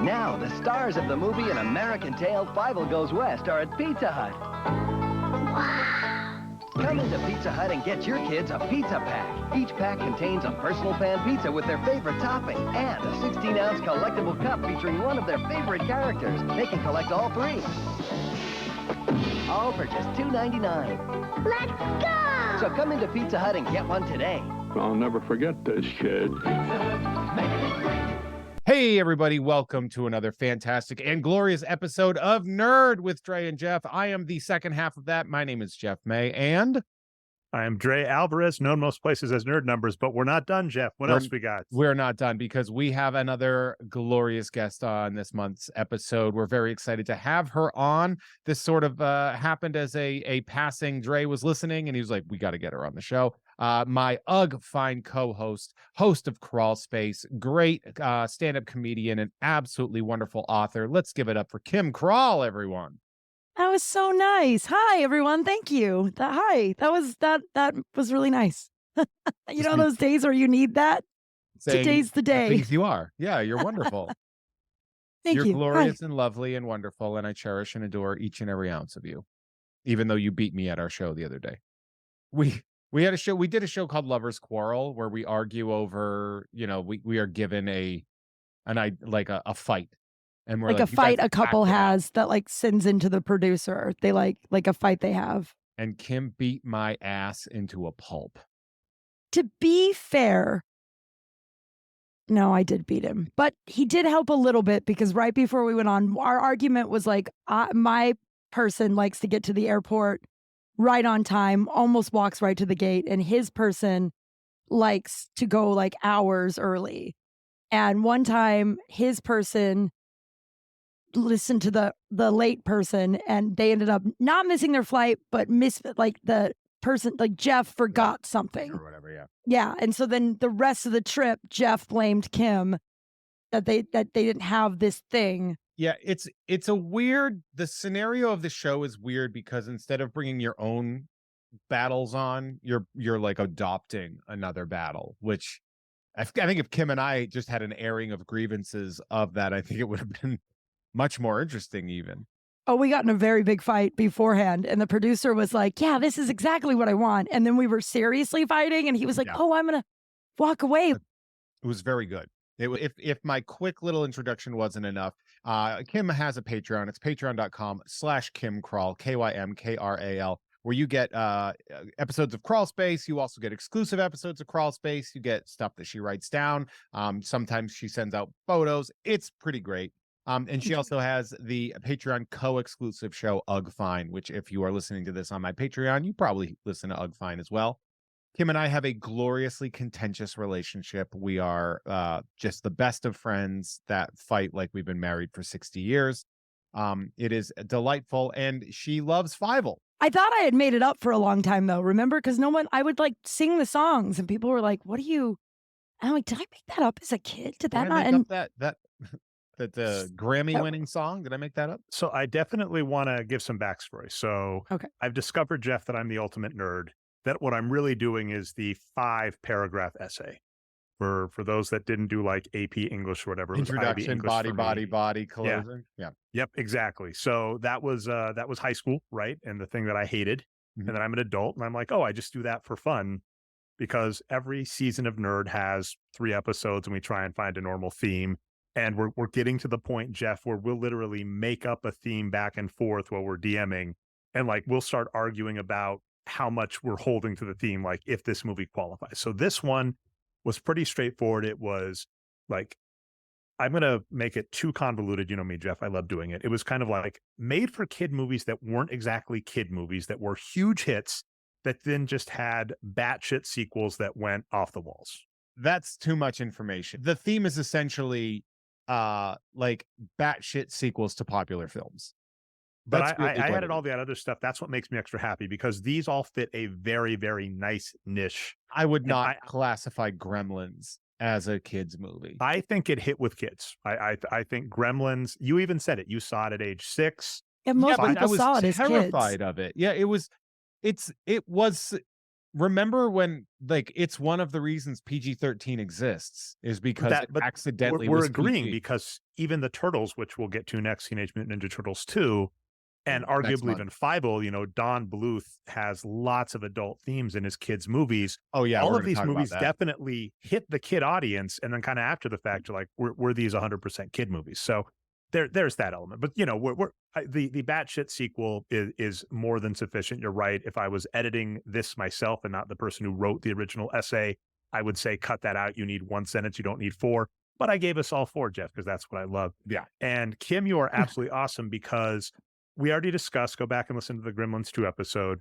Now, the stars of the movie An American Tail, Fievel Goes West are at Pizza Hut. Wow. Come into Pizza Hut and get your kids a pizza pack. Each pack contains a personal pan pizza with their favorite topping and a 16-ounce collectible cup featuring one of their favorite characters. They can collect all three. All for just $2.99. Let's go! So come into Pizza Hut and get one today. I'll never forget this kid. Hey, everybody. Welcome to another fantastic and glorious episode of Nerd with Dre and Jeff. I am the second half of that. My name is Jeff May, and I am Dre Alvarez, known most places as Nerd Numbers, but we're not done, Jeff. What else we got? We're not done because we have another glorious guest on this month's episode. We're very excited to have her on. This sort of happened as a passing. Dre was listening, and he was like, we got to get her on the show. My fine co-host, host of Crawl Space, great stand-up comedian, and absolutely wonderful author. Let's give it up for Kim Crawl, everyone. That was so nice. Hi, everyone. Thank you. That was really nice. You know those days where you need that? Today's the day. Things you are. Yeah, you're wonderful. Thank you. You're glorious and lovely and wonderful, and I cherish and adore each and every ounce of you, even though you beat me at our show the other day. We had a show. We did a show called Lovers Quarrel, where we argue over, we are given a fight, and we're like a fight a couple has that like sends into the producer. They like a fight they have. And Kim beat my ass into a pulp. To be fair, no, I did beat him, but he did help a little bit because right before we went on, our argument was like, my person likes to get to the airport right on time, almost walks right to the gate, and his person likes to go like hours early. And one time his person listened to the late person, and they ended up not missing their flight, but the person, like Jeff forgot something or whatever. Yeah. And so then the rest of the trip, Jeff blamed Kim that they didn't have this thing. Yeah, it's a weird, the scenario of the show is weird because instead of bringing your own battles on, you're like adopting another battle, which I think if Kim and I just had an airing of grievances of that, I think it would have been much more interesting even. Oh, we got in a very big fight beforehand, and the producer was like, yeah, this is exactly what I want. And then we were seriously fighting, and he was like, oh, I'm going to walk away. It was very good. If my quick little introduction wasn't enough, Kim has a Patreon. It's patreon.com/KimCrawl, KYMKRAL, where you get episodes of Crawl Space. You also get exclusive episodes of Crawl Space. You get stuff that she writes down. Sometimes she sends out photos. It's pretty great. And she also has the Patreon co-exclusive show, Ugh Fine, which if you are listening to this on my Patreon, you probably listen to Ugh Fine as well. Kim and I have a gloriously contentious relationship. We are just the best of friends that fight like we've been married for 60 years. It is delightful, and she loves Fievel. I thought I had made it up for a long time, though. Remember? Because I would like sing the songs, and people were like, what are you? And I'm like, did I make that up as a kid? Did that not? Make up that Grammy-winning song? Did I make that up? So I definitely want to give some backstory. So okay. I've discovered, Jeff, that I'm the ultimate nerd. That what I'm really doing is the 5-paragraph essay. For those that didn't do like AP English or whatever. Introduction, body, closing. Yeah. Yep, exactly. So that was high school, right? And the thing that I hated. Mm-hmm. And then I'm an adult, and I'm like, oh, I just do that for fun. Because every season of Nerd has 3 episodes, and we try and find a normal theme. And we're getting to the point, Jeff, where we'll literally make up a theme back and forth while we're DMing. And like, we'll start arguing about how much we're holding to the theme, like if this movie qualifies. So this one was pretty straightforward. It was like, I'm going to make it too convoluted. You know me, Jeff, I love doing it. It was kind of like made for kid movies that weren't exactly kid movies, that were huge hits, that then just had batshit sequels that went off the walls. That's too much information. The theme is essentially like batshit sequels to popular films. But I added all that other stuff. That's what makes me extra happy, because these all fit a very, very nice niche. I would not classify Gremlins as a kid's movie. I think it hit with kids. I think Gremlins, you even said it. You saw it at age 6. Yeah, most people saw it as kids. I was terrified of it. Yeah, it was remember when, like, it's one of the reasons PG-13 exists is because it But accidentally we're was agreeing PG. because even the Turtles, which we'll get to next, Teenage Mutant Ninja Turtles 2, and arguably month. even Fievel, Don Bluth has lots of adult themes in his kids' movies. Oh yeah, All we're of gonna these talk about movies that. definitely hit the kid audience, and then kind of after the fact, you're like, were these 100% kid movies? So there's that element. But the batshit sequel is more than sufficient. You're right. If I was editing this myself and not the person who wrote the original essay, I would say cut that out. You need one sentence. You don't need four. But I gave us all four, Jeff, because that's what I love. Yeah. And Kim, you are absolutely awesome because we already discussed, go back and listen to the Gremlins 2 episode.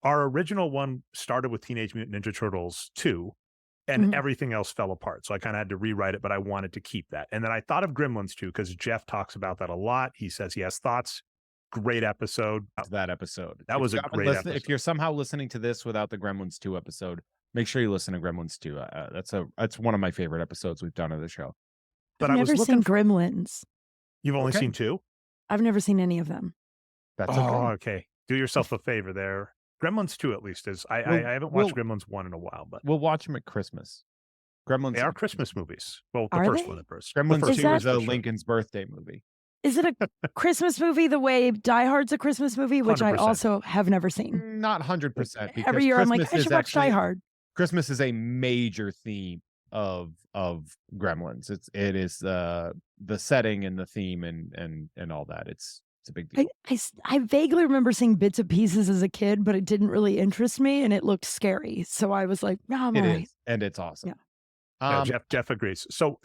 Our original one started with Teenage Mutant Ninja Turtles 2, and everything else fell apart. So I kind of had to rewrite it, but I wanted to keep that. And then I thought of Gremlins 2 because Jeff talks about that a lot. He says he has thoughts. Great episode. That episode. That was a great episode. If you're somehow listening to this without the Gremlins 2 episode, make sure you listen to Gremlins 2. That's one of my favorite episodes we've done of the show. But I've never seen Gremlins. You've only seen 2? I've never seen any of them. That's okay. Do yourself a favor there. Gremlins 2 at least is. I haven't watched Gremlins 1 in a while, but we'll watch them at Christmas. Gremlins. They are Christmas movies. Well, the Are first they? one at first. Gremlins 2 is a sure. Lincoln's birthday movie. Is it a Christmas movie the way Die Hard's a Christmas movie, which I 100%. also have never seen? Not 100%. Every year I'm like, I should watch Die Hard. Christmas is a major theme of Gremlins. It is the setting and the theme and all that. It's a big deal. I vaguely remember seeing bits and pieces as a kid, but it didn't really interest me, and it looked scary. So I was like, no, I'm all right. And it's awesome. Yeah. Jeff agrees. So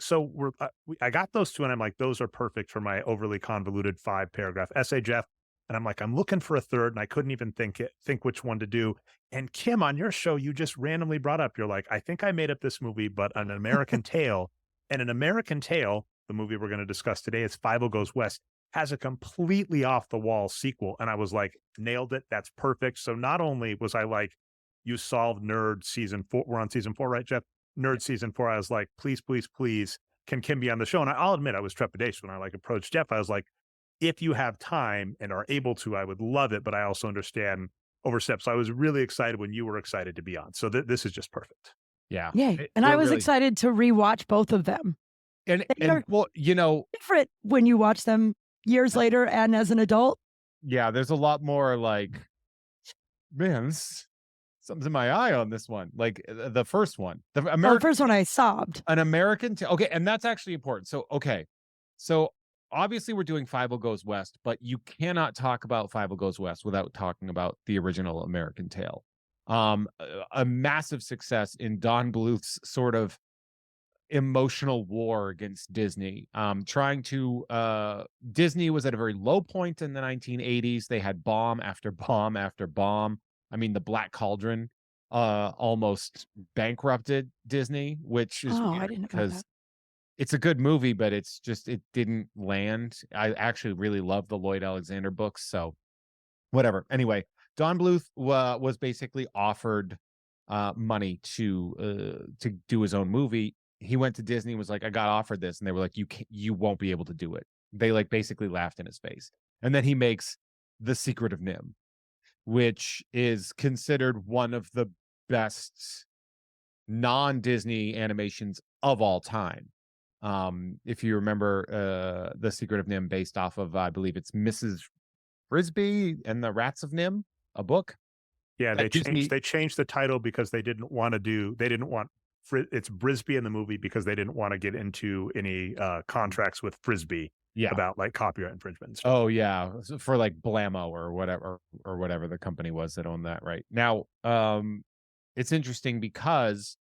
I got those two, and I'm like, those are perfect for my overly convoluted 5-paragraph essay, Jeff. And I'm like, I'm looking for a third, and I couldn't even think which one to do. And Kim, on your show, you just randomly brought up, you're like, I think I made up this movie, but An American Tail. And An American Tail, the movie we're going to discuss today, is Fievel Goes West, has a completely off the wall sequel. And I was like, nailed it. That's perfect. So not only was I like, you solved Nerd season 4. We're on season 4, right, Jeff? Nerd season 4. I was like, please, please, please, can Kim be on the show? And I'll admit I was trepidatious when I like approached Jeff. I was like, if you have time and are able to, I would love it. But I also understand overstep. So I was really excited when you were excited to be on. So this is just perfect. Yeah. Yay. And I was excited to rewatch both of them. And well, different when you watch them years later and as an adult. Yeah, there's a lot more like, man, something's in my eye on this one. Like the first one. The first one I sobbed. An American okay, and that's actually important. So obviously we're doing Fievel Goes West, but you cannot talk about Fievel Goes West without talking about the original American Tail. A massive success in Don Bluth's sort of emotional war against Disney. Disney was at a very low point in the 1980s. They had bomb after bomb after bomb. I mean, the Black Cauldron almost bankrupted Disney, which is I didn't know because that. it's a good movie, but it didn't land. I actually really love the Lloyd Alexander books, so whatever. Anyway, Don Bluth was basically offered money to do his own movie. He went to Disney and was like, I got offered this, and they were like, you won't be able to do it. They like basically laughed in his face. And then he makes The Secret of Nim, which is considered one of the best non-Disney animations of all time. If you remember The Secret of Nim, based off of I believe it's Mrs. Frisbee and the Rats of Nim, a book. Yeah, they changed the title because they didn't want it's Brisbee in the movie because they didn't want to get into any contracts with Frisbee about like copyright infringement and stuff. Oh yeah, for like Blammo or whatever the company was that owned that right. Now, it's interesting because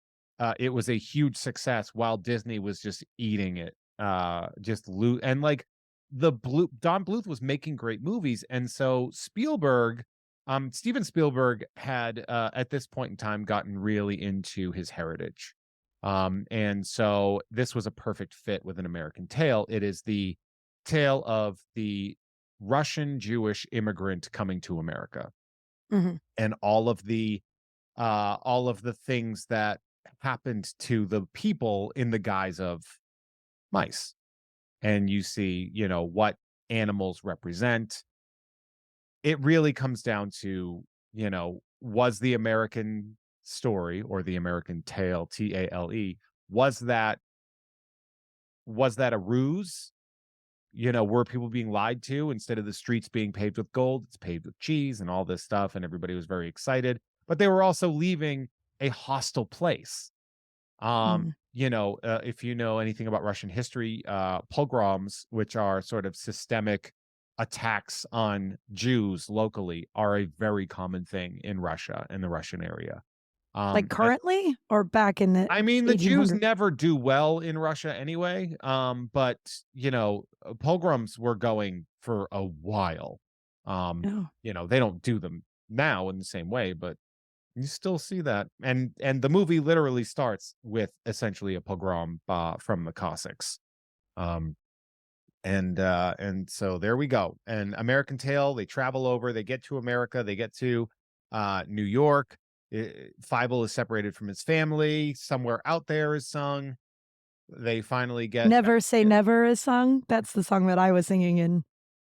it was a huge success while Disney was just eating it. And like Don Bluth was making great movies, and so Steven Spielberg had at this point in time gotten really into his heritage. And so this was a perfect fit with An American Tail. It is the tale of the Russian Jewish immigrant coming to America, and all of the things that happened to the people in the guise of mice. And you see, what animals represent. It really comes down to, was the American story, or the American Tale, Tale, was that a ruse? Were people being lied to? Instead of the streets being paved with gold, it's paved with cheese and all this stuff, and everybody was very excited. But they were also leaving a hostile place. Mm. If you know anything about Russian history, pogroms, which are sort of systemic attacks on Jews locally, are a very common thing in Russia, in the Russian area. Like currently or back in the I mean, the Jews 1800s? never do well in Russia anyway. But pogroms were going for a while. Oh. They don't do them now in the same way, but you still see that. And the movie literally starts with essentially a pogrom from the Cossacks. And so there we go. And American Tail, they travel over, they get to America, they get to New York. Fievel is separated from his family. Somewhere Out There is sung. They finally get Never Say Never is sung. That's the song that I was singing in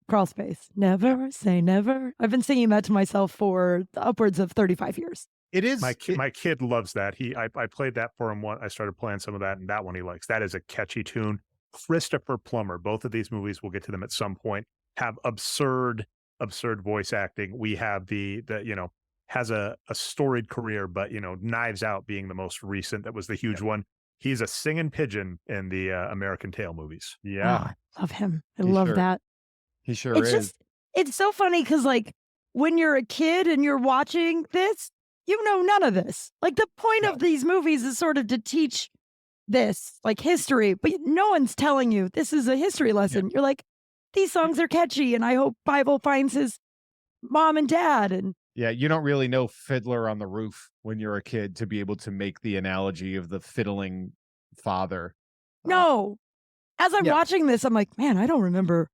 Crawl Space. Never say never. I've been singing that to myself for upwards of 35 years. It is My kid loves that. I played that for him. I started playing some of that, and that one he likes. That is a catchy tune. Christopher Plummer. Both of these movies, we'll get to them at some point, have absurd voice acting. We have the has a storied career, but Knives Out being the most recent. That was the huge one. He's a singing pigeon in the American Tail movies. Yeah, Oh, I love him. I He love sure- that. he sure It's is. just, it's so funny because, like, when you're a kid and you're watching this, you know none of this. Like, the point No. of these movies is sort of to teach this, like, history, but no one's telling you this is a history lesson. You're like, these songs are catchy, and I hope Bible finds his mom and dad. And Yeah, you don't really know Fiddler on the Roof when you're a kid to be able to make the analogy of the fiddling father. no, as I'm Yeah. watching this, I'm like, man, I don't remember.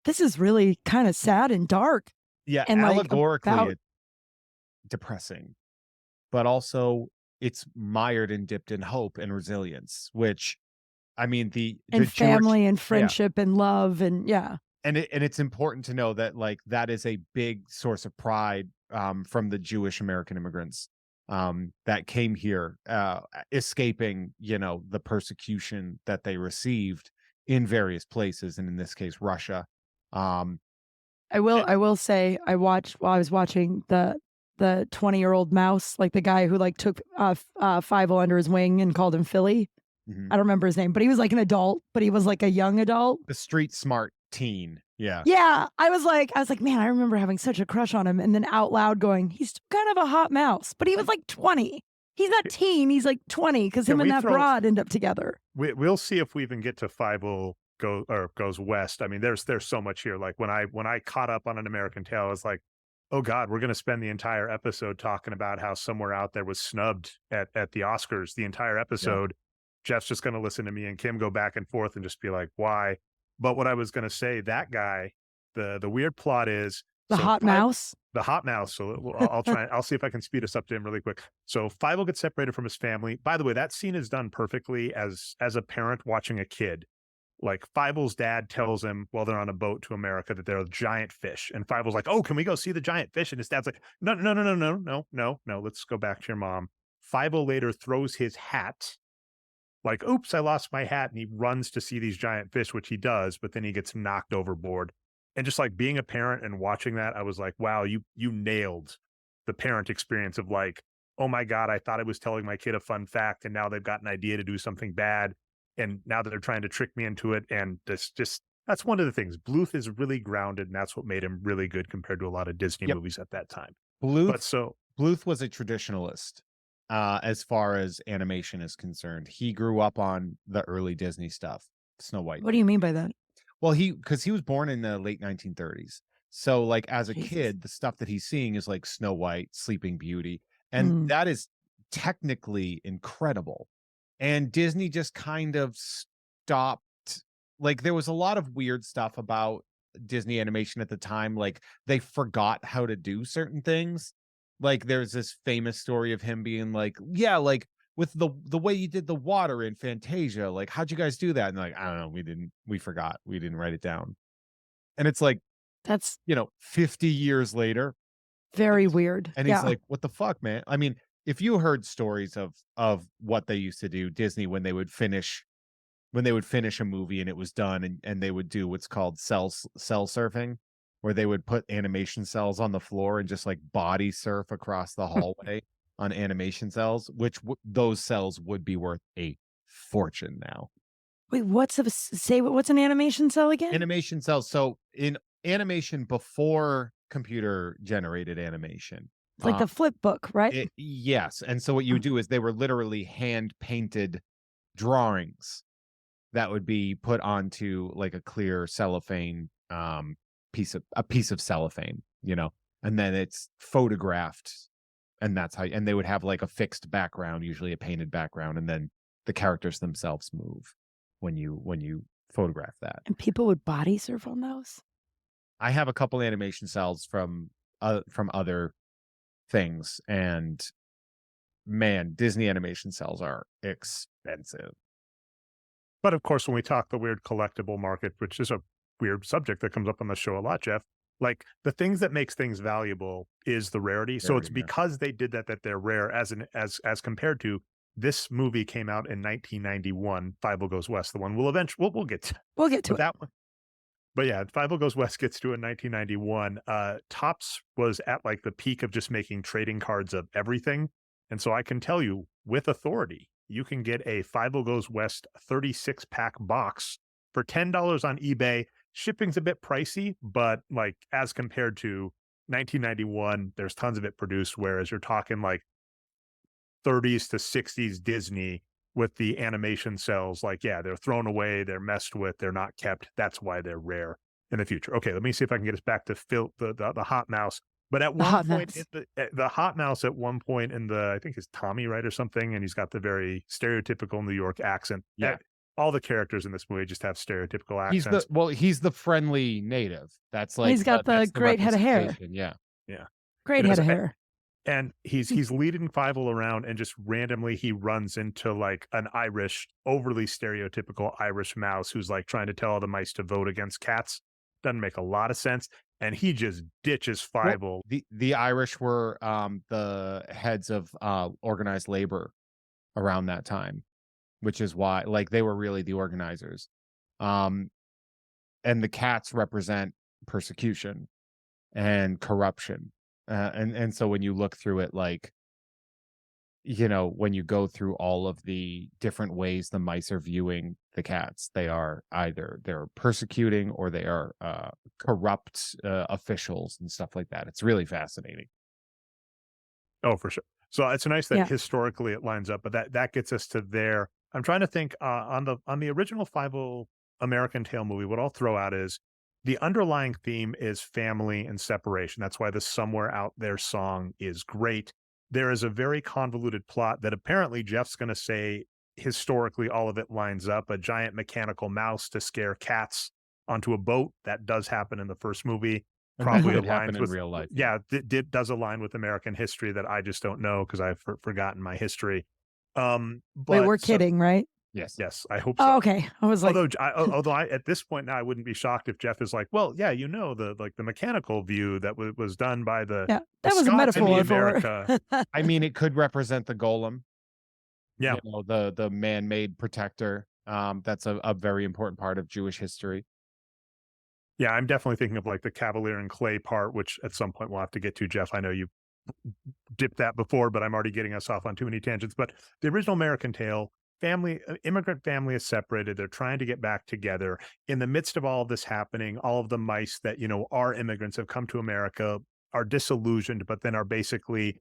This is really kind of sad and dark. Yeah, And, like, allegorically, about- it's depressing, but also it's mired and dipped in hope and resilience, which, I mean, the And Jewish, family and friendship and love and and it's important to know that, like, that is a big source of pride from the Jewish American immigrants that came here, escaping, the persecution that they received in various places, and in this case, Russia. Um, I will say I watched while I was watching the 20-year-old mouse, like the guy who like took Fievel under his wing and called him Philly. mhm. I don't remember his name, but he was like an adult, but he was like a young adult. The street smart teen. Yeah. Yeah, I was like, man, I remember having such a crush on him, and then out loud going, he's kind of a hot mouse, but he was like 20. He's not teen, he's like 20 because him Can and we that throw- broad end up together. We'll see if we even get to Fievel goes west. I mean, there's so much here. Like when I caught up on An American Tail, I was like, oh God, we're going to spend the entire episode talking about how Somewhere Out There was snubbed at the Oscars. The entire episode, Jeff's just going to listen to me and Kim go back and forth and just be like, why? But what I was going to say, that guy, the weird plot is The so hot mouse. the hot mouse. So I'll see if I can speed us up to him really quick. So Fievel gets separated from his family. By the way, that scene is done perfectly as a parent watching a kid. Like Fievel's dad tells him while they're on a boat to America that there are giant fish. And Fievel's like, oh, can we go see the giant fish? And his dad's like, no. Let's go back to your mom. Fievel later throws his hat, like, oops, I lost my hat. And he runs to see these giant fish, which he does, but then he gets knocked overboard. And just like being a parent and watching that, I was like, wow, you nailed the parent experience of like, oh my God, I thought I was telling my kid a fun fact, and now they've got an idea to do something bad. And now that they're trying to trick me into it. And that's one of the things. Bluth is really grounded, and that's what made him really good compared to a lot of Disney movies at that time. Bluth was a traditionalist as far as animation is concerned. He grew up on the early Disney stuff, Snow White. What do you mean by that? Well, because he was born in the late 1930s. So, like, as a Jesus. kid, the stuff that he's seeing is like Snow White, Sleeping Beauty, and that is technically incredible. And Disney just kind of stopped. Like, there was a lot of weird stuff about Disney animation at the time. Like, they forgot how to do certain things. Like, there's this famous story of him being like, yeah, like, with the way you did the water in Fantasia, like, how'd you guys do that? And like, I don't know, we forgot, we didn't write it down. And it's like, That's 50 years later, very weird. and he's like, what the fuck, man? I mean, if you heard stories of what they used to do, Disney, when they would finish a movie and it was done, and they would do what's called cell surfing, where they would put animation cells on the floor and just like body surf across the hallway on animation cells, which those cells would be worth a fortune now. Wait, what's an animation cell again? Animation cells. So in animation before computer generated animation, It's like the flip book, right? yes. And so what you do is they were literally hand painted drawings that would be put onto like a clear cellophane piece of cellophane, and then it's photographed, and that's how. And they would have like a fixed background, usually a painted background, and then the characters themselves move when you photograph that. And people would body surf on those? I have a couple animation cells from other things, and man, Disney animation cells are expensive. But of course, when we talk the weird collectible market, which is a weird subject that comes up on the show a lot, Jeff, like the things that makes things valuable is the rarity. So it's because they did that they're rare, as compared to this movie came out in 1991. Fievel Goes West, the one we'll get to. We'll get to it. That one. But yeah, Fievel Goes West gets to in 1991. Topps was at like the peak of just making trading cards of everything. And so I can tell you with authority, you can get a Fievel Goes West 36-pack box for $10 on eBay. Shipping's a bit pricey, but like as compared to 1991, there's tons of it produced, whereas you're talking like 30s to 60s Disney with the animation cells, like, yeah, they're thrown away, they're messed with, they're not kept. That's why they're rare in the future. Okay, let me see if I can get us back to the hot mouse. But at one point, the hot mouse at one point in I think it's Tommy, right, or something, and he's got the very stereotypical New York accent. Yeah. All the characters in this movie just have stereotypical accents. He's the friendly native. That's like he's got the great head of hair. Yeah. Great head of hair. And he's leading Fievel around, and just randomly he runs into like an overly stereotypical Irish mouse who's like trying to tell all the mice to vote against cats. Doesn't make a lot of sense. And he just ditches Fievel. Well, the Irish were the heads of organized labor around that time, which is why like they were really the organizers. And the cats represent persecution and corruption. And so when you look through it, like, when you go through all of the different ways the mice are viewing the cats, they're persecuting or they are corrupt officials and stuff like that. It's really fascinating. Oh, for sure. So it's nice that historically it lines up, but that gets us to there. I'm trying to think on the original Fievel American Tail movie, what I'll throw out is the underlying theme is family and separation. That's why the Somewhere Out There song is great. There is a very convoluted plot that apparently Jeff's going to say historically all of it lines up. A giant mechanical mouse to scare cats onto a boat. That does happen in the first movie. Probably aligns with real life. Yeah, it does align with American history that I just don't know because I've forgotten my history. Wait, we're kidding, right? Yes, I hope so. Oh, okay. I was like, although at this point now, I wouldn't be shocked if Jeff is like, well, yeah, the mechanical view that was done by that was a metaphor for. I mean, it could represent the golem. Yeah, the man-made protector. That's a very important part of Jewish history. Yeah, I'm definitely thinking of like the Cavalier and Clay part, which at some point we'll have to get to, Jeff. I know you dipped that before, but I'm already getting us off on too many tangents. But the original American Tail. Immigrant family is separated. They're trying to get back together. In the midst of all of this happening, all of the mice that, are immigrants have come to America, are disillusioned, but then are basically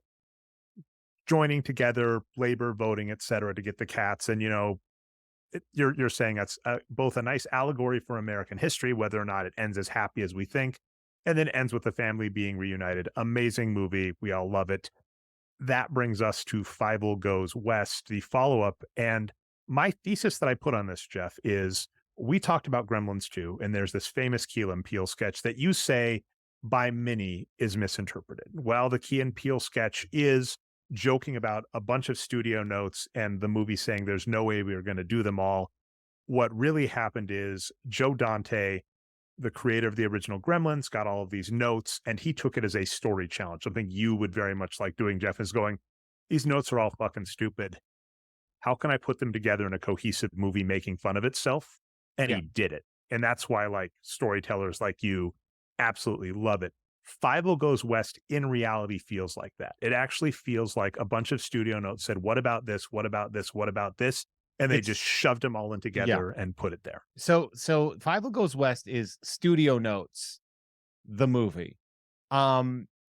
joining together, labor, voting, et cetera, to get the cats. And, you're saying that's both a nice allegory for American history, whether or not it ends as happy as we think, and then ends with the family being reunited. Amazing movie. We all love it. That brings us to Fievel Goes West, the follow-up. And my thesis that I put on this, Jeff, is we talked about Gremlins 2, and there's this famous Key and Peele sketch that you say by many is misinterpreted. Well, the Key and Peele sketch is joking about a bunch of studio notes and the movie saying there's no way we are going to do them all. What really happened is Joe Dante, the creator of the original Gremlins, got all of these notes, and he took it as a story challenge. Something you would very much like doing, Jeff, is going, these notes are all fucking stupid. How can I put them together in a cohesive movie making fun of itself? And Yeah. he did it. And that's why like storytellers like you absolutely love it. Fievel Goes West in reality feels like that. It actually feels like a bunch of studio notes said, what about this? What about this? What about this? And they just shoved them all in together and put it there. So Fievel Goes West is Studio Notes, the movie.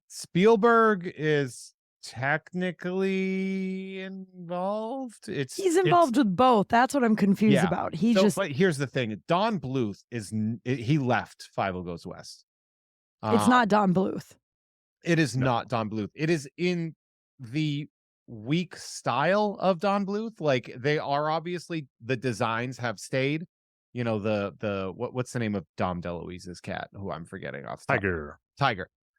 Spielberg is technically involved. He's involved with both. That's what I'm confused about. But here's the thing: Don Bluth he left Fievel Goes West. It's not Don Bluth. It is not Don Bluth. It is in the weak style of Don Bluth. Like they are obviously the designs have stayed. You know what's the name of Dom DeLuise's cat? Who I'm forgetting off. Tiger.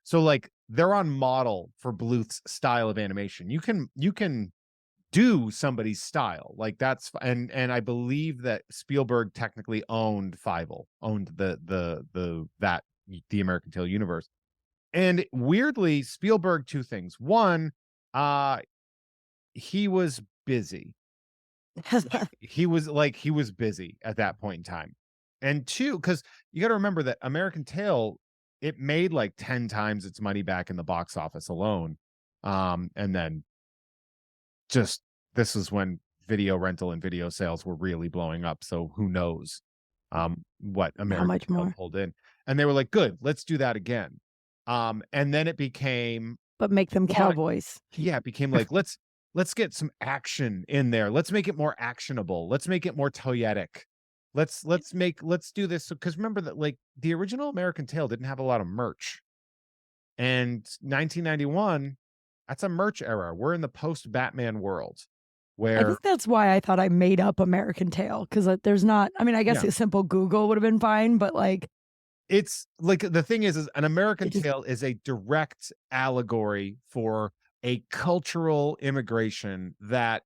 So like they're on model for Bluth's style of animation. You can do somebody's style like that's and I believe that Spielberg technically owned Fievel, owned the American Tail universe. And weirdly, Spielberg, two things. One, he was busy. He was busy at that point in time. And two, because you got to remember that American Tail, it made like 10 times its money back in the box office alone. And then just this is when video rental and video sales were really blowing up. So who knows what American Tail pulled in. And they were like, good, let's do that again. And then it became, but make them cowboys. Yeah, it became like, let's get some action in there. Let's make it more actionable. Let's make it more toyetic. Let's do this. Because remember that like the original American Tail didn't have a lot of merch. And 1991, that's a merch era. We're in the post-Batman world. Where I think that's why I thought I made up American Tail. Because there's not, I mean, I guess a simple Google would have been fine, but like it's like the thing is an American Tail is a direct allegory for a cultural immigration that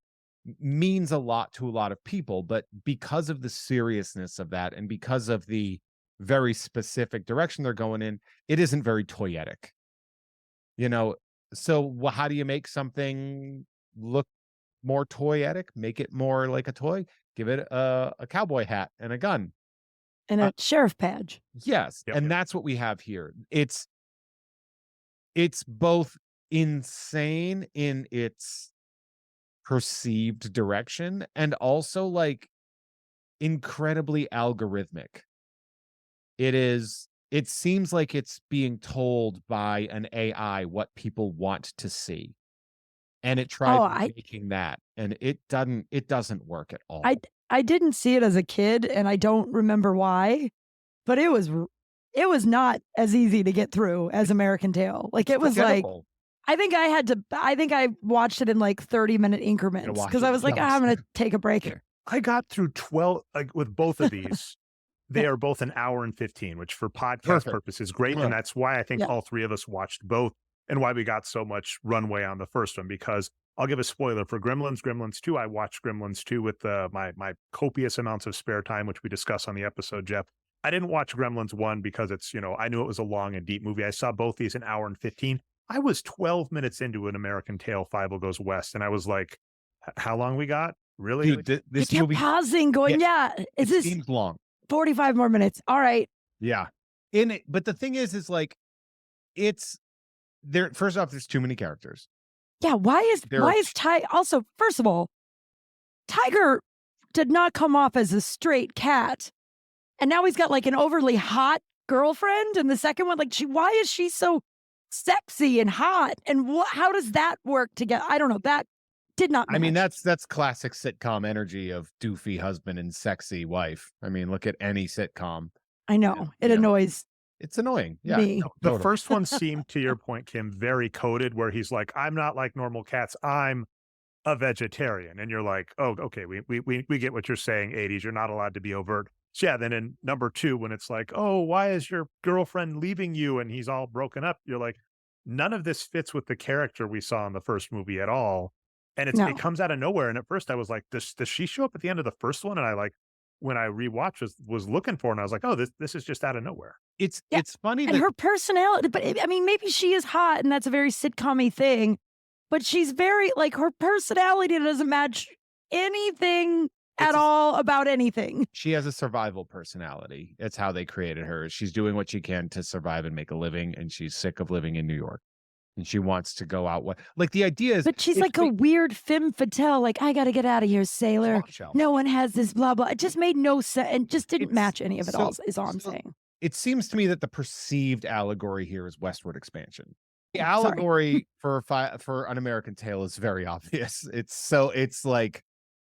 means a lot to a lot of people, but because of the seriousness of that and because of the very specific direction they're going in, it isn't very toyetic. You know, so how do you make something look more toyetic? Make it more like a toy? Give it a cowboy hat and a gun. And a sheriff badge. Yes. Yep. And that's what we have here. It's both insane in its perceived direction and also like incredibly algorithmic. It seems like it's being told by an AI what people want to see. And it tried making that and it doesn't work at all. I didn't see it as a kid and I don't remember why, but it was not as easy to get through as American Tail. Like it was like I think I watched it in like 30-minute increments because I was like, I'm going to take a break here. I got through 12, like with both of these. They are both an hour and 15, which for podcast purposes is great. And that's why I think all three of us watched both and why we got so much runway on the first one, because I'll give a spoiler for Gremlins 2. I watched Gremlins 2 with my copious amounts of spare time, which we discuss on the episode, Jeff. I didn't watch Gremlins 1 because it's, I knew it was a long and deep movie. I saw both these an hour and 15. I was 12 minutes into an American Tail, Fievel Goes West, and I was like, how long we got? Really? Dude, this movie pausing, going, is this seems long. 45 more minutes. All right. Yeah. But the thing is like it's there. First off, there's too many characters. Yeah. Why is Tiger? Also, first of all, Tiger did not come off as a straight cat. And now he's got like an overly hot girlfriend. And the second one, like why is she so sexy and hot? And how does that work together? I don't know. That did not match. I mean, that's classic sitcom energy of doofy husband and sexy wife. I mean, look at any sitcom. I know. It annoys. It's annoying. Yeah. Me. No, the first one seemed, to your point, Kim, very coded, where he's like, I'm not like normal cats. I'm a vegetarian. And you're like, oh, okay, we get what you're saying, 80s. You're not allowed to be overt. So yeah, then in number 2, when it's like, oh, why is your girlfriend leaving you? And he's all broken up. You're like, none of this fits with the character we saw in the first movie at all. And it comes out of nowhere. And at first I was like, does she show up at the end of the first one? And I like, when I rewatched was looking for it, and I was like, oh, this is just out of nowhere. It's funny and her personality, but I mean, maybe she is hot and that's a very sitcom-y thing, but she's very like her personality doesn't match anything at all about anything. She has a survival personality. It's how they created her. She's doing what she can to survive and make a living, and she's sick of living in New York. And she wants to go out. Like the idea is, But she's like a weird femme fatale. Like, I got to get out of here, sailor. No one has this blah blah. It just made no sense and just didn't match any of it all. Is all I'm saying. It seems to me that the perceived allegory here is westward expansion. The allegory for An American Tale is very obvious. It's like,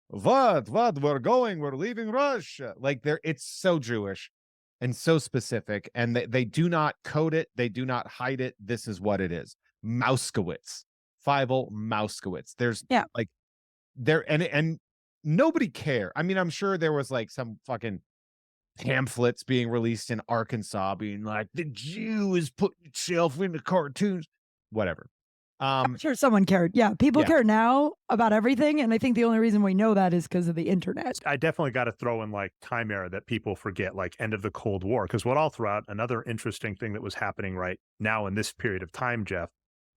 what we're leaving Russia. Like it's so Jewish and so specific, and they do not code it, they do not hide it. This is what it is. Mouskowitz, Fievel Mouskowitz. There's like there and nobody care. I mean, I'm sure there was like some fucking pamphlets being released in Arkansas being like, the Jew is putting itself into cartoons, whatever. I'm sure someone cared. Yeah, people care now about everything, and I think the only reason we know that is because of the internet. I definitely got to throw in like time era that people forget, like end of the Cold War, because what I'll throw out, another interesting thing that was happening right now in this period of time, Jeff,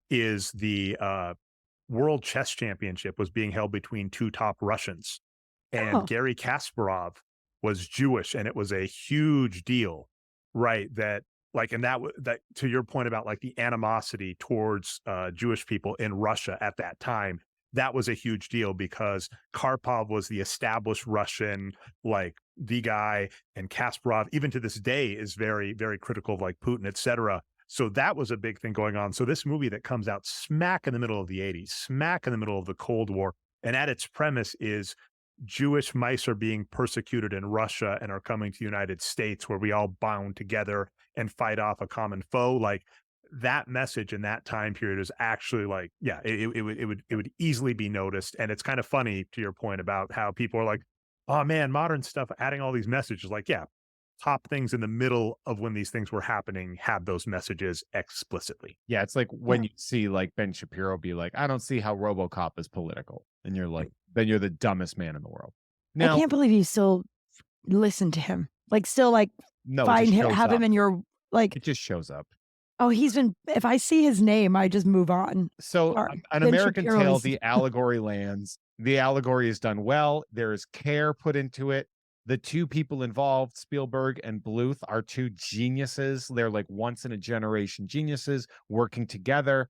is the World Chess Championship was being held between two top Russians, and Garry Kasparov was Jewish, and it was a huge deal, right? That like, and that to your point about like the animosity towards Jewish people in Russia at that time, that was a huge deal because Karpov was the established Russian, like the guy, and Kasparov, even to this day, is very, very critical of like Putin, etc. So that was a big thing going on. So this movie that comes out smack in the middle of the 80s, smack in the middle of the Cold War, and at its premise is Jewish mice are being persecuted in Russia and are coming to the United States, where we all bound together and fight off a common foe. Like that message in that time period is actually like, yeah, it would easily be noticed. And it's kind of funny to your point about how people are like, oh man, modern stuff, adding all these messages. Like, yeah, top things in the middle of when these things were happening have those messages explicitly. Yeah, it's like when you see like Ben Shapiro be like, I don't see how RoboCop is political. And you're like, then you're the dumbest man in the world. Now, I can't believe you still listen to him. Like still like find him, have him in your like. It just shows up. Oh, if I see his name, I just move on. So An American Tale, the allegory lands. The allegory is done well. There is care put into it. The two people involved, Spielberg and Bluth, are two geniuses. They're like once in a generation geniuses working together.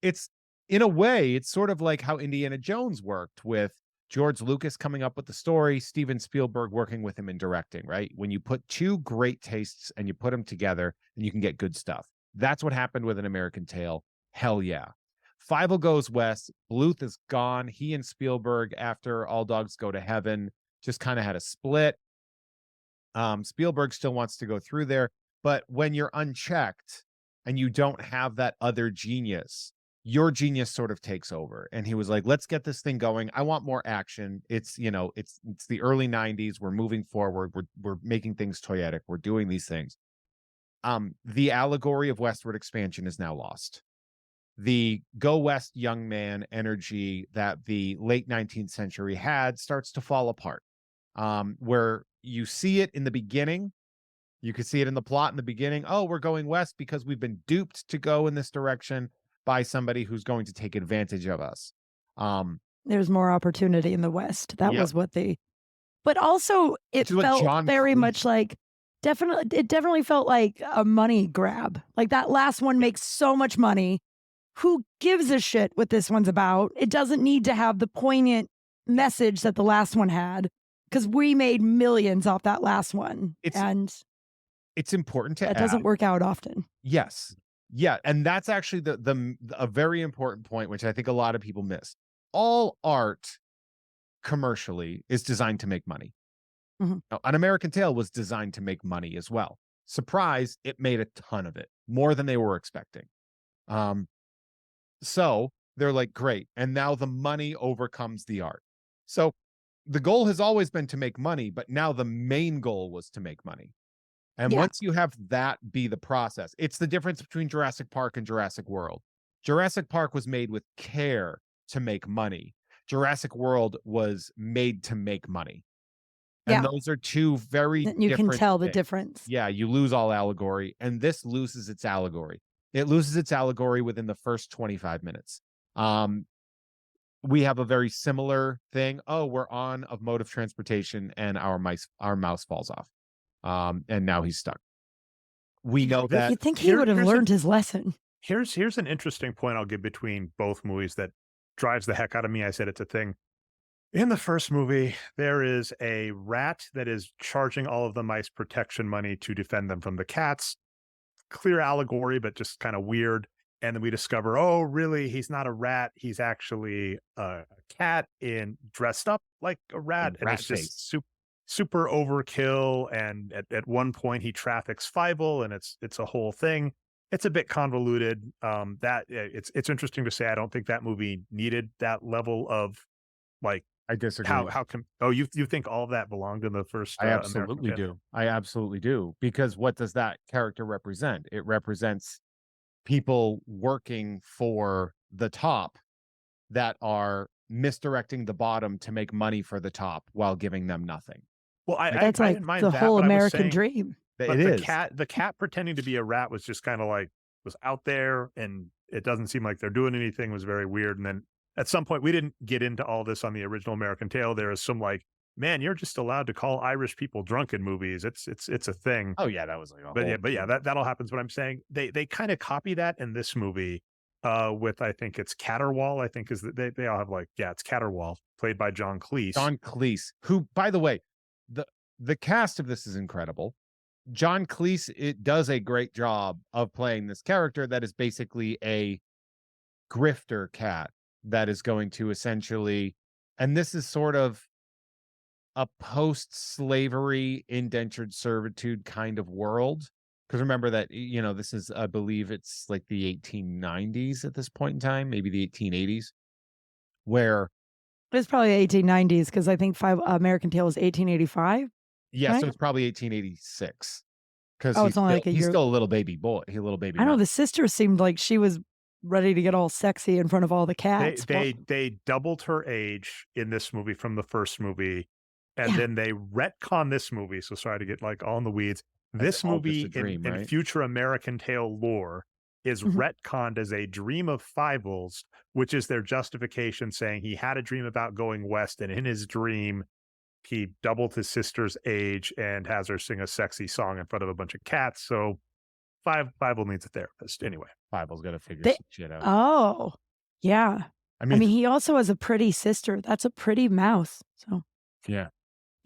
It's, in a way, it's sort of like how Indiana Jones worked, with George Lucas coming up with the story, Steven Spielberg working with him in directing, right? When you put two great tastes and you put them together, and you can get good stuff. That's what happened with An American Tale. Hell yeah. Fievel goes west. Bluth is gone. He and Spielberg, after All Dogs Go to Heaven, just kind of had a split. Spielberg still wants to go through there, but when you're unchecked and you don't have that other genius, your genius sort of takes over. And he was like, let's get this thing going. I want more action. It's, you know, it's the early 90s. We're moving forward. We're making things toyetic. We're doing these things. The allegory of westward expansion is now lost. The go west young man energy that the late 19th century had starts to fall apart. Where you see it in the beginning, you could see it in the plot in the beginning. Oh, we're going west because we've been duped to go in this direction by somebody who's going to take advantage of us. There's more opportunity in the West. That was what but also it felt very much like, it definitely felt like a money grab. Like that last one makes so much money. Who gives a shit what this one's about? It doesn't need to have the poignant message that the last one had, because we made millions off that last one. It's important to add. That doesn't work out often. Yes. Yeah. And that's actually a very important point, which I think a lot of people miss. All art commercially is designed to make money. Mm-hmm. Now, An American Tale was designed to make money as well. Surprise, it made a ton of it, more than they were expecting. So they're like, great. And now the money overcomes the art. So the goal has always been to make money, but now the main goal was to make money. And once you have that be the process, it's the difference between Jurassic Park and Jurassic World. Jurassic Park was made with care to make money. Jurassic World was made to make money. And those are two very different You can tell the things. difference. Yeah, you lose all allegory, and this loses its allegory. It loses its allegory within the first 25 minutes. we have a very similar thing. Oh, we're on a mode of transportation and our mouse falls off. And now he's stuck. We know that. You'd think he would have here's learned his lesson. Here's an interesting point I'll give between both movies that drives the heck out of me. I said it's a thing. In the first movie, there is a rat that is charging all of the mice protection money to defend them from the cats. Clear allegory, but just kind of weird. And then we discover, oh, really? He's not a rat. He's actually a cat dressed up like a rat. And rat it's face. just super overkill. And at one point he traffics Fievel, and it's a whole thing. It's a bit convoluted. It's interesting to say. I don't think that movie needed that level of like. I disagree. How come? Oh, you think all of that belonged in the first? I absolutely do. I absolutely do. Because what does that character represent? It represents people working for the top that are misdirecting the bottom to make money for the top while giving them nothing. Well, That's I like didn't mind the that, whole but I was American saying- dream. But It the is. cat pretending to be a rat was just kind of like was out there, and it doesn't seem like they're doing anything. It was very weird. And then at some point, we didn't get into all this on the original American Tale. There is some like, man, you're just allowed to call Irish people drunk in movies. It's a thing. Oh yeah, that was like a But whole yeah, that all happens. But I'm saying they kind of copy that in this movie. With I think it's Caterwall. I think is that they all have like it's Caterwall played by John Cleese. John Cleese, who, by the way, the cast of this is incredible. John Cleese, it does a great job of playing this character that is basically a grifter cat that is going to essentially, and this is sort of a post-slavery indentured servitude kind of world. Because remember that, this is, I believe it's like the 1890s at this point in time, maybe the 1880s, where It's probably 1890s because I think American Tale was 1885. yeah, Right? so it's probably 1886. Because Oh, it's only like a he's year. still a little baby boy. He's a little baby. I know mouse. the sister seemed like she was ready to get all sexy in front of all the cats. They doubled her age in this movie from the first movie, and Yeah. then they retcon this movie. So sorry to get like all in the weeds. This all just a movie dream, in right? future American Tale lore is Mhm. retconned as a dream of Fievel's, which is their justification saying he had a dream about going west, and in his dream he doubled his sister's age and has her sing a sexy song in front of a bunch of cats. So Fievel needs a therapist anyway. Fievel's got to figure They- some shit out. Oh, yeah. I I mean, mean, he also has a pretty sister. That's a pretty mouse. So yeah,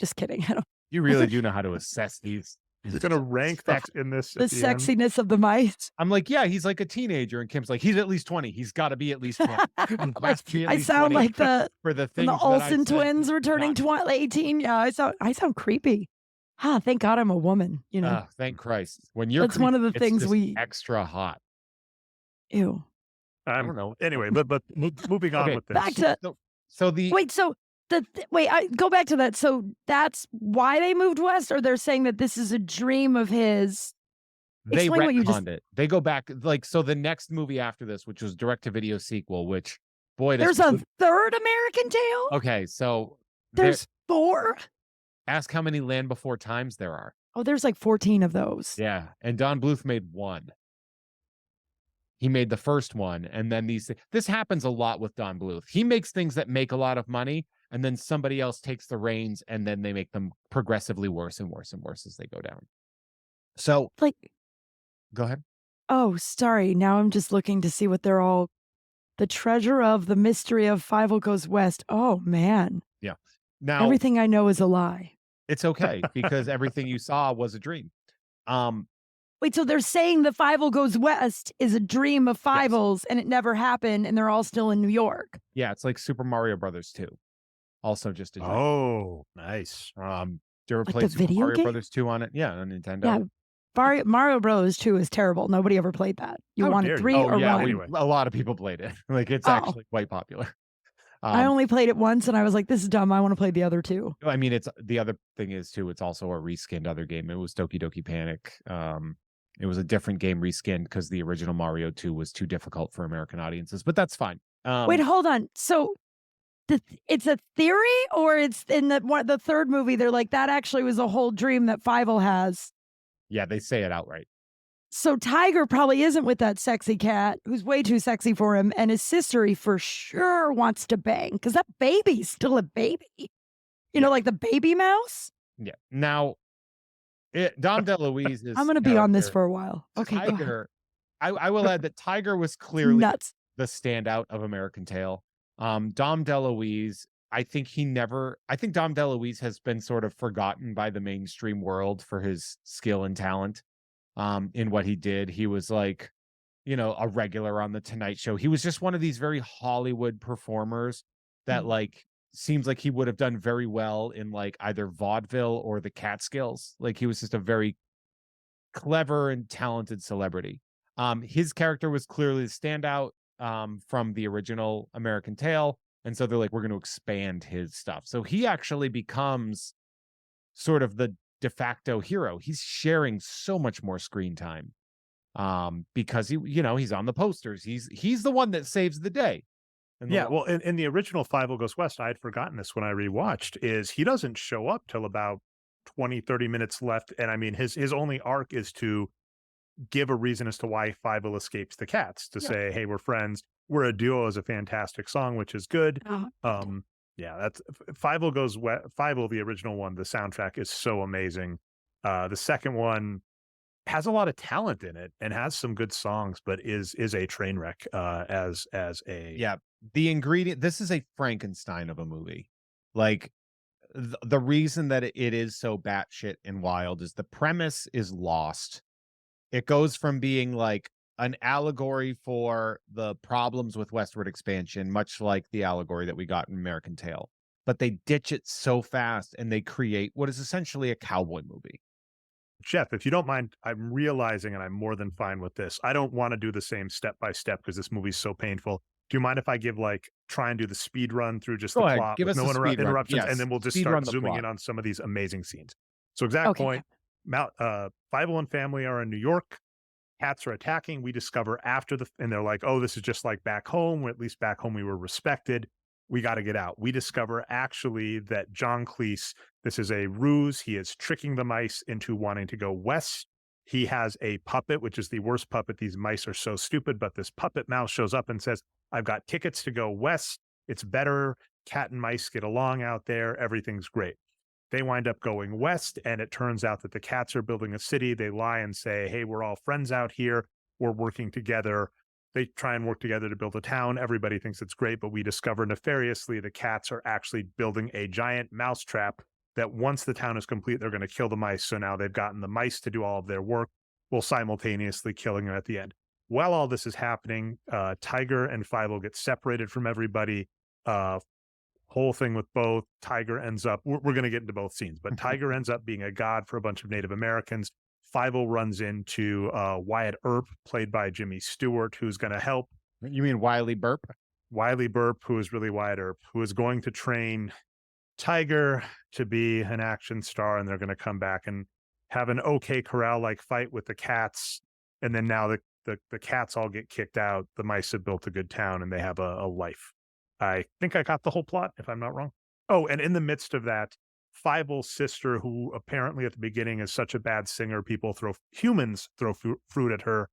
just kidding. I don't, you really do know how to assess these. He's gonna rank that in this. the at the end. sexiness of the mice. I'm like, yeah, he's like a teenager, and Kim's like, he's at least 20. He's got to be at least 20. Must be at I least sound 20 like the for the things the that I Olsen said. twins returning not- 18. Yeah, I sound creepy. Thank God I'm a woman. Thank Christ. When you're That's one of the it's things just we- extra hot. Ew. I don't know. Anyway, but moving on Okay, with this. Back to So the wait. So I go back to that. So that's why they moved west, or they're saying that this is a dream of his. they explain what you just- retconned it. They go back like so. The next movie after this, which was direct-to-video sequel, which boy, does There's a third American Tale. okay. So there- There's 4. ask how many Land Before Times there are. Oh, there's like 14 of those. Yeah, and Don Bluth made one. He made the first one, and then this happens a lot with Don Bluth. He makes things that make a lot of money, and then somebody else takes the reins, and then they make them progressively worse and worse and worse as they go down. So, Like, go ahead. oh, sorry. Now I'm just looking to see what they're all. The treasure of the mystery of Fievel Goes West. Oh man, Now, everything I know is a lie. it's okay because everything you saw was a dream. Wait, so they're saying the Fievel Goes West is a dream of Fievel's and it never happened, and they're all still in New York. Yeah, it's like Super Mario Brothers 2. Also just a dream. Oh, nice. Do you ever Like play the Super video Mario game? Brothers 2 on it? Yeah, on Nintendo. Yeah, Mario Bros. 2 is terrible. Nobody ever played that. You How dare wanted you. 3 Oh, or yeah, 1? anyway. a lot of people played it. Like it's Oh. actually quite popular. I only played it once, and I was like, "This is dumb. I want to play the other 2." I mean, it's the other thing is too. It's also a reskinned other game. It was Doki Doki Panic. It was a different game reskinned because the original Mario 2 was too difficult for American audiences. But that's fine. Wait, hold on. So, it's a theory, or it's in the third movie? They're like, that actually was a whole dream that Fievel has. yeah, they say it outright. So Tiger probably isn't with that sexy cat who's way too sexy for him, and his sister he for sure wants to bang because that baby's still a baby. You know, like the baby mouse. Yeah. Now, Dom DeLuise's I'm gonna be on this character, for a while. Okay, go ahead. Tiger. I will add that Tiger was It's clearly nuts. the standout of American Tail. Dom DeLuise, I think Dom DeLuise has been sort of forgotten by the mainstream world for his skill and talent in what he did. He was like, a regular on the Tonight Show. He was just one of these very Hollywood performers that like seems like he would have done very well in like either vaudeville or the Catskills. Like he was just a very clever and talented celebrity. His character was clearly the standout from the original American Tail. And so they're like, we're going to expand his stuff. So he actually becomes sort of the de facto hero. He's sharing so much more screen time because he's on the posters. He's the one that saves the day. Yeah, well, in the original Fievel Goes West, I had forgotten this when I rewatched, is he doesn't show up till about 20, 30 minutes left. And I mean, his only arc is to give a reason as to why Fievel escapes the cats, to say, hey, we're friends. We're a Duo is a fantastic song, which is good. Yeah, that's Fievel Goes West. Fievel, the original one, the soundtrack is so amazing. The second one has a lot of talent in it and has some good songs, but is a train wreck as a the ingredient. This is a Frankenstein of a movie. Like the reason that it is so batshit and wild is the premise is lost. It goes from being like an allegory for the problems with westward expansion, much like the allegory that we got in American Tail. But they ditch it so fast and they create what is essentially a cowboy movie. Jeff, if you don't mind, I'm realizing, and I'm more than fine with this. I don't want to do the same step by step because this movie's so painful. Do you mind if I try and do the speed run through just Go the ahead. plot Give with us no a speed run. interruptions, Yes. and then we'll just Speed run start the zooming plot. in on some of these amazing scenes. So exact point, Fievel and family are in New York. Cats are attacking. We discover and they're like, oh, this is just like back home. At least back home we were respected. We got to get out. We discover actually that John Cleese, this is a ruse. He is tricking the mice into wanting to go west. He has a puppet, which is the worst puppet. These mice are so stupid, but this puppet mouse shows up and says, I've got tickets to go west. It's better. Cat and mice get along out there. Everything's great. They wind up going west, and it turns out that the cats are building a city. They lie and say, hey, we're all friends out here. We're working together. They try and work together to build a town. Everybody thinks it's great, but we discover nefariously the cats are actually building a giant mouse trap that once the town is complete, they're going to kill the mice. So now they've gotten the mice to do all of their work while simultaneously killing them at the end. While all this is happening, Tiger and Fievel get separated from everybody. Whole thing with both. Tiger ends up, we're going to get into both scenes, but Tiger ends up being a god for a bunch of Native Americans. Fievel runs into Wyatt Earp, played by Jimmy Stewart, who's going to help. You mean Wiley Burp? Wiley Burp, who is really Wyatt Earp, who is going to train Tiger to be an action star, and they're going to come back and have an OK Corral-like fight with the cats. And then now the cats all get kicked out. The mice have built a good town, and they have a life. I think I got the whole plot, if I'm not wrong. Oh, and in the midst of that, Fievel's sister, who apparently at the beginning is such a bad singer, humans throw fruit at her,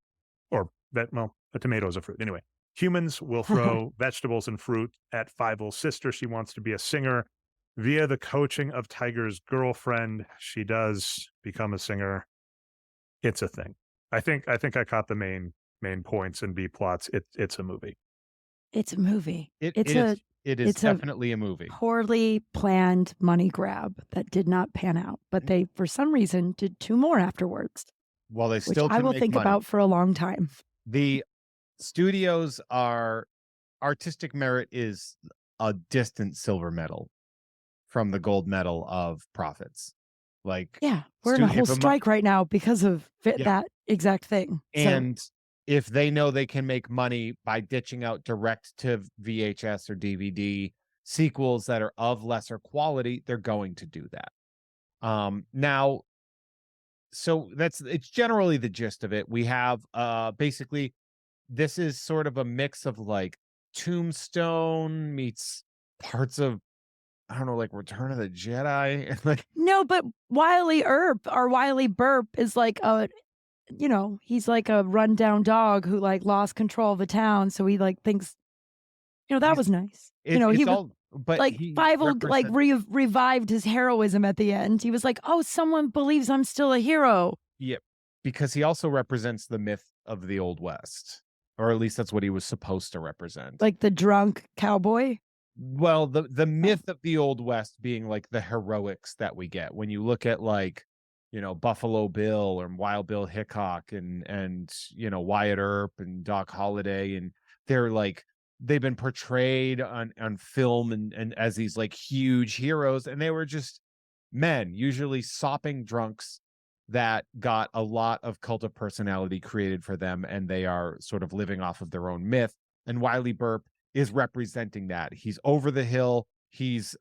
or a tomato is a fruit. Anyway, humans will throw vegetables and fruit at Fievel's sister. She wants to be a singer. Via the coaching of Tiger's girlfriend, she does become a singer. It's a thing. I think I caught the main points and B plots. It's a movie. It's a movie. It is definitely a movie. Poorly planned money grab that did not pan out, but they, for some reason, did 2 more afterwards. Well, they still which I will think about for a long time. The studios artistic merit is a distant silver medal from the gold medal of profits. Like, yeah, we're in a whole strike right now because of that exact thing. And if they know they can make money by ditching out direct to VHS or DVD sequels that are of lesser quality, they're going to do that. Now, so it's generally the gist of it. We have basically this is sort of a mix of like Tombstone meets parts of, I don't know, like Return of the Jedi. Like, no, but Wiley Burp is like he's like a rundown dog who like lost control of the town. So he like thinks, that was nice. He It's was all, but like he Fievel like represents. revived his heroism at the end. He was like, oh, someone believes I'm still a hero. Yep, because he also represents the myth of the Old West, or at least that's what he was supposed to represent. Like the drunk cowboy. Well, the myth of the Old West being like the heroics that we get when you look at like, Buffalo Bill or Wild Bill Hickok and Wyatt Earp and Doc Holliday, and they're like they've been portrayed on film and as these like huge heroes, and they were just men, usually sopping drunks that got a lot of cult of personality created for them, and they are sort of living off of their own myth. And Wiley Burp is representing that. He's over the hill. He's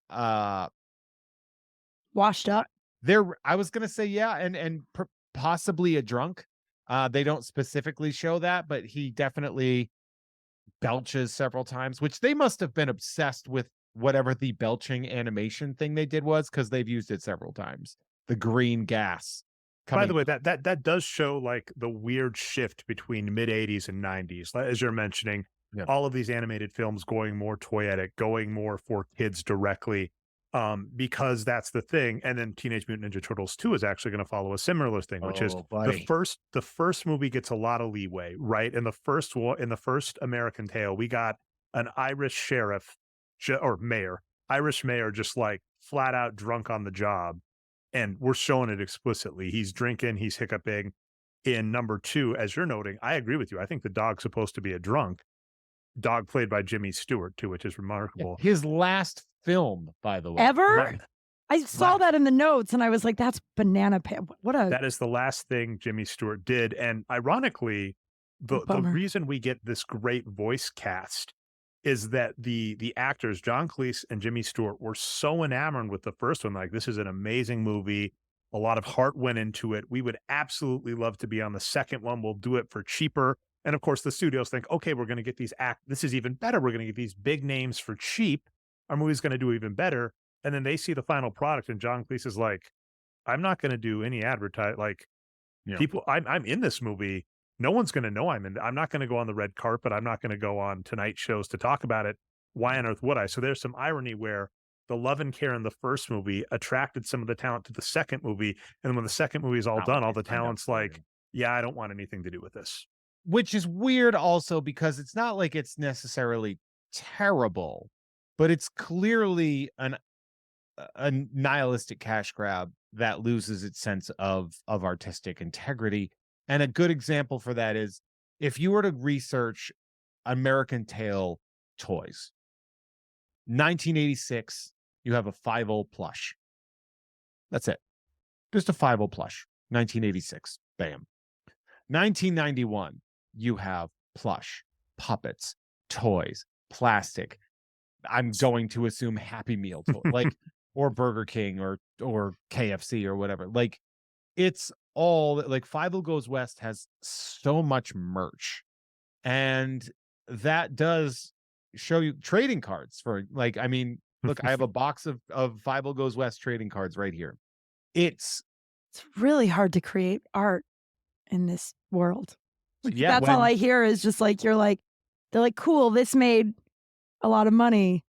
Washed up. I was gonna say, yeah, and possibly a drunk. They don't specifically show that, but he definitely belches several times, which they must have been obsessed with whatever the belching animation thing they did was, because they've used it several times. The green gas. By the way, that does show like the weird shift between mid 80s and 90s. As you're mentioning, all of these animated films going more toyetic, going more for kids directly, because that's the thing. And then Teenage Mutant Ninja Turtles 2 is actually going to follow a similar thing, which is the first movie gets a lot of leeway, right? In the first American Tale, we got an Irish sheriff or mayor, Irish mayor, just like flat out drunk on the job. And we're showing it explicitly. He's drinking, he's hiccuping. In number 2, as you're noting, I agree with you. I think the dog's supposed to be a drunk. Dog played by Jimmy Stewart, too, which is remarkable. His last film, by the way. Ever? I saw that in the notes and I was like, that's banana pan. That is the last thing Jimmy Stewart did. And ironically, the reason we get this great voice cast is that the actors, John Cleese and Jimmy Stewart, were so enamored with the first one. Like, this is an amazing movie. A lot of heart went into it. We would absolutely love to be on the second one. We'll do it for cheaper. And of course, the studios think, okay, we're going to get this is even better. We're going to get these big names for cheap. Our movie's going to do even better. And then they see the final product, and John Cleese is like, I'm not going to do any people, I'm in this movie. No one's going to know I'm not going to go on the red carpet. I'm not going to go on Tonight shows to talk about it. Why on earth would I? So there's some irony where the love and care in the first movie attracted some of the talent to the second movie. And when the second movie is all done, all the talent's like, yeah, I don't want anything to do with this. Which is weird also, because it's not like it's necessarily terrible, but it's clearly a nihilistic cash grab that loses its sense of artistic integrity. And a good example for that is if you were to research American Tail toys, 1986, you have a Fievel plush. That's it. Just a Fievel plush. 1986. Bam. 1991, you have plush, puppets, toys, plastic. I'm going to assume Happy Meal toy, or Burger King or KFC or whatever. Like, it's all like Fievel Goes West has so much merch, and that does show you trading cards for look, I have a box of Fievel Goes West trading cards right here. It's really hard to create art in this world. Yeah, that's all I hear is just like, they're like, cool, this made a lot of money.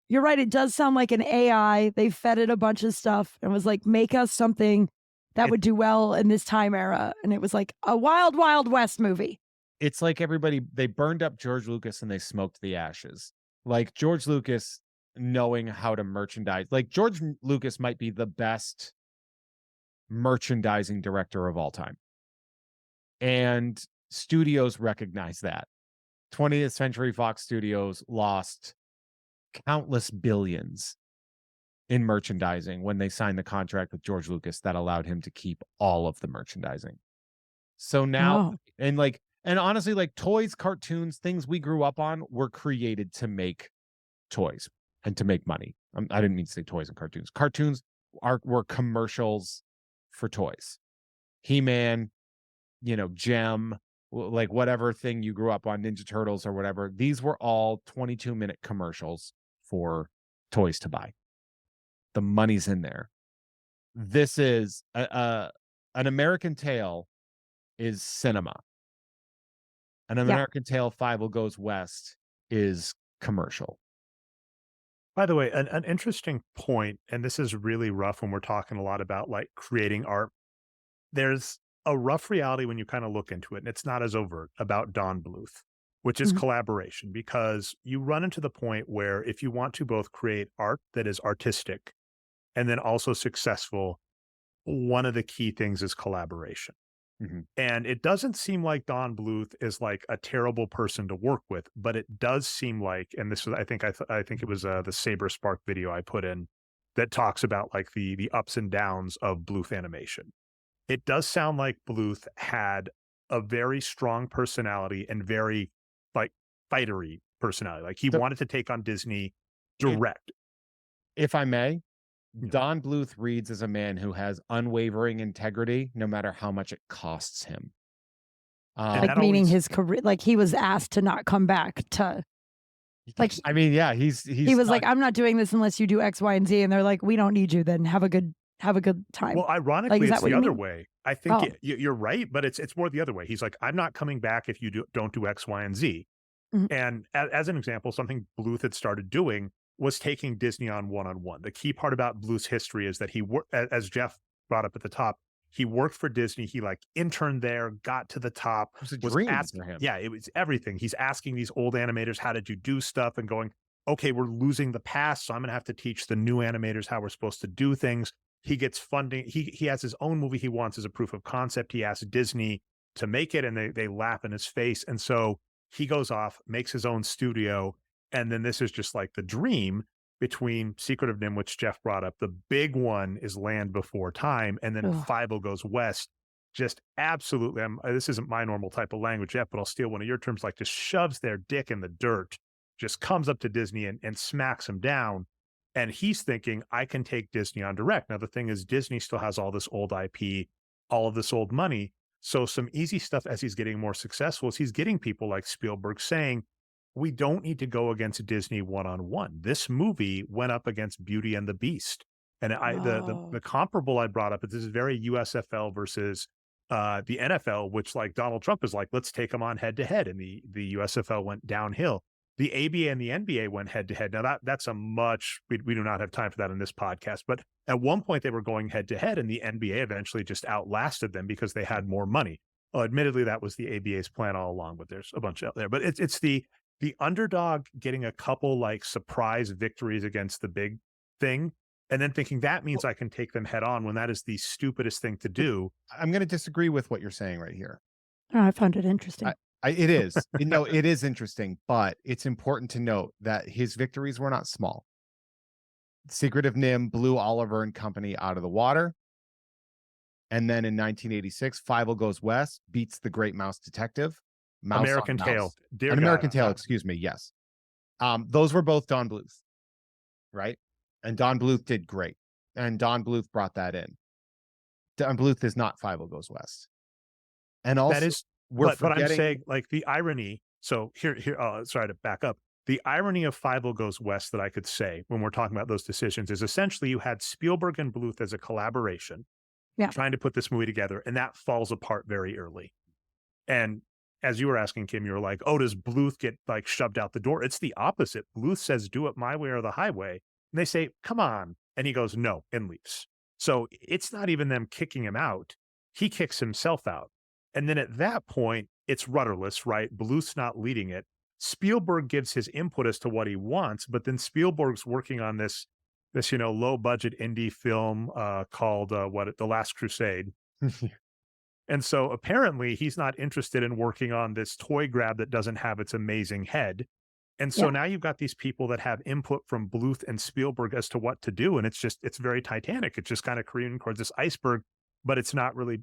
You're right. It does sound like an AI. They fed it a bunch of stuff and was like, make us something that would do well in this time era. And it was like a wild, wild West movie. It's like they burned up George Lucas and they smoked the ashes. Like, George Lucas knowing how to merchandise. Like, George Lucas might be the best merchandising director of all time. And studios recognize that. 20th Century Fox Studios lost countless billions in merchandising when they signed the contract with George Lucas that allowed him to keep all of the merchandising. So now, and honestly, like, toys, cartoons, things we grew up on were created to make toys and to make money. I didn't mean to say toys and cartoons. Cartoons were commercials for toys. He-Man, Gem, like whatever thing you grew up on, Ninja Turtles or whatever. These were all 22-minute commercials for toys to buy. The money's in there. This is an American Tale is cinema. An Yeah. American Tail, Fievel Goes West is commercial. By the way, an interesting point, and this is really rough when we're talking a lot about like creating art. There's a rough reality when you kind of look into it, and it's not as overt about Don Bluth, which is Mhm. collaboration, because you run into the point where if you want to both create art that is artistic and then also successful, one of the key things is collaboration. Mhm. And it doesn't seem like Don Bluth is like a terrible person to work with, but it does seem like, and this was, I think it was the Saber Spark video I put in that talks about like the ups and downs of Bluth animation. It does sound like Bluth had a very strong personality and very like fightery personality. Like he So wanted to take on Disney if direct. if I may, Yeah. Don Bluth reads as a man who has unwavering integrity, no matter how much it costs him. And Like that meaning always, his career, like he was asked to not come back to, like I mean, yeah, he's he was like, I'm not doing this unless you do X, Y, and Z. And they're like, we don't need you then. Have a good time. well, Like, ironically, is it's that what the you other mean? way. I think Oh. you're right, but it's more the other way. He's like, I'm not coming back if you don't do X, Y, and Z. Mhm. And as an example, something Bluth had started doing was taking Disney on one-on-one. The key part about Bluth's history is that as Jeff brought up at the top, he worked for Disney. He like interned there, got to the top, It was a was dream asking, for him. yeah, it was everything. He's asking these old animators, how did you do stuff? And going, okay, we're losing the past, so I'm gonna have to teach the new animators how we're supposed to do things. He gets funding. He has his own movie he wants as a proof of concept. He asks Disney to make it, and they laugh in his face. And so he goes off, makes his own studio, and then this is just like the dream between Secret of Nim, which Jeff brought up. The big one is Land Before Time, and then Ugh. Fievel Goes West. Just absolutely, this isn't my normal type of language, Jeff, but I'll steal one of your terms. Like just shoves their dick in the dirt, just comes up to Disney and smacks him down. And he's thinking, I can take Disney on direct. Now the thing is, Disney still has all this old IP, all of this old money. So some easy stuff as he's getting more successful is he's getting people like Spielberg saying, we don't need to go against Disney one-on-one. This movie went up against Beauty and the Beast. And Oh. the comparable I brought up is this is very USFL versus the NFL, which like Donald Trump is like, let's take them on head to head. And the USFL went downhill. The ABA and the NBA went head to head. Now that's a much, we do not have time for that in this podcast, but at one point they were going head to head and the NBA eventually just outlasted them because they had more money. Well, admittedly, that was the ABA's plan all along, but there's a bunch out there, but it's the underdog getting a couple like surprise victories against the big thing. And then thinking that means I can take them head on when that is the stupidest thing to do. I'm going to disagree with what you're saying right here. Oh, I found it interesting. It is. No, it is interesting, but it's important to note that his victories were not small. Secret of Nim blew Oliver and Company out of the water. And then in 1986, Fievel Goes West beats The Great Mouse Detective. Mouse American on Tail. Mouse. Dear An God, American Tail, excuse me. Yes. Those were both Don Bluth, right? And Don Bluth did great. And Don Bluth brought that in. Don Bluth is not Fievel Goes West. And also, that is, we're but I'm forgetting. saying like the irony. So here, sorry to back up. The irony of Fievel Goes West that I could say when we're talking about those decisions is essentially you had Spielberg and Bluth as a collaboration, Yeah. trying to put this movie together, and that falls apart very early. And as you were asking, Kim, you were like, oh, does Bluth get like shoved out the door? It's the opposite. Bluth says, do it my way or the highway. And they say, come on. And he goes, no, and leaves. So it's not even them kicking him out. He kicks himself out. And then at that point, it's rudderless, right? Bluth's not leading it. Spielberg gives his input as to what he wants, but then Spielberg's working on this low budget indie film called The Last Crusade. And so apparently he's not interested in working on this toy grab that doesn't have its amazing head. And so now you've got these people that have input from Bluth and Spielberg as to what to do. And it's very Titanic. It's just kind of careening towards this iceberg, but it's not really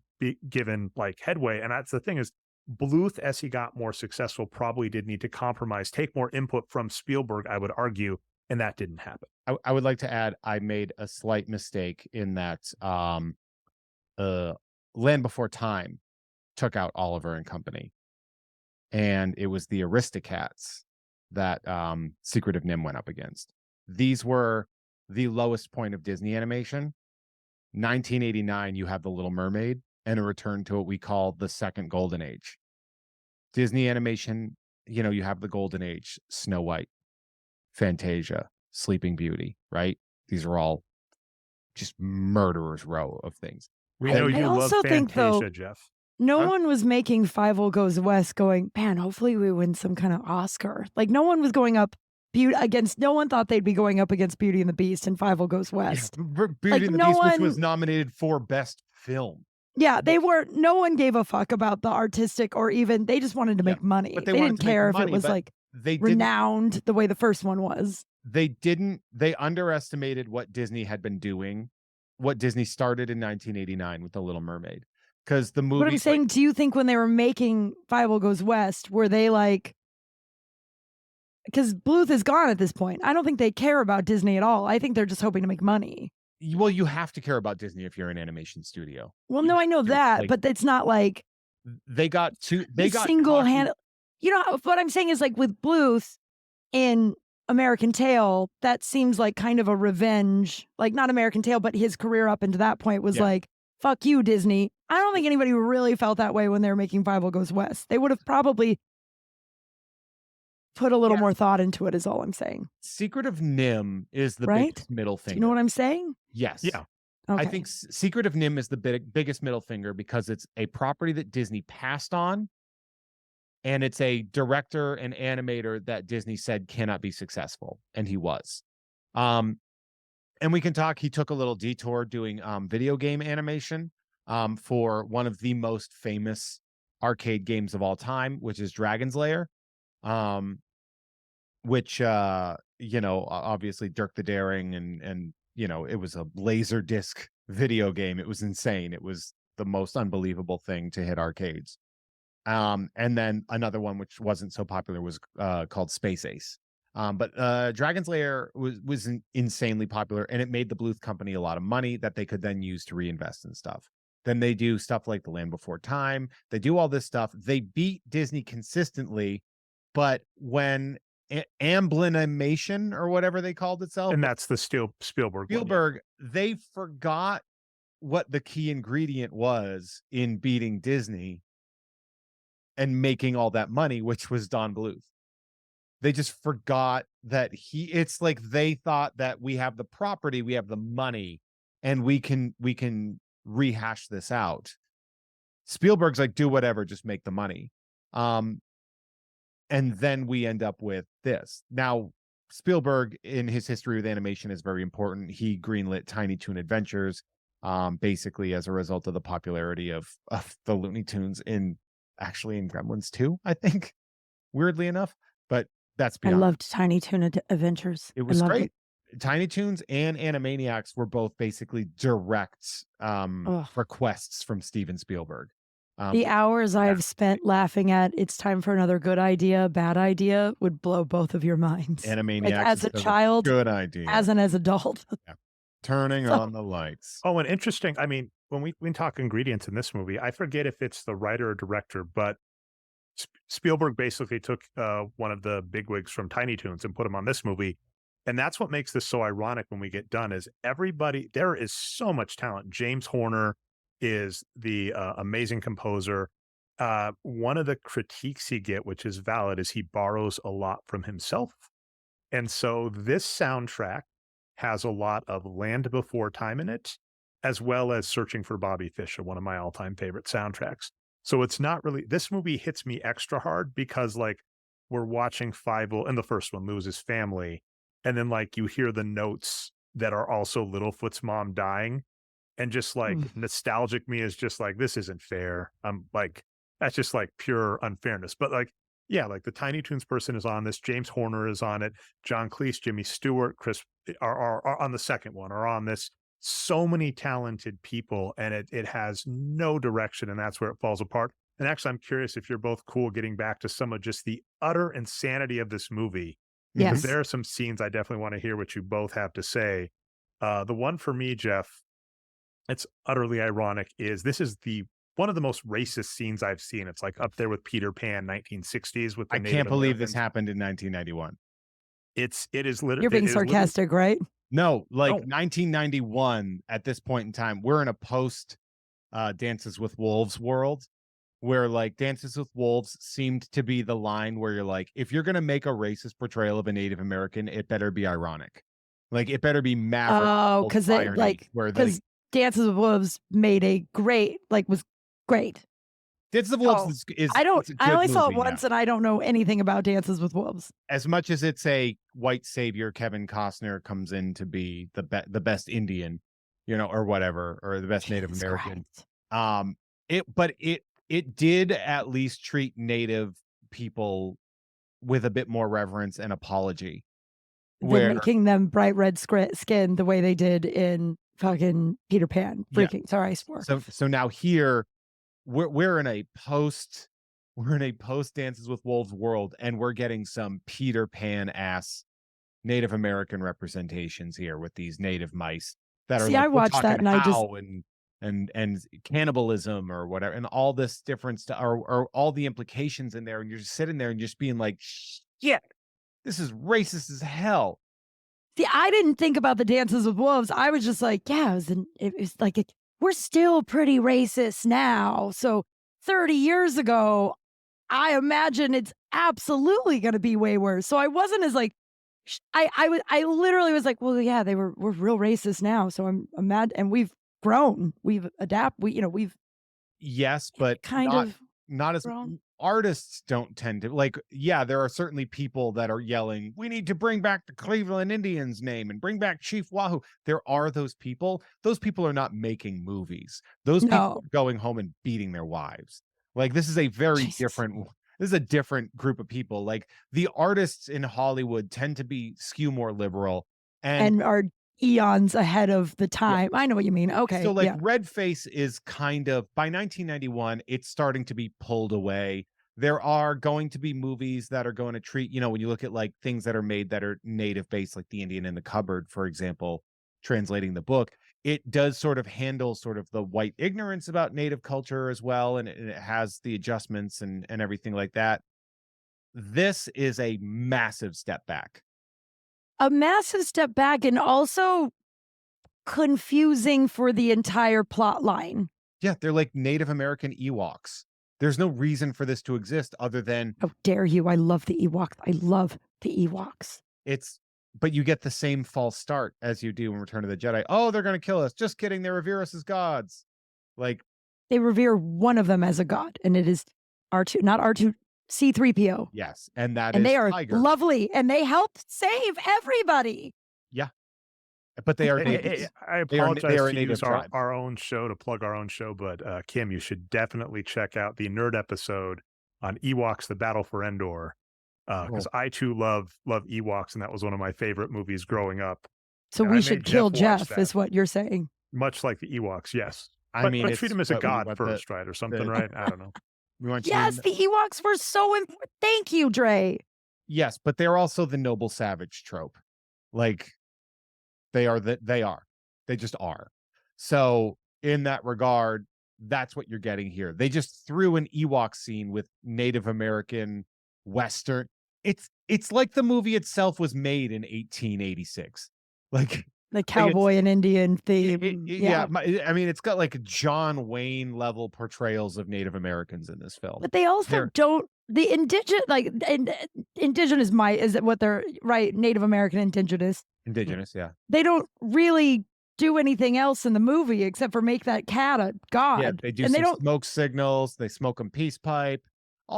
given like headway. And that's the thing is Bluth, as he got more successful, probably did need to compromise, take more input from Spielberg, I would argue. And that didn't happen. I would like to add, I made a slight mistake in that Land Before Time took out Oliver and Company. And it was the Aristocats that Secret of Nim went up against. These were the lowest point of Disney animation. 1989, you have The Little Mermaid. and a return to what we call the second golden age. Disney animation, you have the golden age, Snow White, Fantasia, Sleeping Beauty, right? These are all just murderer's row of things. We know I you love also think, though, Fantasia, Jeff. no Huh? one was making Fievel Goes West going, man, hopefully we win some kind of Oscar. Like, no one was going up no one thought they'd be going up against Beauty and the Beast and Fievel Goes West. Beauty and the no Beast, which was one- nominated for Best Film. Yeah, no one gave a fuck about the artistic or even, they just wanted to make money. but They they wanted didn't to make care if money, it was but like They didn't. renowned the way the first one was. They underestimated what Disney had been doing, what Disney started in 1989 with The Little Mermaid. Because the movie. What I'm saying, do you think when they were making Fievel Goes West, were they like, because Bluth is gone at this point. I don't think they care about Disney at all. I think they're just hoping to make money. Well, you have to care about Disney if you're an animation studio. Well, no, I know that, like- but it's not like They got single hand. What I'm saying is, like, with Bluth in American Tail, that seems like kind of a revenge. Like, not American Tail, but his career up into that point was like, fuck you, Disney. I don't think anybody really felt that way when they were making Fievel Goes West. They would have probably put a little more thought into it, is all I'm saying. Secret of Nim is the Right? biggest middle Do finger. you know what I'm saying? Yes. Yeah. Okay. I think Secret of Nim is the biggest middle finger because it's a property that Disney passed on, and it's a director and animator that Disney said cannot be successful, and he was. And we can talk. He took a little detour doing video game animation for one of the most famous arcade games of all time, which is Dragon's Lair. Which obviously Dirk the Daring and it was a laser disc video game. It was insane. It was the most unbelievable thing to hit arcades. And then another one which wasn't so popular was called Space Ace. But Dragon's Lair was insanely popular, and it made the Bluth Company a lot of money that they could then use to reinvest in stuff. Then they do stuff like The Land Before Time. They do all this stuff. They beat Disney consistently, but when Amblinimation or whatever they called itself, And that's the Spielberg. Spielberg, they forgot what the key ingredient was in beating Disney and making all that money, which was Don Bluth. They just forgot that it's like they thought that we have the property, we have the money, and we can rehash this out. Spielberg's like, do whatever, just make the money. And then we end up with this. Now, Spielberg, in his history with animation, is very important. He greenlit Tiny Toon Adventures, basically as a result of the popularity of the Looney Tunes in Gremlins 2, I think, weirdly enough. But that's beyond. I loved Tiny Toon Adventures. It was great. It. Tiny Toons and Animaniacs were both basically direct requests from Steven Spielberg. The hours I've spent laughing at "It's time for another good idea, bad idea" would blow both of your minds. Animaniacs, like, as a child, good idea. as an adult. Turning on the lights. Oh, and interesting. I mean, when we talk ingredients in this movie, I forget if it's the writer or director, but Spielberg basically took one of the bigwigs from Tiny Toons and put him on this movie. And that's what makes this so ironic when we get done is there is so much talent. James Horner is the amazing composer. One of the critiques he get, which is valid, is he borrows a lot from himself. And so this soundtrack has a lot of Land Before Time in it, as well as Searching for Bobby Fischer, one of my all-time favorite soundtracks. So it's not really, this movie hits me extra hard because like we're watching Fievel, and the first one loses family. And then like you hear the notes that are also Littlefoot's mom dying. And just like nostalgic me is just like, this isn't fair. I'm like, that's just like pure unfairness. But like, yeah, like the Tiny Toons person is on this. James Horner is on it. John Cleese, Jimmy Stewart, Chris are on the second one, are on this. So many talented people, and it has no direction, and that's where it falls apart. And actually, I'm curious if you're both cool getting back to some of just the utter insanity of this movie. Because Yes. there are some scenes I definitely want to hear what you both have to say. The one for me, Jeff, it's utterly ironic, is this is one of the most racist scenes I've seen. It's like up there with Peter Pan 1960s with the I Native can't believe this Americans. happened in 1991. It is literally. You're being sarcastic, right? No, like No. 1991 at this point in time, we're in a post Dances with Wolves world, where like Dances with Wolves seemed to be the line where you're like, if you're gonna make a racist portrayal of a Native American, it better be ironic. Like it better be maverick Oh, full of because it irony, where the because Dances with Wolves made a great was great. Dances with Wolves Oh, is I don't. it's a I good only saw it movie, yeah. once, and I don't know anything about Dances with Wolves. As much as it's a white savior, Kevin Costner comes in to be the best Indian, or whatever, or the best Native Jesus American. Christ. It did at least treat Native people with a bit more reverence and apology. Than Where making them bright red skin the way they did in fucking Peter Pan. Yeah. Freaking sorry, I swore. So now here we're in a post Dances with Wolves world, and we're getting some Peter Pan ass Native American representations here with these native mice that are See, like, I we're watched that talking and I just how and cannibalism or whatever, and all this different stuff, or all the implications in there, and you're just sitting there and just being like, shit, this is racist as hell. see, I didn't think about the Dances with Wolves. I was just like, yeah, it was like we're still pretty racist now. So 30 years ago, I imagine it's absolutely going to be way worse. So I wasn't as like, I literally was like, well, yeah, we're real racist now. So I'm mad, and we've grown, we've adapted, we've Yes, but kind not of not as grown. artists don't tend to like. Yeah, there are certainly people that are yelling, we need to bring back the Cleveland Indians name and bring back Chief Wahoo. There are those people. Those people are not making movies. Those people No, are going home and beating their wives. Like this is a very Jesus. different this is a different group of people. Like the artists in Hollywood tend to skew more liberal, and And are eons ahead of the time. I know what you mean. Okay, so like yeah. red face is kind of, by 1991 it's starting to be pulled away. There are going to be movies that are going to treat, when you look at like things that are made that are native based, like The Indian in the Cupboard, for example, translating the book, it does sort of handle sort of the white ignorance about native culture as well, and it has the adjustments and everything like that. This is a massive step back. A massive step back, and also confusing for the entire plot line. Yeah, they're like Native American Ewoks. There's no reason for this to exist other than How dare you? I love the Ewoks. I love the Ewoks. but you get the same false start as you do in Return of the Jedi. Oh, they're going to kill us. Just kidding. They revere us as gods. Like, They revere one of them as a god, and it is R2, not R2, C3PO. yes. And that And is they are Tiger. lovely, and they help save everybody. Yeah. But they are Hey, natives. I They are apologize a to native use tribe. our own show, to plug our own show, but Kim, you should definitely check out the nerd episode on Ewoks: The Battle for Endor, because I too love Ewoks, and that was one of my favorite movies growing up. So And we I should made kill Jeff watch Jeff, that. is what you're saying. Much like the Ewoks, yes. I mean, but it's treat him as a what god the- first, right, or something, the- right? I don't know. We want Yes, you. the Ewoks were so important. Thank you, Dre. Yes, but they're also the noble savage trope. Like, they are. They just are. So in that regard, that's what you're getting here. They just threw an Ewok scene with Native American Western. It's like the movie itself was made in 1886. Like The cowboy and Indian theme. yeah. I mean, it's got like John Wayne level portrayals of Native Americans in this film. But they also don't, the indigenous, indigenous is what they're, right? Native American indigenous. Yeah. They don't really do anything else in the movie except for make that cat a god. Yeah, they do and some smoke signals. They smoke them peace pipe.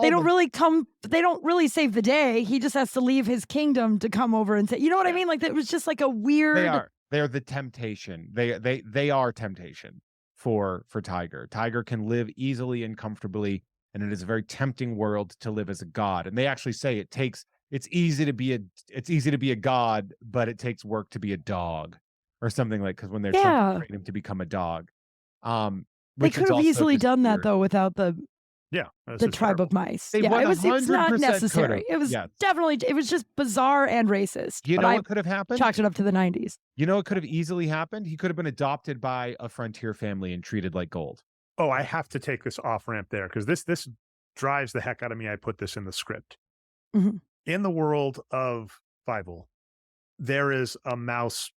They don't really save the day. He just has to leave his kingdom to come over and say, you know what I mean? Like, it was just like a weird. They're the temptation. They are temptation for Tiger. Tiger can live easily and comfortably, and it is a very tempting world to live as a god. And they actually say it's easy to be a god, but it takes work to be a dog, or something, like, because when they're trying to train him to become a dog. They could have easily done that though without the tribe of mice. They it's not necessary. Could've. It was definitely, it was just bizarre and racist. You know what could have happened? Chalked it up to the 90s. You know what could have easily happened? He could have been adopted by a frontier family and treated like gold. Oh, I have to take this off ramp there, because this drives the heck out of me. I put this in the script. Mm-hmm. In the world of Fievel, there is a mouse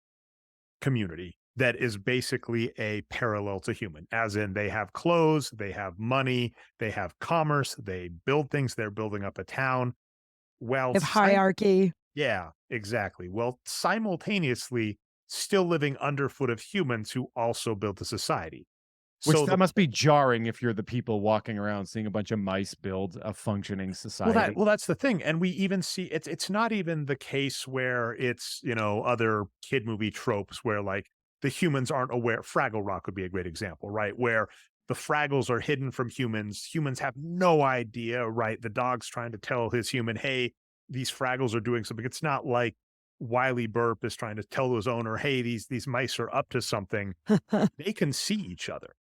community that is basically a parallel to human, as in they have clothes, they have money, they have commerce, they build things, they're building up a town. Well, Of hierarchy. yeah, exactly. Well, simultaneously, still living underfoot of humans who also built a society. Which So that must be jarring if you're the people walking around seeing a bunch of mice build a functioning society. that's the thing, and we even see it's not even the case where it's other kid movie tropes where like the humans aren't aware. Fraggle Rock would be a great example, right? Where the Fraggles are hidden from humans. Humans have no idea, right? The dog's trying to tell his human, "Hey, these Fraggles are doing something." It's not like Wiley Burp is trying to tell his owner, "Hey, these mice are up to something." They can see each other.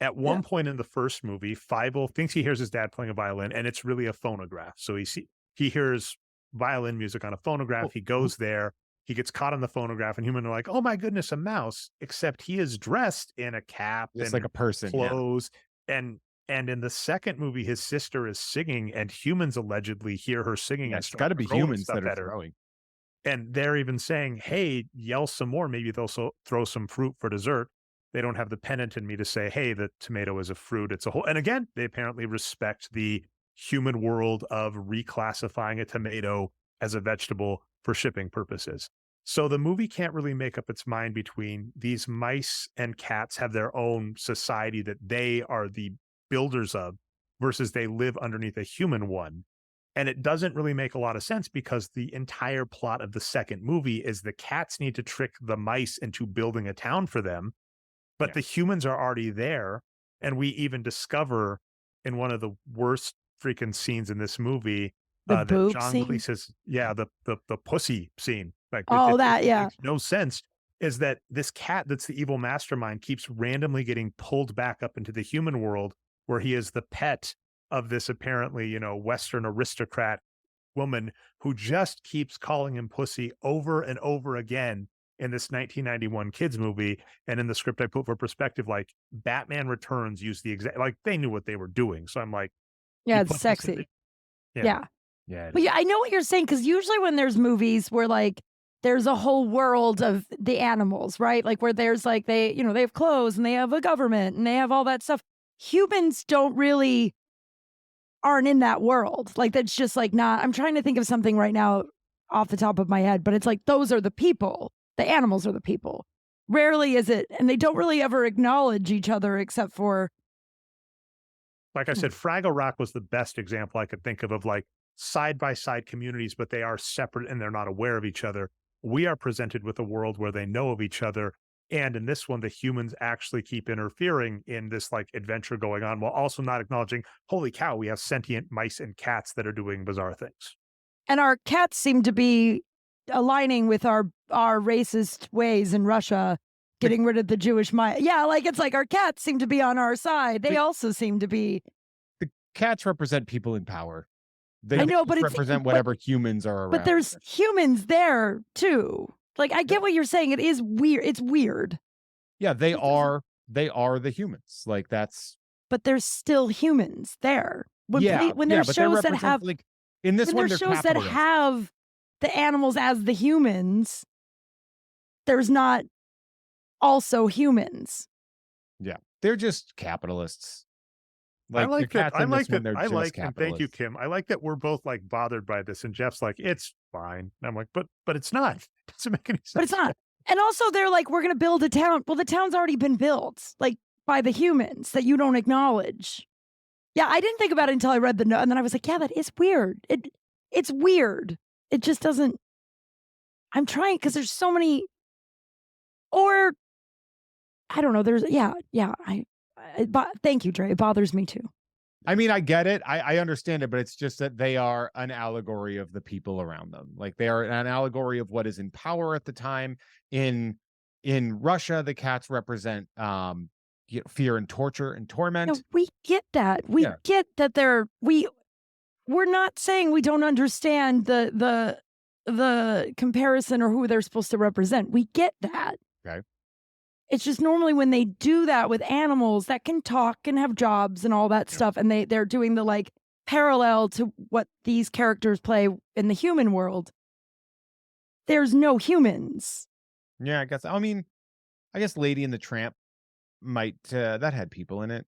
At Yeah. one point in the first movie, Fievel thinks he hears his dad playing a violin, and it's really a phonograph. So he hears violin music on a phonograph. He goes there. He gets caught on the phonograph, and humans are like, "Oh my goodness, a mouse!" Except he is dressed in a cap Just and like a person. Yeah. clothes. And in the second movie, his sister is singing, and humans allegedly hear her singing Yeah, and it's start got to be throwing humans stuff that are at her. throwing. And they're even saying, "Hey, yell some more. Maybe they'll throw some fruit for dessert." They don't have the pennant in me to say, "Hey, the tomato is a fruit. It's a whole." And again, they apparently respect the human world of reclassifying a tomato as a vegetable for shipping purposes. So the movie can't really make up its mind between these mice and cats have their own society that they are the builders of versus they live underneath a human one. And it doesn't really make a lot of sense because the entire plot of the second movie is the cats need to trick the mice into building a town for them, but Yeah. the humans are already there. And we even discover in one of the worst freaking scenes in this movie The that boob John scene. Cleese's, yeah, the pussy scene, like Oh, that, yeah. makes no sense. Is that this cat that's the evil mastermind keeps randomly getting pulled back up into the human world where he is the pet of this apparently, Western aristocrat woman who just keeps calling him pussy over and over again in this 1991 kids movie. And in the script I put for perspective, like Batman Returns used the exact, like they knew what they were doing. So I'm like, Yeah, you it's put this in sexy. the- Yeah. Yeah. But yeah, I know what you're saying because usually when there's movies where like there's a whole world of the animals, right? Like where there's like they have clothes and they have a government and they have all that stuff. Humans aren't in that world. Like that's just like not. I'm trying to think of something right now off the top of my head, but it's like those are the people. The animals are the people. Rarely is it, and they don't really ever acknowledge each other except for like I said, Fraggle Rock was the best example I could think of like side by side communities, but they are separate and they're not aware of each other. We are presented with a world where they know of each other. And in this one, the humans actually keep interfering in this like adventure going on while also not acknowledging, holy cow, we have sentient mice and cats that are doing bizarre things. and our cats seem to be aligning with our racist ways in Russia, getting rid of the Jewish yeah, like it's like our cats seem to be on our side. They also seem to be. The cats represent people in power. They I know, but it's represent whatever humans are around. But there's humans there too. Like I get what you're saying. It is weird. It's weird. Yeah, they are the humans. Like that's But there's still humans there. When but there's they shows that represent, have like in this when one, there's they're shows that capitalists. have the animals as the humans, there's not also humans. Yeah, they're just capitalists. I Like the like that. cats I in this like one, that. they're I just like, and thank you, capitalists. Kim. I like that we're both like bothered by this, and Jeff's like, it's fine. And I'm like, but it's not. It doesn't make any sense. But it's not. And also they're like, we're gonna build a town. Well, the town's already been built, like by the humans that you don't acknowledge. Yeah, I didn't think about it until I read the note, and then I was like, yeah, that is weird. It's weird. It just doesn't. I'm trying because there's so many, or I don't know. There's thank you, Dre. It bothers me too. I mean, I get it. I understand it, but it's just that they are an allegory of the people around them. Like they are an allegory of what is in power at the time. In Russia, the cats represent fear and torture and torment. No, we get that. We get that we're not saying we don't understand the comparison or who they're supposed to represent. We get that. Okay. It's just normally when they do that with animals that can talk and have jobs and all that stuff, and they're doing the like parallel to what these characters play in the human world. There's no humans. Yeah, I guess. I mean, I guess Lady and the Tramp might that had people in it.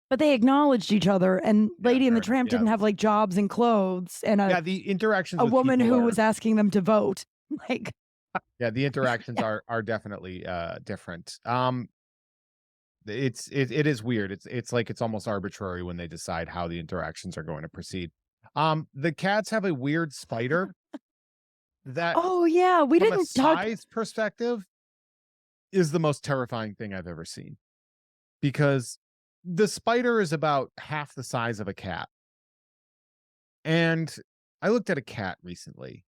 But they acknowledged each other, and Yeah, Lady and the fair enough. Tramp Yeah, didn't have like jobs and clothes, and yeah, the interactions a with woman people who are was asking them to vote. Like, yeah, the interactions yeah. are definitely different. It is weird. It's like it's almost arbitrary when they decide how the interactions are going to proceed. The cats have a weird spider that Oh yeah, we from a didn't talk. size perspective is the most terrifying thing I've ever seen because the spider is about half the size of a cat. And I looked at a cat recently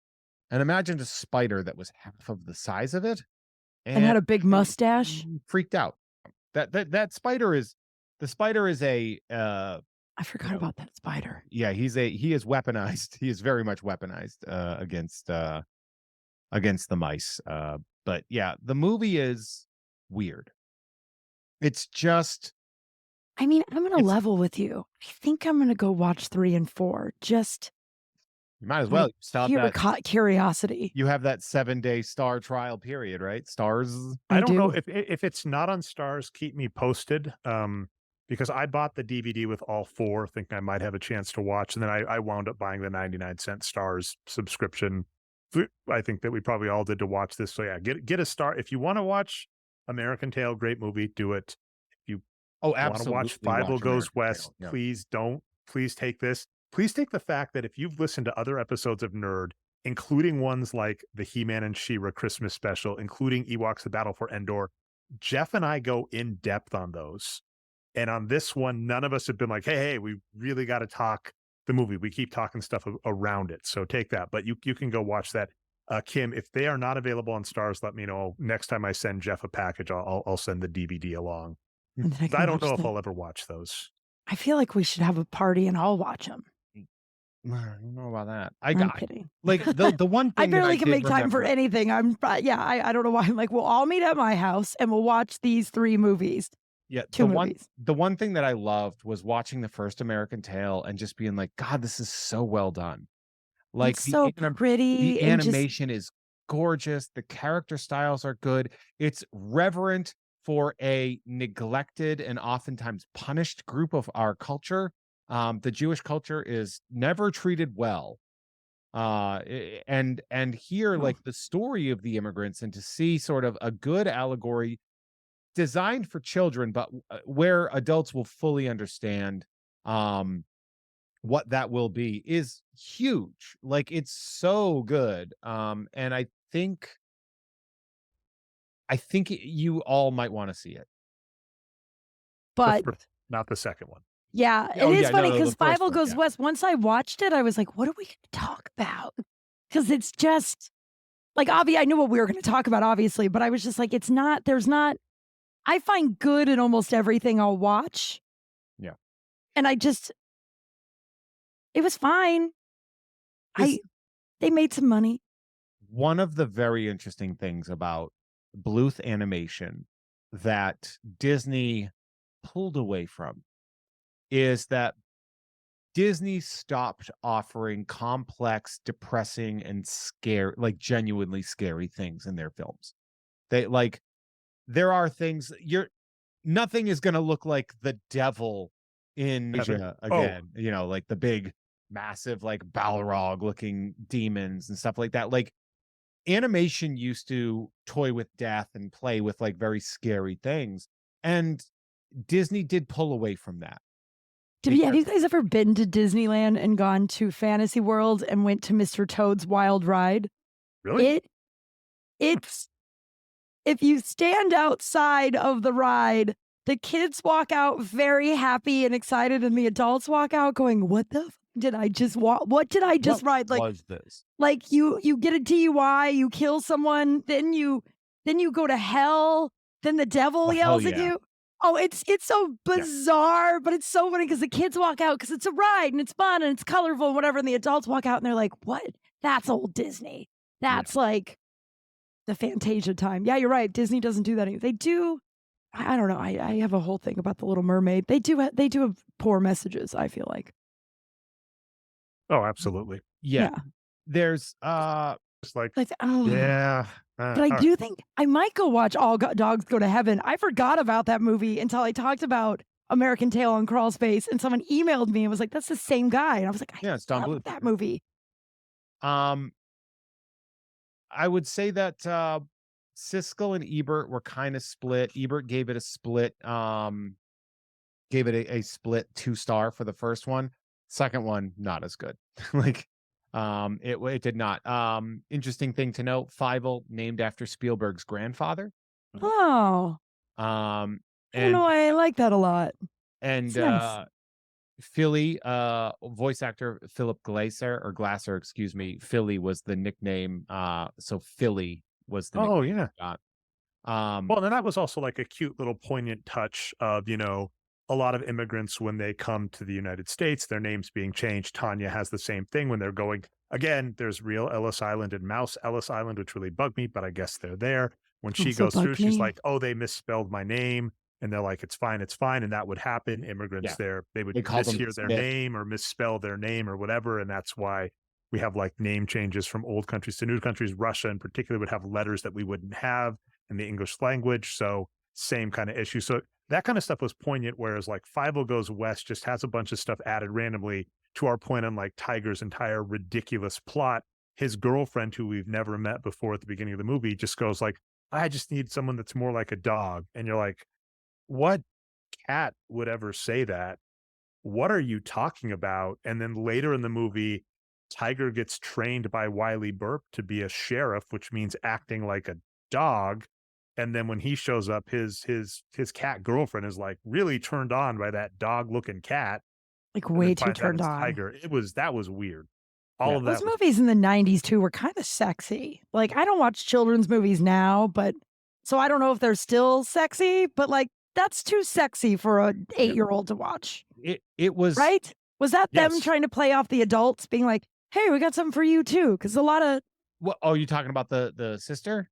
and imagined a spider that was half of the size of it And had and a big I mustache. freaked out. That spider is the spider is a I forgot about that spider. yeah, he is weaponized. He is very much weaponized against the mice. But yeah, the movie is weird. It's just I mean, I'm gonna it's level with you. I think I'm gonna go watch 3 and 4. Just you might as well. like You still have pure that curiosity. you have that 7-day star trial period, right? Stars. I I don't know do. if it's not on Stars, keep me posted. Because I bought the DVD with all 4, thinking I might have a chance to watch, and then I wound up buying the 99-cent Stars subscription. I think that we probably all did to watch this. So yeah, get a Star if you want to watch American Tail. Great movie, do it. If you Oh, want to watch absolutely Fievel watch Goes American West, Tail. Yeah. please don't. Please take this. Please take the fact that if you've listened to other episodes of Nerd, including ones like the He-Man and She-Ra Christmas special, including Ewoks: The Battle for Endor, Jeff and I go in depth on those. And on this one, none of us have been like, hey, we really got to talk the movie. We keep talking stuff around it. So take that. But you can go watch that. Kim, if they are not available on Stars, let me know. Next time I send Jeff a package, I'll send the DVD along. And then I can I don't watch know if them. I'll ever watch those. I feel like we should have a party and I'll watch them. I don't know about that. I'm kidding. Like the one I thing that barely can did make time for remember- anything. I don't know why. I'm like, we'll all meet at my house and we'll watch these 3 movies. Yeah, 2 movies. the one thing that I loved was watching the first American Tail and just being like, God, this is so well done. Like It's so pretty the and just animation is gorgeous. The character styles are good. It's reverent for a neglected and oftentimes punished group of our culture. The Jewish culture is never treated well. And here, Oh. like the story of the immigrants, and to see sort of a good allegory designed for children, but where adults will fully understand what that will be is huge. Like it's so good. And I think you all might want to see it. but Not the second one. yeah, Oh, it is yeah, funny no, the because first Fievel one, Goes yeah. West. Once I watched it, I was like, what are we going to talk about? Because it's just like, I knew what we were going to talk about, obviously, but I was just like, I find good in almost everything I'll watch. Yeah. And it was fine. This- They made some money. One of the very interesting things about Bluth animation that Disney pulled away from is that Disney stopped offering complex, depressing, and genuinely scary things in their films. There are things nothing is going to look like the devil in Asia again, like the big, massive, like Balrog looking demons and stuff like that. Like animation used to toy with death and play with like very scary things. And Disney did pull away from that. Have you guys ever been to Disneyland and gone to Fantasy World and went to Mr. Toad's Wild Ride? Really? It's if you stand outside of the ride, the kids walk out very happy and excited, and the adults walk out going, "What the did I just walk? What did I just ride?" Like, was this? like you get a DUI, you kill someone, then you go to hell, then the devil Well, yells hell at yeah. you. Oh, it's so bizarre, but it's so funny because the kids walk out because it's a ride and it's fun and it's colorful and whatever, and the adults walk out and they're like, "What? That's old Disney. That's like the Fantasia time." Yeah, you're right. Disney doesn't do that anymore. They do. I don't know. I have a whole thing about the Little Mermaid. They do have poor messages, I feel like. Oh, absolutely. Yeah. Yeah. There's Just like, Like, oh, yeah, but I all right. do think I might go watch Dogs Go to Heaven. I forgot about that movie until I talked about American Tail on Crawl Space, and someone emailed me and was like, "That's the same guy," and I was like, Yeah, it's "I Don love Bluth. that movie." Um, I would say that Siskel and Ebert were kind of split. Ebert gave it a split, gave it a split 2-star for the first one. Second one, not as good. Like, it did not. Interesting thing to note: Fievel named after Spielberg's grandfather. Oh, Um, I don't know and why I like that a lot. It's and nice. Philly, voice actor Philip Glasser, excuse me. Philly was the nickname. So Philly was the Oh nickname yeah. he got. Well, and that was also like a cute little poignant touch of, a lot of immigrants when they come to the United States, their names being changed. Tanya has the same thing when they're going. Again, there's real Ellis Island and Mouse Ellis Island, which really bugged me, but I guess they're there. When she Also goes through, bugged she's me. like, "Oh, they misspelled my name." And they're like, it's fine. And that would happen. Immigrants Yeah, there, they would they called him mishear their Smith. name or misspell their name or whatever. And that's why we have like name changes from old countries to new countries. Russia, in particular, would have letters that we wouldn't have in the English language. So same kind of issue. So that kind of stuff was poignant. Whereas like Five Goes West just has a bunch of stuff added randomly to our point on like Tiger's entire ridiculous plot. His girlfriend, who we've never met before at the beginning of the movie, just goes like, I just need someone that's more like a dog. And you're like, what cat would ever say that? What are you talking about? And then later in the movie, Tiger gets trained by Wiley Burp to be a sheriff, which means acting like a dog. And then when he shows up, his cat girlfriend is like really turned on by that dog looking cat, Like, and then way too finds out turned it's on. Tiger. That was weird. All Yeah. of Those that was movies in the 90s too were kinda sexy. Like, I don't watch children's movies now, but so I don't know if they're still sexy, but, like, that's too sexy for a Yeah. eight-year-old to watch, It was right? Was that them yes. trying to play off the adults being like, "Hey, we got something for you too," because a lot of what? Oh, you talking about the sister?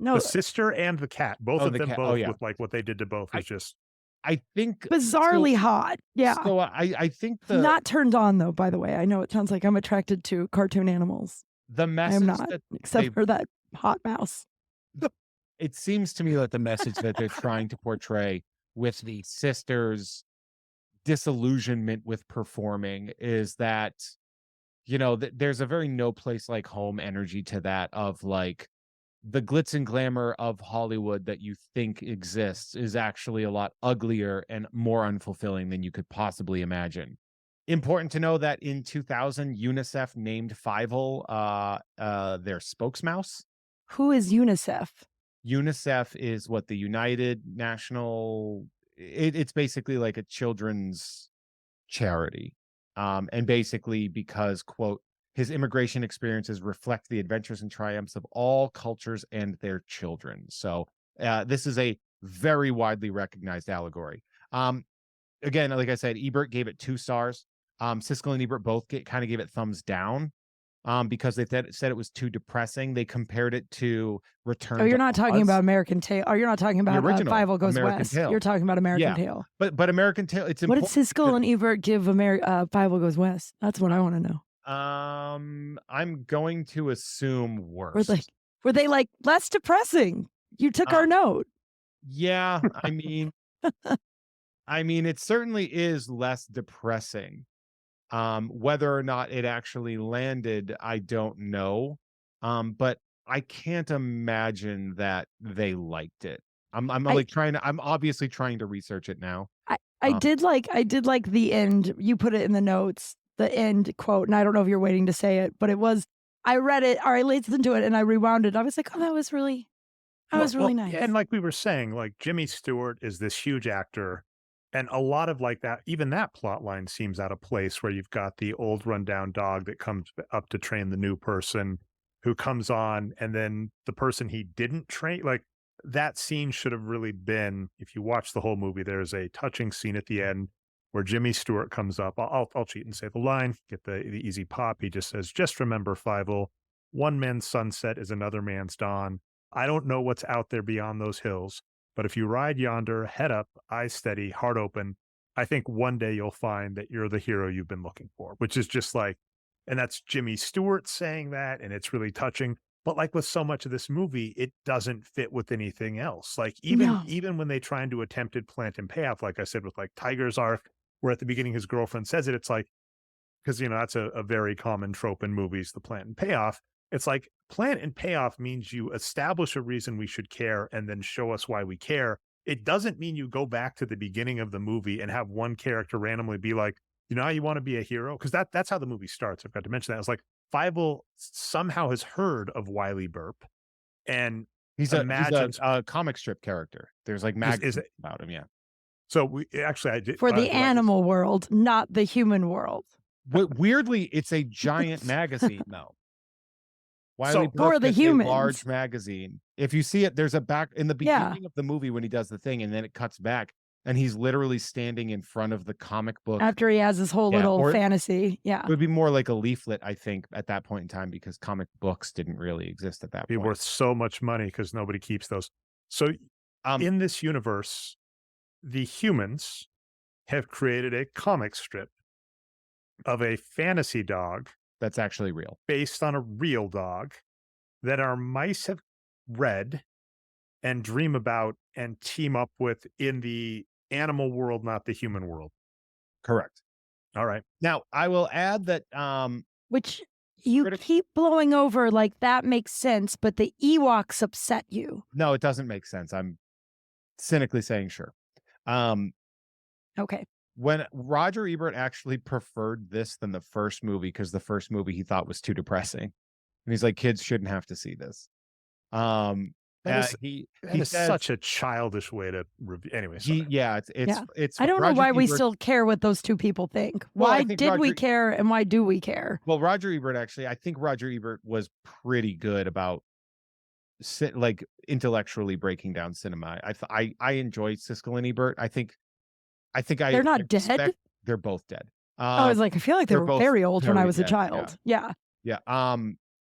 The no, sister and the cat, both Oh, of the them cat. Oh both yeah. with like what they did to both I was just I think so. bizarrely hot. Yeah. So I think the Not turned on though, by the way. I know it sounds like I'm attracted to cartoon animals. the I am message not, that except they for that hot mouse. it seems to me that the message that they're trying to portray with the sisters' disillusionment with performing is that, there's a very no place like home energy to that, of like the glitz and glamour of Hollywood that you think exists is actually a lot uglier and more unfulfilling than you could possibly imagine. Important to know that in 2000, UNICEF named Fievel their spokesmouse. Who is UNICEF? UNICEF is what the United National. It's basically like a children's charity, and basically because quote his immigration experiences reflect the adventures and triumphs of all cultures and their children. So this is a very widely recognized allegory. Again, like I said, Ebert gave it 2 stars. Siskel and Ebert both kind of gave it thumbs down, because they said it was too depressing. They compared it to Oh, Return you're to not talking Oz, about American Tail. Oh, you're not talking the about original Fievel Goes American West. You're Tail. talking about American Yeah, Tail. but American Tail, it's What did important. Siskel and Ebert give Fievel Goes West? That's what I want to know. I'm going to assume Were they worse. were they like less depressing? You took Uh, our note. yeah, I mean, it certainly is less depressing. Whether or not it actually landed, I don't know. But I can't imagine that they liked it. I'm I like I'm obviously trying to research it now. I Um, did like the end. You put it in the notes, the end quote, and I don't know if you're waiting to say it, but it was I read it or I listened to it and I rewound it. I was like, oh, that was really yeah, nice. and like we were saying, like Jimmy Stewart is this huge actor, and a lot of like that, even that plot line seems out of place where you've got the old rundown dog that comes up to train the new person who comes on, and then the person he didn't train, like that scene should have really been, if you watch the whole movie, there's a touching scene at the end where Jimmy Stewart comes up. I'll cheat and say the line, get the easy pop. He just says, just remember, Fievel, one man's sunset is another man's dawn. I don't know what's out there beyond those hills, but if you ride yonder, head up, eyes steady, heart open, I think one day you'll find that you're the hero you've been looking for, which is just like And that's Jimmy Stewart saying that, and it's really touching. But like with so much of this movie, it doesn't fit with anything else. Like No. even when they try and do attempted plant and payoff, like I said, with like Tiger's arc, where at the beginning his girlfriend says it, it's like, because that's a very common trope in movies, the plant and payoff. It's like plant and payoff means you establish a reason we should care and then show us why we care. It doesn't mean you go back to the beginning of the movie and have one character randomly be like, how you want to be a hero? Because that's how the movie starts. I've got to mention that. It's like Fievel somehow has heard of Wiley Burp and He's imagines a comic strip character. There's like magazines about him. Yeah. So we actually, I did For the animal world, not the human world. Weirdly, it's a giant magazine though. Wiley Burp for the is humans, a large magazine. If you see it, there's a back in the beginning of the movie when he does the thing, and then it cuts back, and he's literally standing in front of the comic book after he has his whole little fantasy. Yeah, it would be more like a leaflet, I think, at that point in time, because comic books didn't really exist at that point. Be worth so much money because nobody keeps those. So, in this universe, the humans have created a comic strip of a fantasy dog that's actually real, based on a real dog that our mice have read and dream about and team up with in the animal world, not the human world. Correct. All right. Now, I will add that which you keep blowing over like that makes sense, but the Ewoks upset you. No, it doesn't make sense. I'm cynically saying sure. Okay. When Roger Ebert actually preferred this than the first movie, because the first movie he thought was too depressing, and he's like, kids shouldn't have to see this. That is such a childish way to review. Anyway, it's. I don't know why we still care what those two people think. Why did we care, and why do we care? Well, Roger Ebert I think Roger Ebert was pretty good about like intellectually breaking down cinema. I enjoy Siskel and Ebert. I think they're not dead. They're both dead. I was like, I feel like they were very old when I was a child. Yeah.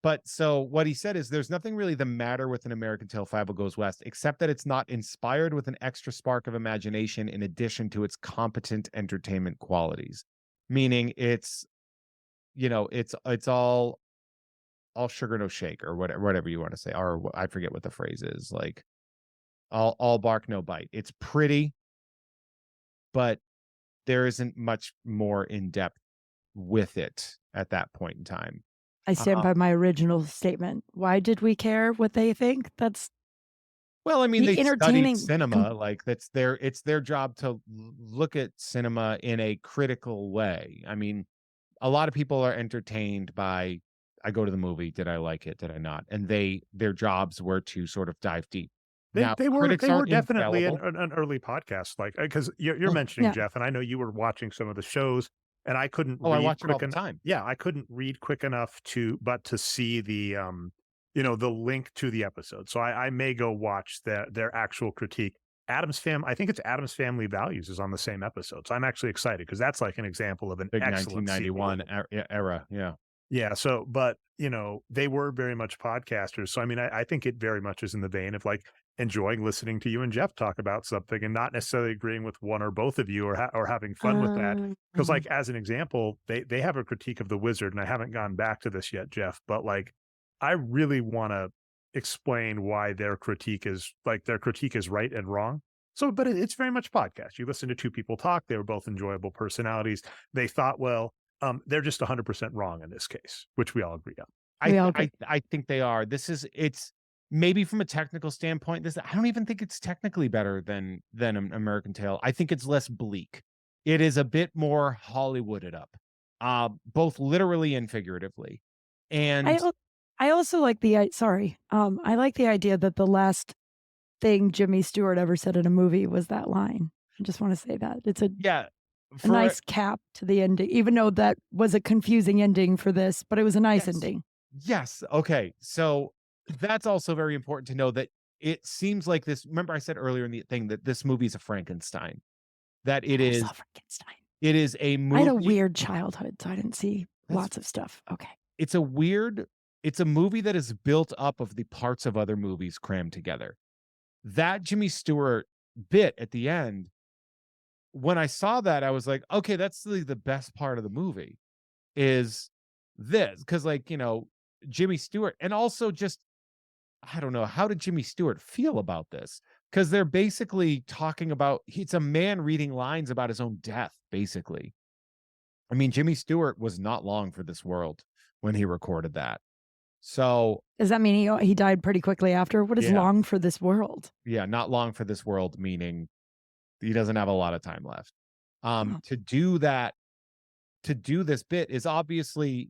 But so what he said is there's nothing really the matter with An American Tale Fievel Goes West, except that it's not inspired with an extra spark of imagination in addition to its competent entertainment qualities. Meaning it's all sugar no shake, or whatever you want to say, or I forget what the phrase is, like all bark no bite. It's pretty, but there isn't much more in depth with it at that point in time. I stand by my original statement. Why did we care what they think? Well, I mean, they studied cinema. Like it's their job to look at cinema in a critical way. I mean, a lot of people are entertained by, I go to the movie, did I like it? Did I not? And their jobs were to sort of dive deep. They were definitely an early podcast, like, because you're mentioning Jeff, and I know you were watching some of the shows, and I couldn't read I watch quick it all the time. Yeah, I couldn't read quick enough to see the the link to the episode. So I may go watch their actual critique. I think it's Adam's Family Values is on the same episode. So I'm actually excited because that's like an example of an big excellent 1991 era. Yeah. Yeah. So, but they were very much podcasters. So, I mean, I think it very much is in the vein of like enjoying listening to you and Jeff talk about something and not necessarily agreeing with one or both of you or having fun with that. Because like, as an example, they have a critique of The Wizard, and I haven't gone back to this yet, Jeff, but like, I really want to explain why their critique is right and wrong. So, but it's very much podcast. You listen to two people talk. They were both enjoyable personalities. They thought, well, they're just 100% wrong in this case, which we all agree on. I think they are. It's maybe from a technical standpoint, I don't even think it's technically better than an American Tale. I think it's less bleak. It is a bit more Hollywooded up, both literally and figuratively. And I also like I like the idea that the last thing Jimmy Stewart ever said in a movie was that line. I just want to say that it's a nice cap to the ending, even though that was a confusing ending for this, but it was a nice ending. Yes. Okay. So that's also very important to know that it seems like this. Remember, I said earlier in the thing that this movie is a Frankenstein. That it is Frankenstein. It is a movie. I had a weird childhood, so I didn't see lots of stuff. Okay. It's a movie that is built up of the parts of other movies crammed together. That Jimmy Stewart bit at the end, when I saw that, I was like, okay, that's the best part of the movie is this, because like, Jimmy Stewart, and also just, I don't know, how did Jimmy Stewart feel about this? Because they're basically talking about, it's a man reading lines about his own death, basically. I mean, Jimmy Stewart was not long for this world when he recorded that. So Does that mean he died pretty quickly after? What is Yeah. long for this world? yeah, not long for this world, meaning he doesn't have a lot of time left. Oh. To do that, to do this bit is obviously,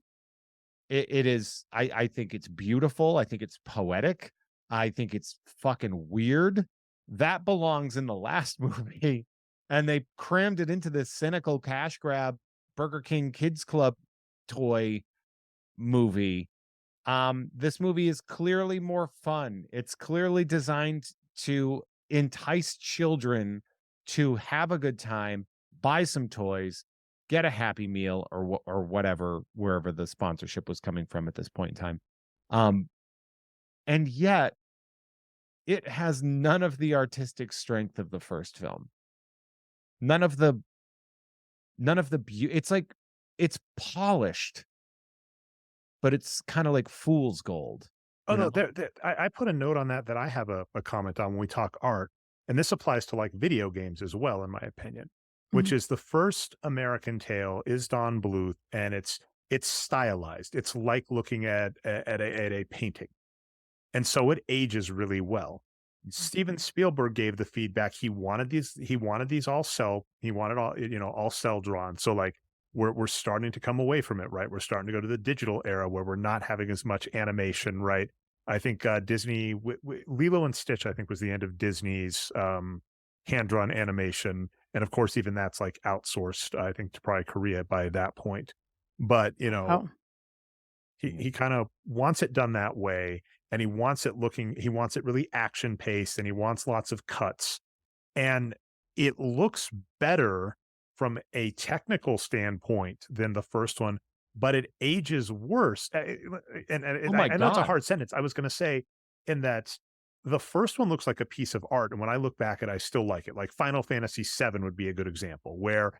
it is, I think it's beautiful. I think it's poetic. I think it's fucking weird. That belongs in the last movie. And they crammed it into this cynical cash grab Burger King Kids Club toy movie. This movie is clearly more fun. It's clearly designed to entice children to have a good time, buy some toys, get a Happy Meal or whatever, wherever the sponsorship was coming from at this point in time. And yet it has none of the artistic strength of the first film. None of the beauty. It's like, it's polished, but it's kind of like fool's gold. Oh, you no, know? I put a note on that I have a comment on when we talk art, and this applies to like video games as well, in my opinion, which is the first American Tail is Don Bluth, and it's stylized. It's like looking at a painting, and so it ages really well. Steven Spielberg gave the feedback he wanted these all cell, he wanted all cell drawn. So like we're starting to come away from it, right? We're starting to go to the digital era where we're not having as much animation, right? I think Disney, Lilo and Stitch, I think was the end of Disney's hand-drawn animation, and of course even that's like outsourced, I think, to probably Korea by that point. But Oh. he kind of wants it done that way, and he wants it really action paced, and he wants lots of cuts, and it looks better from a technical standpoint than the first one, but it ages worse. And Oh my I know it's a God. hard sentence. I was going to say, in that the first one looks like a piece of art, and when I look back at it, I still like it. Like Final Fantasy VII would be a good example, where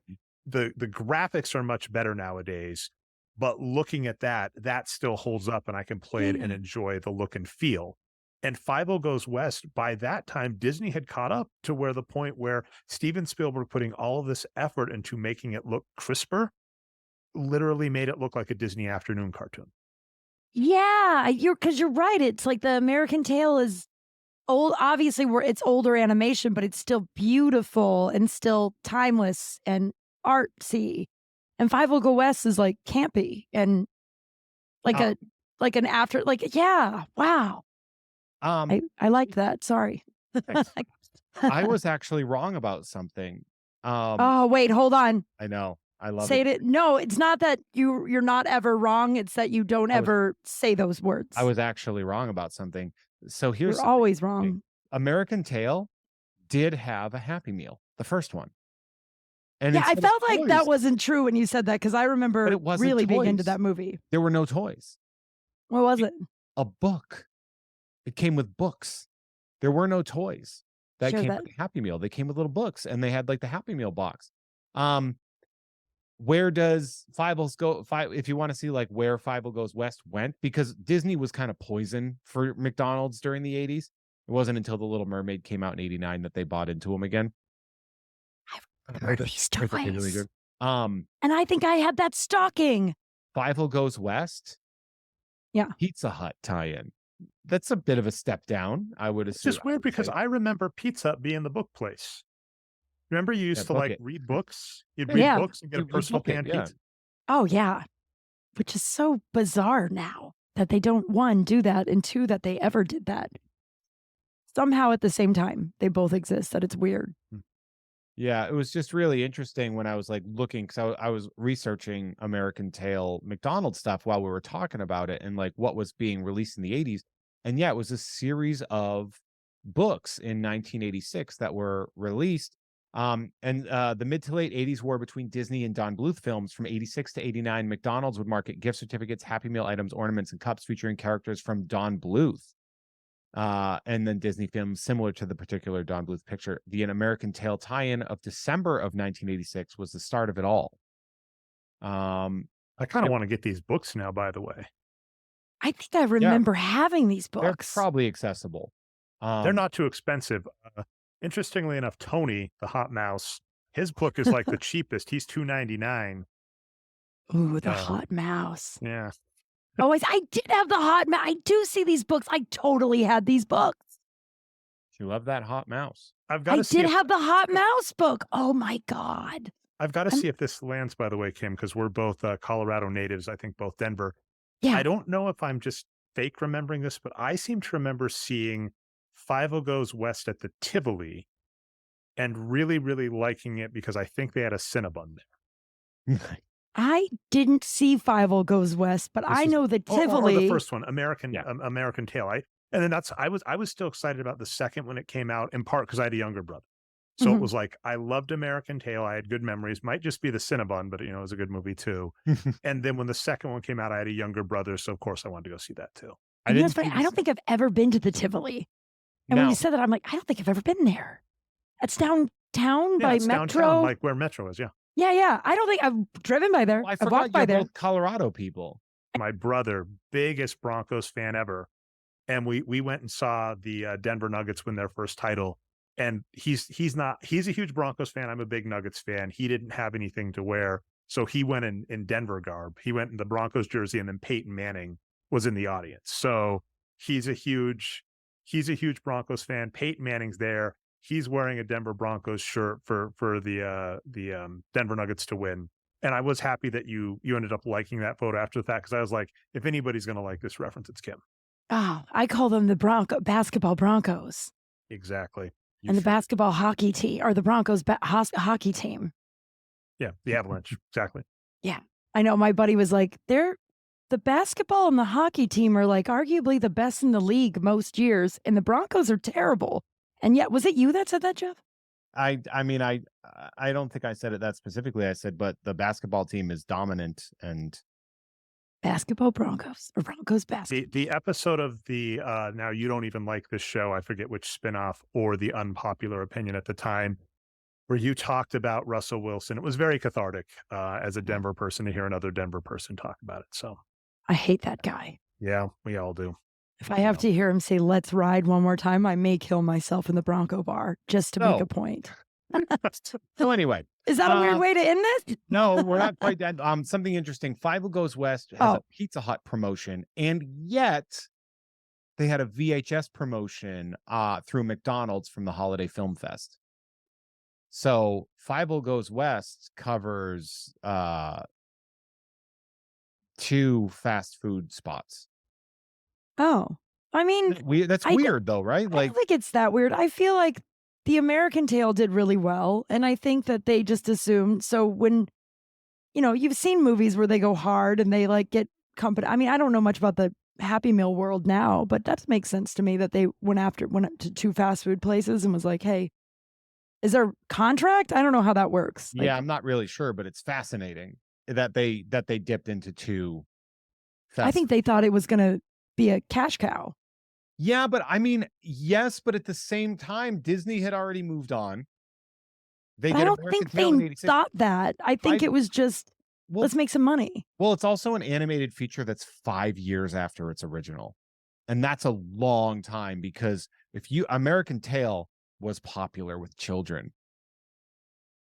the graphics are much better nowadays, but looking at that still holds up, and I can play it and enjoy the look and feel. And Fievel Goes West, by that time, Disney had caught up to where the point where Steven Spielberg putting all of this effort into making it look crisper literally made it look like a Disney afternoon cartoon. Yeah, because you're right. It's like the American Tail is old. Obviously, it's older animation, but it's still beautiful and still timeless and artsy. And Five Will Go West is like campy and like Oh. yeah, wow. I liked that. Sorry. Thanks. I was actually wrong about something. Oh, wait, hold on. I know. I love Say it. it. No, it's not that you're not ever wrong. It's that you don't ever say those words. I was actually wrong about something. So here's You're always wrong. American Tail did have a Happy Meal, the first one. And Yeah, I instead of felt like that toys, wasn't true when you said that because I remember But it wasn't really being into toys. that movie. there were no toys. What was it? A book. It came with books. There were no toys that Sure came that- with the Happy Meal. They came with little books, and they had like the Happy Meal box. Where does Fievel's go? If you want to see like where Fievel Goes West went, because Disney was kind of poison for McDonald's during the 80s. It wasn't until The Little Mermaid came out in 89 that they bought into them again. I've heard these It's really toys. good. And I think I had that stocking. Fievel Goes West. Yeah. Pizza Hut tie-in. That's a bit of a step down, I would It's assume. just weird because I remember Pizza Hut being the book place. Remember you used to book like it. read books? You'd Yeah. read books and get a You personal book it, pan yeah. pizza. Oh, yeah. Which is so bizarre now that they don't, one, do that, and two, that they ever did that. Somehow at the same time, they both exist, that it's weird. Yeah, it was just really interesting when I was like looking, because I was researching American Tail McDonald's stuff while we were talking about it and like what was being released in the 80s. And yeah, it was a series of books in 1986 that were released. And the mid to late 80s war between Disney and Don Bluth films from 86 to 89, McDonald's would market gift certificates, Happy Meal items, ornaments, and cups featuring characters from Don Bluth. And then Disney films similar to the particular Don Bluth picture. The American Tail tie-in of December of 1986 was the start of it all. I kind of want to get these books now, by the way. I think I remember having these They're books. probably accessible. They're not too expensive. Interestingly enough, Tony, the hot mouse, his book is like the cheapest. He's $2.99. Ooh, the hot mouse. Yeah. Oh, I did have the hot mouse. I do see these books. I totally had these books. You love that hot mouse. I've got I to see did if, have the hot mouse book. Oh my God. I've got to see if this lands, by the way, Kim, because we're both Colorado natives. I think both Denver. Yeah. I don't know if I'm just fake remembering this, but I seem to remember seeing Fievel Goes West at the Tivoli and really, really liking it because I think they had a Cinnabon there. I didn't see Fievel Goes West, but I know the Tivoli. Or the first one, American Tail. And then I was still excited about the second when it came out, in part because I had a younger brother. So it was like, I loved American Tail. I had good memories. Might just be the Cinnabon, but it was a good movie too. And then when the second one came out, I had a younger brother. So of course I wanted to go see that too. I don't think I've ever been to the Tivoli. And when you said that, I'm like, I don't think I've ever been there. It's downtown by it's Metro. downtown, like where Metro is, yeah. Yeah. I don't think I've driven by there. Well, I I've forgot walked by you're there. both Colorado people. My brother, biggest Broncos fan ever. And we went and saw the Denver Nuggets win their first title. And he's a huge Broncos fan. I'm a big Nuggets fan. He didn't have anything to wear. So he went in Denver garb. He went in the Broncos jersey, and then Peyton Manning was in the audience. So he's a huge Broncos fan. Peyton Manning's there. He's wearing a Denver Broncos shirt for the Denver Nuggets to win. And I was happy that you ended up liking that photo after the fact, because I was like, if anybody's going to like this reference, it's Kim. Oh, I call them the basketball Broncos. Exactly. And the basketball hockey team, or the Broncos hockey team. Yeah, the Avalanche. Exactly. Yeah. I know my buddy was like, the basketball and the hockey team are like arguably the best in the league most years, and the Broncos are terrible. And yet, was it you that said that, Jeff? I mean, I don't think I said it that specifically. I said, but the basketball team is dominant and basketball Broncos or Broncos basketball. The episode of the now you don't even like this show, I forget which spinoff, or the unpopular opinion at the time, where you talked about Russell Wilson. It was very cathartic as a Denver person to hear another Denver person talk about it. So I hate that guy. Yeah, we all do. If I have to hear him say "Let's ride" one more time, I may kill myself in the Bronco bar just to make a point. So anyway, is that a weird way to end this? No, we're not quite dead. Something interesting. Fievel Goes West has a Pizza Hut promotion, and yet they had a VHS promotion through McDonald's from the Holiday Film Fest. So Fievel Goes West covers 2 fast food spots. Oh, I mean, that's weird though, right? I don't think it's that weird. I feel like the American Tail did really well, and I think that they just assumed. So when, you've seen movies where they go hard and they like get company. I mean, I don't know much about the Happy Meal world now, but that makes sense to me that they went to 2 fast food places and was like, hey, is there a contract? I don't know how that works. Yeah, I'm not really sure, but it's fascinating that they dipped into 2 fast I think they thought it was going to be a cash cow. Yeah, but I mean, yes, but at the same time, Disney had already moved on. I don't think they thought that. I think it was just, let's make some money. Well, it's also an animated feature that's 5 years after its original. And that's a long time, because American Tail was popular with children.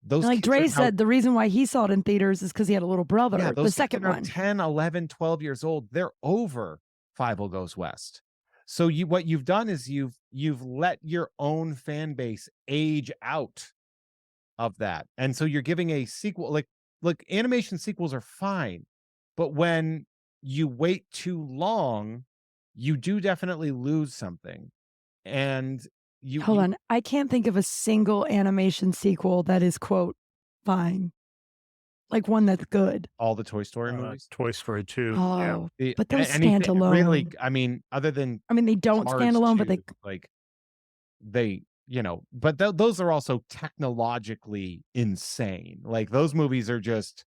Like Dre said, the reason why he saw it in theaters is because he had a little brother. Yeah, the second one. 10, 11, 12 years old. They're over Fievel Goes West. So what you've done is you've let your own fan base age out of that. And so you're giving a sequel, like animation sequels are fine, but when you wait too long, you do definitely lose something. And Hold on, I can't think of a single animation sequel that is, quote, fine. Like one that's good. All the Toy Story movies? Toy Story 2. Oh, yeah. But those stand alone. Really, I mean, other than they don't stand alone, but but those are also technologically insane. Like those movies are just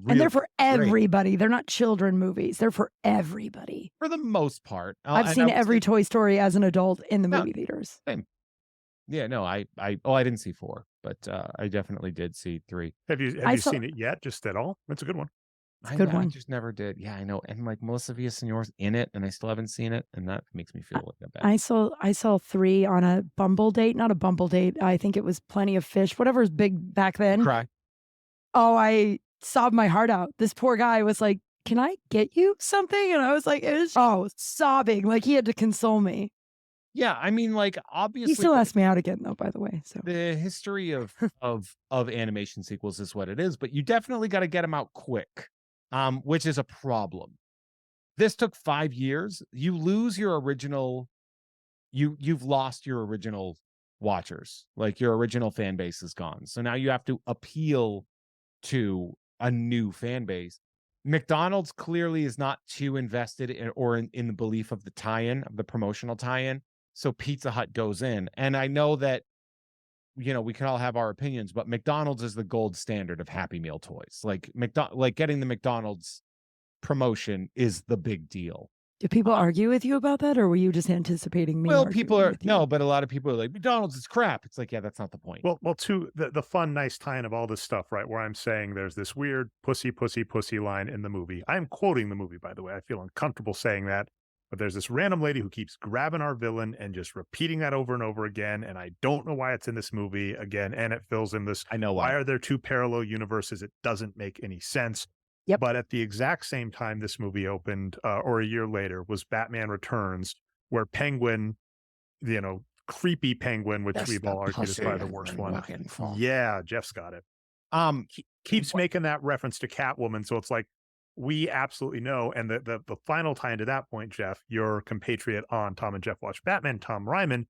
and they're for everybody. They're not children movies. They're for everybody. For the most part. I've seen every Toy Story as an adult in the movie theaters. Same. Yeah, no, I didn't see 4, but I definitely did see 3. Have you seen it yet? Just at all? That's a good one. It's a good I one. just never did. Yeah, I know. And like Melissa Villaseñor's in it, and I still haven't seen it, and that makes me feel like a bad. I saw 3 on a Bumble date, not a Bumble date. I think it was Plenty of Fish, whatever's big back then. Cry. Oh, I sobbed my heart out. This poor guy was like, "Can I get you something?" And I was like, sobbing, like he had to console me. Yeah, I mean, like He obviously still asked me out again though, by the way. So the history of animation sequels is what it is, but you definitely got to get them out quick, which is a problem. This took 5 years. You lose your original. You've lost your original watchers. Like your original fan base is gone. So now you have to appeal to a new fan base. McDonald's clearly is not too invested in the belief of the tie-in, of the promotional tie-in. So Pizza Hut goes in. And I know that, we can all have our opinions, but McDonald's is the gold standard of Happy Meal toys. Like getting the McDonald's promotion is the big deal. do people argue with you about that, or were you just anticipating me? Well, people arguing are with you? no, but a lot of people are like, McDonald's is crap. It's like, yeah, that's not the point. Well, too, the fun, nice tie-in of all this stuff, right? Where I'm saying there's this weird pussy line in the movie. I'm quoting the movie, by the way. I feel uncomfortable saying that, but there's this random lady who keeps grabbing our villain and just repeating that over and over again. And I don't know why it's in this movie again. And it fills in this. I know Why why. are there 2 parallel universes? It doesn't make any sense. Yep. But at the exact same time this movie opened, or a year later, was Batman Returns, where Penguin, creepy Penguin, which That's we've the all argued is pussy probably the I've worst been one. looking for. Yeah, Jeff's got it. Keeps making that reference to Catwoman, so it's like we absolutely know. And the final tie into that point, Jeff, your compatriot on Tom and Jeff Watch Batman, Tom Ryman,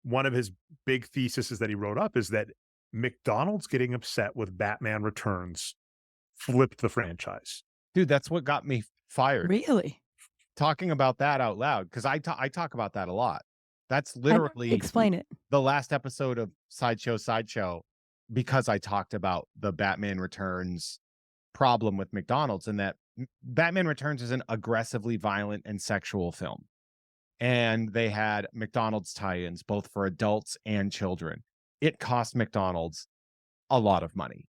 one of his big theses that he wrote up is that McDonald's getting upset with Batman Returns flipped the franchise. Dude, that's what got me fired. Really? Talking about that out loud, because I talk about that a lot. That's literally Explain it. the last episode of Sideshow, because I talked about the Batman Returns problem with McDonald's, and that Batman Returns is an aggressively violent and sexual film. And they had McDonald's tie-ins, both for adults and children. It cost McDonald's a lot of money.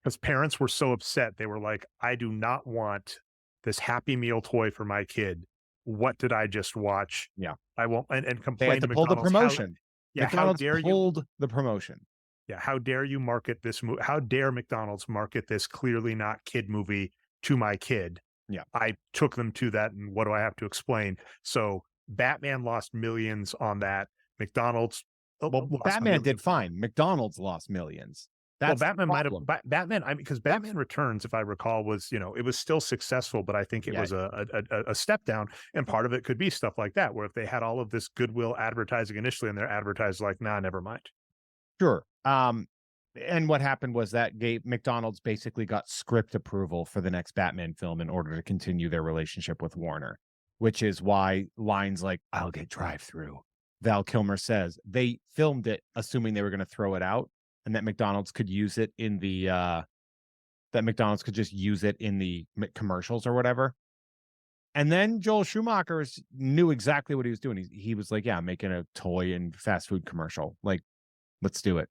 Because parents were so upset. They were like, I do not want this Happy Meal toy for my kid. What did I just watch? Yeah. I won't, and They complain had to to pull the McDonald's. promotion. How McDonald's dare you? pulled the promotion. Yeah, how dare you market this movie? How dare McDonald's market this clearly not kid movie to my kid? Yeah. I took them to that, and what do I have to explain? So Batman lost millions on that. McDonald's, Well, Batman did fine. McDonald's lost millions. That's Batman might have problem. Batman. I mean, because Batman Returns, if I recall, was it was still successful, but I think it was a step down. And part of it could be stuff like that, where if they had all of this goodwill advertising initially, and they're advertised like, nah, never mind. Sure. And what happened was that McDonald's basically got script approval for the next Batman film in order to continue their relationship with Warner, which is why lines like "I'll get drive-through," Val Kilmer says, they filmed it assuming they were going to throw it out, and that McDonald's could use it in the that McDonald's could just use it in the commercials or whatever. And then Joel Schumacher knew exactly what he was doing. He was like, yeah, I'm making a toy and fast food commercial. Like, let's do it.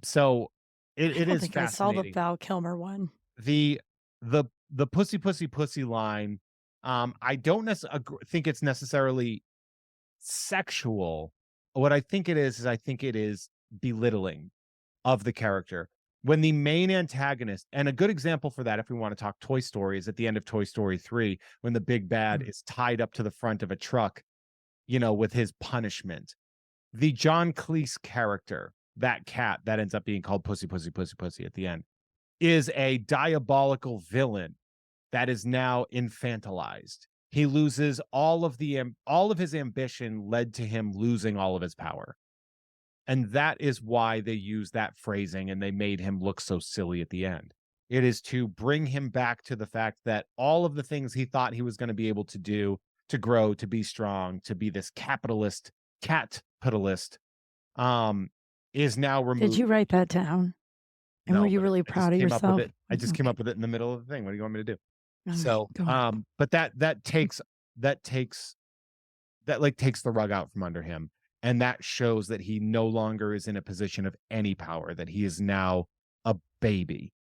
So it is I think I saw the fascinating. Val Kilmer one. The pussy line. I don't think it's necessarily sexual. What I think it is I think it is belittling of the character. When the main antagonist, and a good example for that, if we want to talk Toy Story, is at the end of Toy Story 3, when the big bad is tied up to the front of a truck, with his punishment. The John Cleese character, that cat that ends up being called Pussy at the end, is a diabolical villain that is now infantilized. He loses all of his ambition led to him losing all of his power. And that is why they use that phrasing and they made him look so silly at the end. It is to bring him back to the fact that all of the things he thought he was going to be able to do, to grow, to be strong, to be this capitalist, is now removed. Did you write that down? And No, were you but really proud of yourself? I just came up with it in the middle of the thing. What do you want me to do? Okay, So, go on. but that takes the rug out from under him. And that shows that he no longer is in a position of any power, that he is now a baby.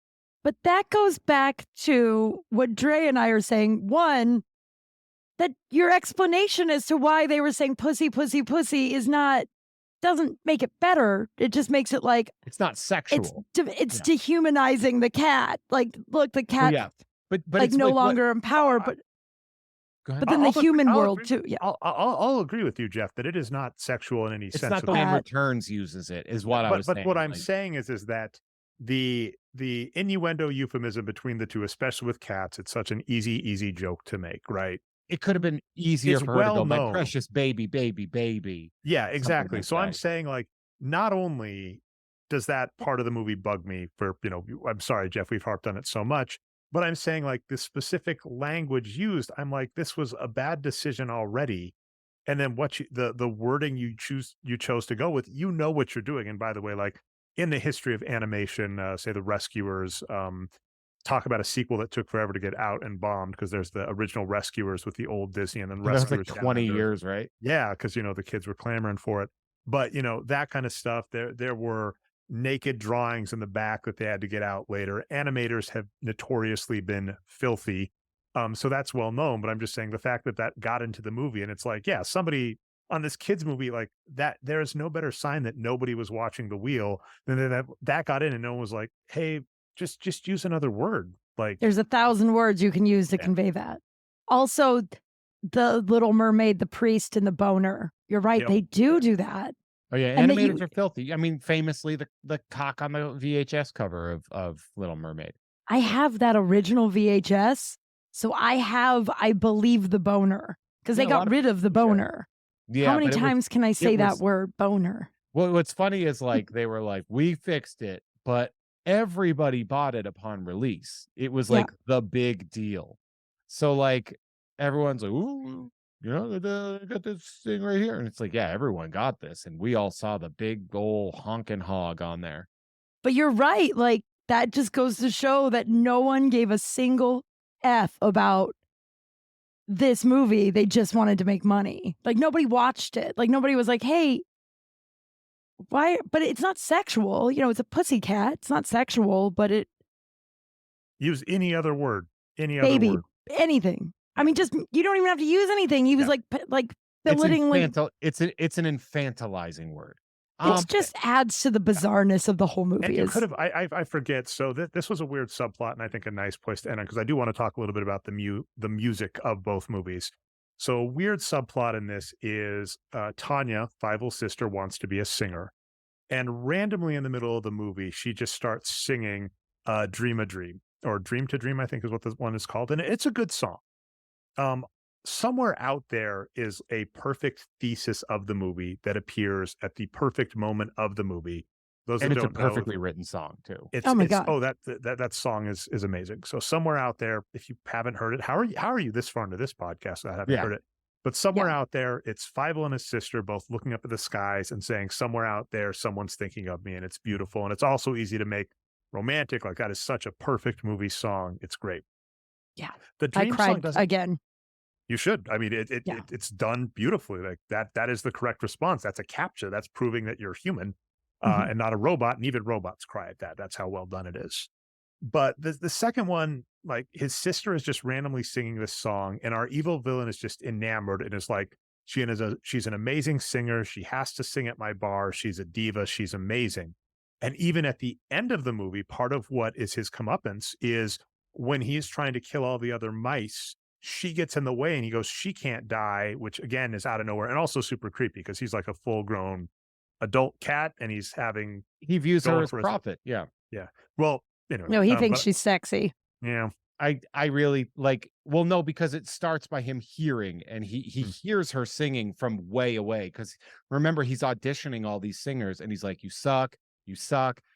But that goes back to what Dre and I are saying. One, that your explanation as to why they were saying pussy, pussy, pussy doesn't make it better. It just makes it like It's not sexual. It's dehumanizing the cat. Like, look, the Well, cat yeah, but like it's no like longer in power, go ahead. but then the human I'll world agree- too. Yeah. I'll agree with you, Jeff, that it is not sexual in any It's sense. not of the way that. Returns uses it, is what I was But saying. what I'm like, saying is that the innuendo euphemism between the two, especially with cats, it's such an easy joke to make, right? it could have been easier It's for her to go, well my known. precious baby, baby, baby. Yeah, Something exactly. like So I'm that. saying, like, not only does that part of the movie bug me for, I'm sorry, Jeff, we've harped on it so much, but I'm saying, like, the specific language used, I'm like, this was a bad decision already. And then the wording you chose to go with, what you're doing. And by the way, like, in the history of animation, say the Rescuers, talk about a sequel that took forever to get out and bombed because there's the original Rescuers with the old Disney and then That was like Rescuers Down 20 Under. years, right? Yeah, because the kids were clamoring for it. But that kind of stuff. There were naked drawings in the back that they had to get out later. Animators have notoriously been filthy. So that's well known. But I'm just saying the fact that that got into the movie, and it's like, yeah, somebody on this kids movie, like that, there is no better sign that nobody was watching the wheel than that got in and no one was like, hey, just use another word. Like, There's 1,000 words you can use to convey that. Also, the Little Mermaid, the priest, and the boner. You're right. Yep. They do that. Oh yeah, And that animators are filthy. I mean, famously the cock on the VHS cover of Little Mermaid. I have that original VHS. So I believe the boner because they Yeah, a lot got of rid of the boner. Yeah, How many but times can I say that was- word, boner? Well, what's funny is like they were like, we fixed it, but everybody bought it upon release. It was Yeah. like the big deal. So like everyone's like, ooh, I got this thing right here. And it's like, yeah, everyone got this. And we all saw the big old honking hog on there. But you're right. Like, that just goes to show that no one gave a single F about this movie. They just wanted to make money. Like, nobody watched it. Like, nobody was like, hey, why? But it's not sexual. It's a pussycat. It's not sexual, but it, use any other word, baby, word. anything. I mean, just, you don't even have to use anything. He was like belittling. It's an infantilizing word. It just adds to the bizarreness of the whole movie. And you could have, I forget. So this was a weird subplot, and I think a nice place to end on because I do want to talk a little bit about the music of both movies. So a weird subplot in this is Tanya, Fievel's sister, wants to be a singer, and randomly in the middle of the movie, she just starts singing "Dream a Dream" or "Dream to Dream," I think is what the one is called, and it's a good song. Somewhere out there is a perfect thesis of the movie that appears at the perfect moment of the movie. Those and that it's a don't know, perfectly written song too. Oh my God. Oh, that song is amazing. So somewhere out there, if you haven't heard it, how are you this far into this podcast and I haven't Yeah. heard it? But somewhere out there, it's Fievel and his sister both looking up at the skies and saying, somewhere out there, someone's thinking of me, and it's beautiful. And it's also easy to make romantic. Like, that is such a perfect movie song. It's great. Yeah. The I dream song cried doesn't. again. You should. I mean, Yeah. it's done beautifully. Like that is the correct response. That's a captcha. That's proving that you're human Mhm. and not a robot. And even robots cry at that. That's how well done it is. But the second one, like, his sister is just randomly singing this song, and our evil villain is just enamored and is like, she's an amazing singer. She has to sing at my bar. She's a diva. She's amazing. And even at the end of the movie, part of what is his comeuppance is when he's trying to kill all the other mice, she gets in the way and he goes, she can't die, which again is out of nowhere and also super creepy because he's like a full grown adult cat and he's having, He views her going as for his- prophet. Yeah. well, anyway. No, he thinks but- she's sexy. yeah. I really like, well, no, because it starts by him hearing, and he hears her singing from way away. Because remember, he's auditioning all these singers, and he's like, you suck,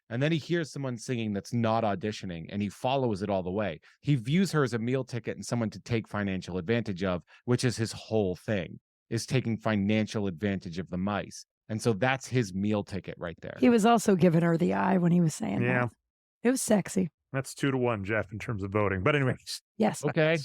and then he hears someone singing that's not auditioning, and he follows it all the way. He views her as a meal ticket and someone to take financial advantage of, which is his whole thing, is taking financial advantage of the mice. And so that's his meal ticket right there. He was also giving her the eye when he was saying Yeah. that. It was sexy. That's 2-1, Jeff, in terms of voting. But anyways, Yes. Okay.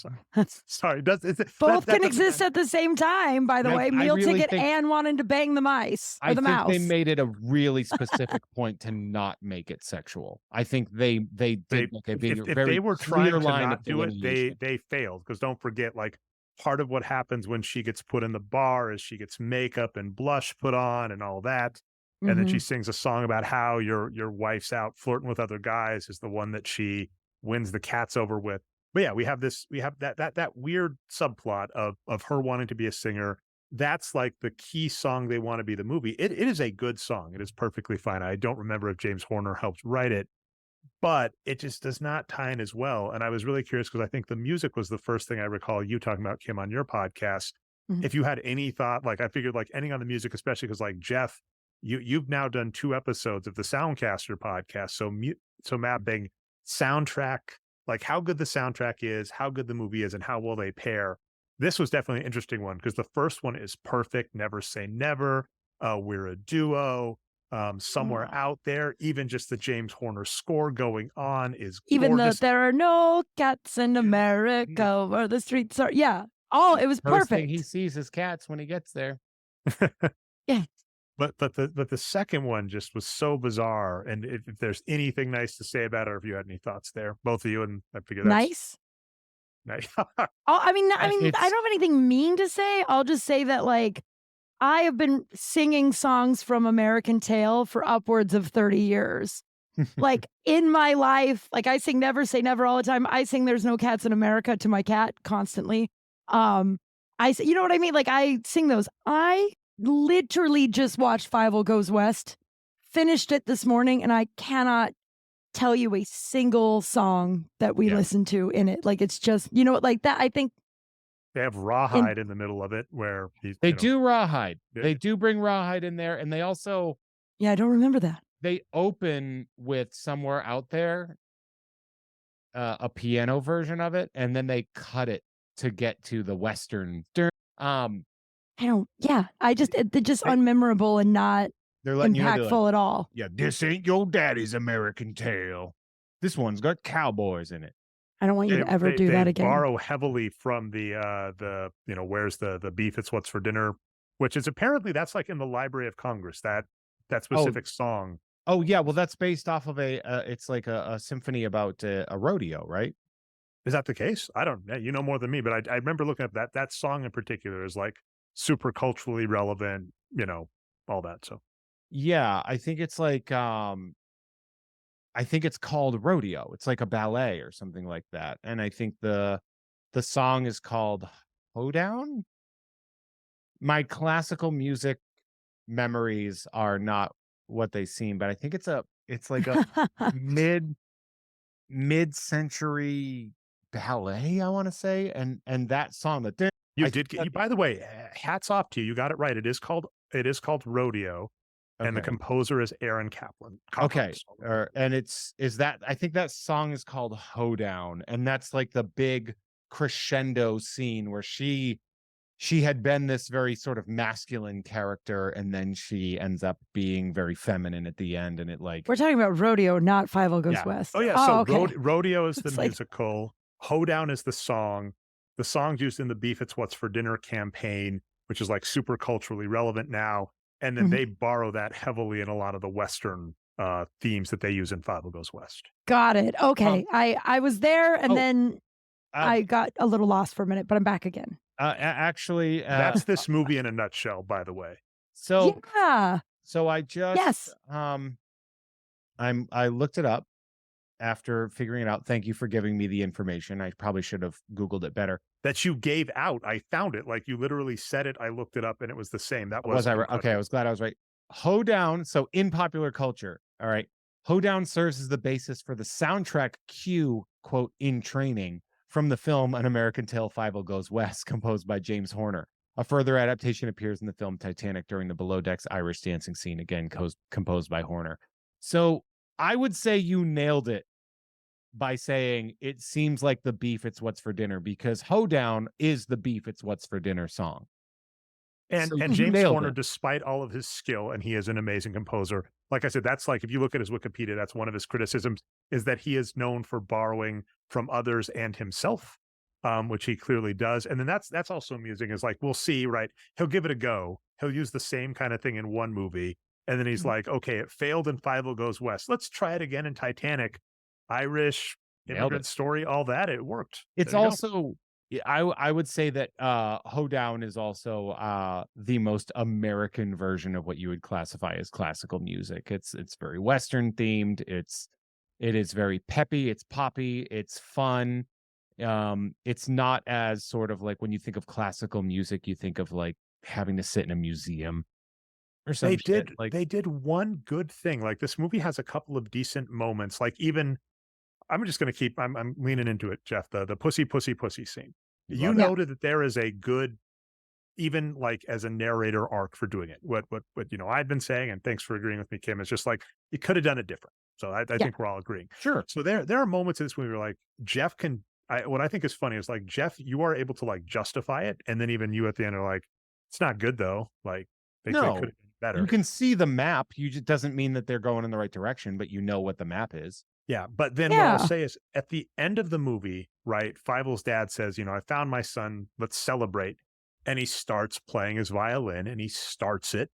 sorry. Both can exist at the same time, by the way. I Meal really ticket think- and wanting to bang the mice or I the think mouse. they made it a really specific point to not make it sexual. I think they did make a if very they were trying clear to line not of do it, delineation. they failed, because don't forget, like, part of what happens when she gets put in the bar is she gets makeup and blush put on and all that. And then she Mhm. sings a song about how your wife's out flirting with other guys, is the one that she wins the cats over with. But yeah, we have that weird subplot of her wanting to be a singer. That's like the key song they want to be the movie. It is a good song. It is perfectly fine. I don't remember if James Horner helped write it, but it just does not tie in as well. And I was really curious, because I think the music was the first thing I recall you talking about, Kim, on your podcast. Mhm. If you had any thought, like, I figured, like, ending on the music, especially because, like, Jeff, you've now done 2 episodes of the Soundcaster podcast. So mapping soundtrack, like how good the soundtrack is, how good the movie is, and how well they pair. This was definitely an interesting one, because the first one is perfect. Never Say Never. We're a Duo. Somewhere Aw. Out There. Even just the James Horner score going on is Even gorgeous. there are no cats in America where the streets are. Yeah. Oh, it was First thing he perfect. sees is cats when he gets there. Yeah. But the second one just was so bizarre. And if there's anything nice to say about it, or if you had any thoughts there, both of you, and I figure that's Nice. nice. I mean, I don't It's have anything mean to say. I'll just say that, like, I have been singing songs from American Tail for upwards of 30 years. Like, in my life, like, I sing Never Say Never all the time. I sing There's No Cats in America to my cat constantly. You know what I mean? Like, I sing those. I literally just watched Fievel Goes West, finished it this morning, and I cannot tell you a single song that we Yeah. listened to in it. Like, it's just, like that. I think They have Rawhide in the middle of it, where he's, They do Rawhide. Yeah. They do bring Rawhide in there, and they also yeah, I don't remember that. they open with Somewhere Out There, a piano version of it, and then they cut it to get to the Western. I don't, yeah, they're just Like- unmemorable and not They're letting you know, they're like, impactful at all. yeah, this ain't your daddy's American Tail. This one's got cowboys in it. I don't want you to ever do they that again. borrow heavily from the where's the beef, it's what's for dinner, which is apparently that's like in the Library of Congress, that specific song. Oh yeah, well that's based off of it's like a symphony about a rodeo, right? Is that the case? I don't. Yeah, you know more than me, but I remember looking up that song in particular is like super culturally relevant, all that. So Yeah, I think it's like I think it's called Rodeo. It's like a ballet or something like that. And I think the song is called Hoedown. My classical music memories are not what they seem, but I think it's like a mid-century ballet, I want to say. And that song that you I did think get that- you. By the way, hats off to you. You got it right. It is called Rodeo, and the Okay. composer is Aaron Kaplan. Okay. And I think that song is called Hoedown, and that's like the big crescendo scene where she had been this very sort of masculine character, and then she ends up being very feminine at the end, and it like We're talking about Rodeo, not Fievel Goes Yeah. West. Oh yeah. So okay. Rodeo is the It's like- musical. Hoedown is the song. The song's used in the Beef It's What's for Dinner campaign, which is like super culturally relevant now. And then Mhm. they borrow that heavily in a lot of the Western themes that they use in Fievel Goes West. Got it. Okay. I was there and oh, then uh, I got a little lost for a minute, but I'm back again. actually That's this movie in a nutshell, by the way. so Yeah. so I just Yes. I looked it up after figuring it out. Thank you for giving me the information. I probably should have Googled it better. That you gave out. I found it. Like, you literally said it. I looked it up and it was the same. That Was I right? Okay, I was glad I was right. Hoedown. So in popular culture, all right, Hoedown serves as the basis for the soundtrack cue, quote, in training from the film An American Tail, Fievel Goes West, composed by James Horner. A further adaptation appears in the film Titanic during the below decks Irish dancing scene, again composed by Horner. So I would say you nailed it by saying it seems like the Beef It's What's for Dinner, because Hoedown is the Beef It's What's for Dinner song. And So you James nailed Horner, it. despite all of his skill, and he is an amazing composer. Like I said, that's like if you look at his Wikipedia, that's one of his criticisms is that he is known for borrowing from others and himself, which he clearly does. And then that's also amusing. Is like we'll see, right? He'll give it a go. He'll use the same kind of thing in one movie, and then he's like, okay, it failed in Fievel Goes West. Let's try it again in Titanic. Irish Nailed immigrant it. story, all that it worked. It's There you go. also I would say that Hoedown is also the most American version of what you would classify as classical music. It's very Western themed. It is very peppy, it's poppy, it's fun. It's not as sort of like when you think of classical music, you think of like having to sit in a museum or some shit. Like They did one good thing. Like this movie has a couple of decent moments. Like even I'm just going to keep. I'm leaning into it, Jeff. The pussy scene. You love it. noted that there is a good, even like as a narrator arc for doing it. What you know I've been saying, and thanks for agreeing with me, Kim. It's just like you could have done it different. So I Yeah. think we're all agreeing. Sure. So there are moments in this movie where like Jeff can. What I think is funny is like Jeff, you are able to like justify it, and then even you at the end are like, it's not good though. Like they could No, have been better. you can see the map. You just doesn't mean that they're going in the right direction, but you know what the map is. Yeah, but then what Yeah. I'll say is at the end of the movie, right, Fievel's dad says, you know, I found my son, let's celebrate. And he starts playing his violin and he starts it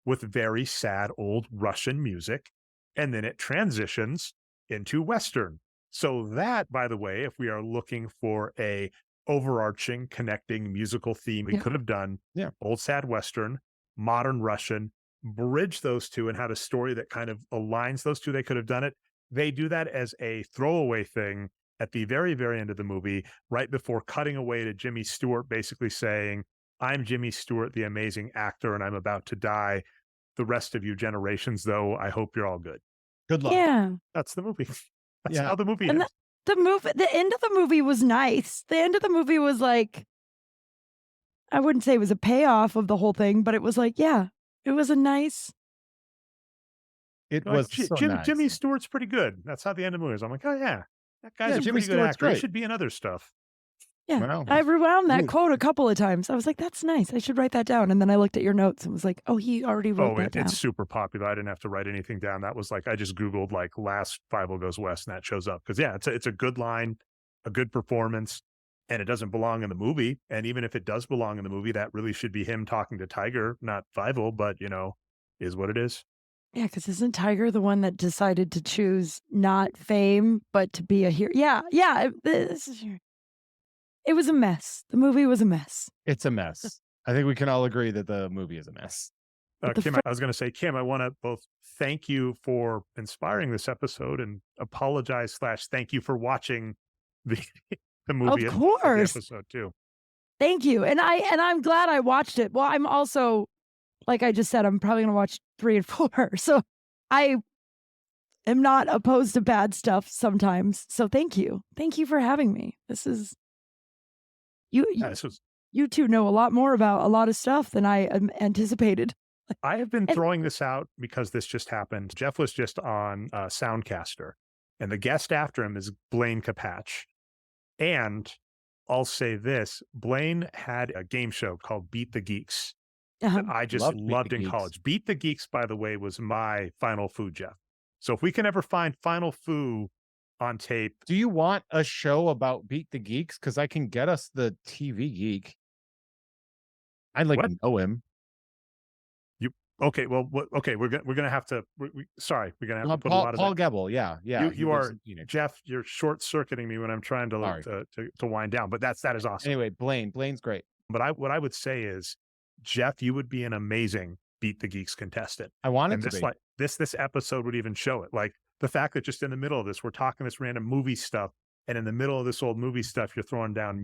with very sad old Russian music. And then it transitions into Western. So that, by the way, if we are looking for a overarching connecting musical theme we Yeah. could have done, Yeah. old sad Western, modern Russian, bridge those two and had a story that kind of aligns those two, they could have done it. They do that as a throwaway thing at the very, very end of the movie, right before cutting away to Jimmy Stewart basically saying, I'm Jimmy Stewart, the amazing actor, and I'm about to die. The rest of you generations, though, I hope you're all good. Good luck. Yeah. That's the movie. That's Yeah. how the movie And ends. the end of the movie was nice. The end of the movie was like, I wouldn't say it was a payoff of the whole thing, but it was like, yeah, it was a nice. It Like, was so nice. Jimmy Stewart's pretty good. That's how the end of the movie is. I'm like, oh, yeah, that guy's Yeah, a Jimmy pretty good Stewart's actor. He great. should be in other stuff. Yeah, Wow. I rewound that Ooh. quote a couple of times. I was like, that's nice. I should write that down. And then I looked at your notes and was like, oh, he already wrote that down. It's super popular. I didn't have to write anything down. That was like I just Googled like last Fievel Goes West and that shows up. Because yeah, it's a good line, a good performance, and it doesn't belong in the movie. And even if it does belong in the movie, that really should be him talking to Tiger, not Fievel, but you know, is what it is. Yeah, because isn't Tiger the one that decided to choose not fame, but to be a hero? Yeah, yeah. It was a mess. The movie was a mess. It's a mess. I think we can all agree that the movie is a mess. But the Kim, I was going to say, Kim, I want to both thank you for inspiring this episode and apologize / thank you for watching the movie Of at the end of the course. episode too. Thank you. And I'm glad I watched it. Well, I'm also, like I just said, I'm probably going to watch 3 and 4. So I am not opposed to bad stuff sometimes. So thank you. Thank you for having me. This is Yeah, this was you two know a lot more about a lot of stuff than I anticipated. I have been And- throwing this out because this just happened. Jeff was just on Soundcaster, and the guest after him is Blaine Capatch. And I'll say this, Blaine had a game show called Beat the Geeks that I just Loved Beat the loved in Geeks. college. Beat the Geeks, by the way, was my Final Foo, Jeff. So if we can ever find Final Foo on tape, Do you want a show about Beat the Geeks? Because I can get us the TV geek. I'd like What? to know him. okay, well, okay, we're gonna have to. Sorry, we're gonna have to put a Paul, lot of Paul that. Gebel, yeah. He You lives are in Phoenix. Jeff. You're short circuiting me when I'm trying to, Sorry. to wind down. But that is awesome. Anyway, Blaine's great. But what I would say is, Jeff, you would be an amazing Beat the Geeks contestant. I wanted And to this be. like this episode would even show it. Like the fact that just in the middle of this, we're talking this random movie stuff, and in the middle of this old movie stuff, you're throwing down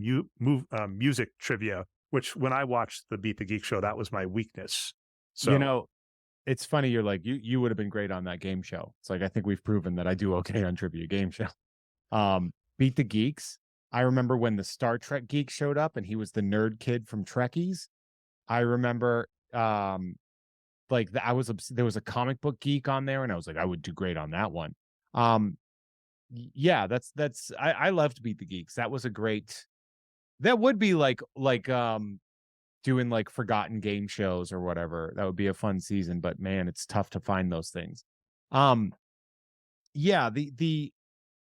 music trivia. Which when I watched the Beat the Geek show, that was my weakness. So You know, it's funny. You're like, you would have been great on that game show. It's like, I think we've proven that I do okay on Trivia Game Show. Beat the Geeks. I remember when the Star Trek geek showed up and he was the nerd kid from Trekkies. I remember, like there was a comic book geek on there and I was like, I would do great on that one. Yeah, I loved Beat the Geeks. That was a great, that would be like doing like forgotten game shows or whatever. That would be a fun season, but man, it's tough to find those things. Yeah, the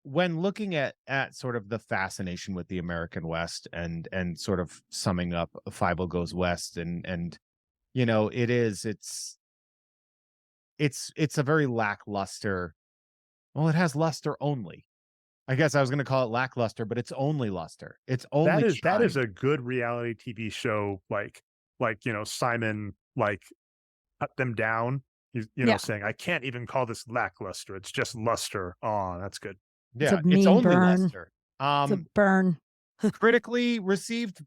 when looking at sort of the fascination with the American West and sort of summing up Fievel Goes West and you know, it's a very lackluster. Well, it has luster only. I guess I was going to call it lackluster, but it's only luster. It's only that is shine. a good reality TV show, like Simon like cut them down. He's Yeah. saying, I can't even call this lackluster. It's just luster. Oh, that's good. It's a Yeah, it's mean only burn. luster. It's a burn. Critically received.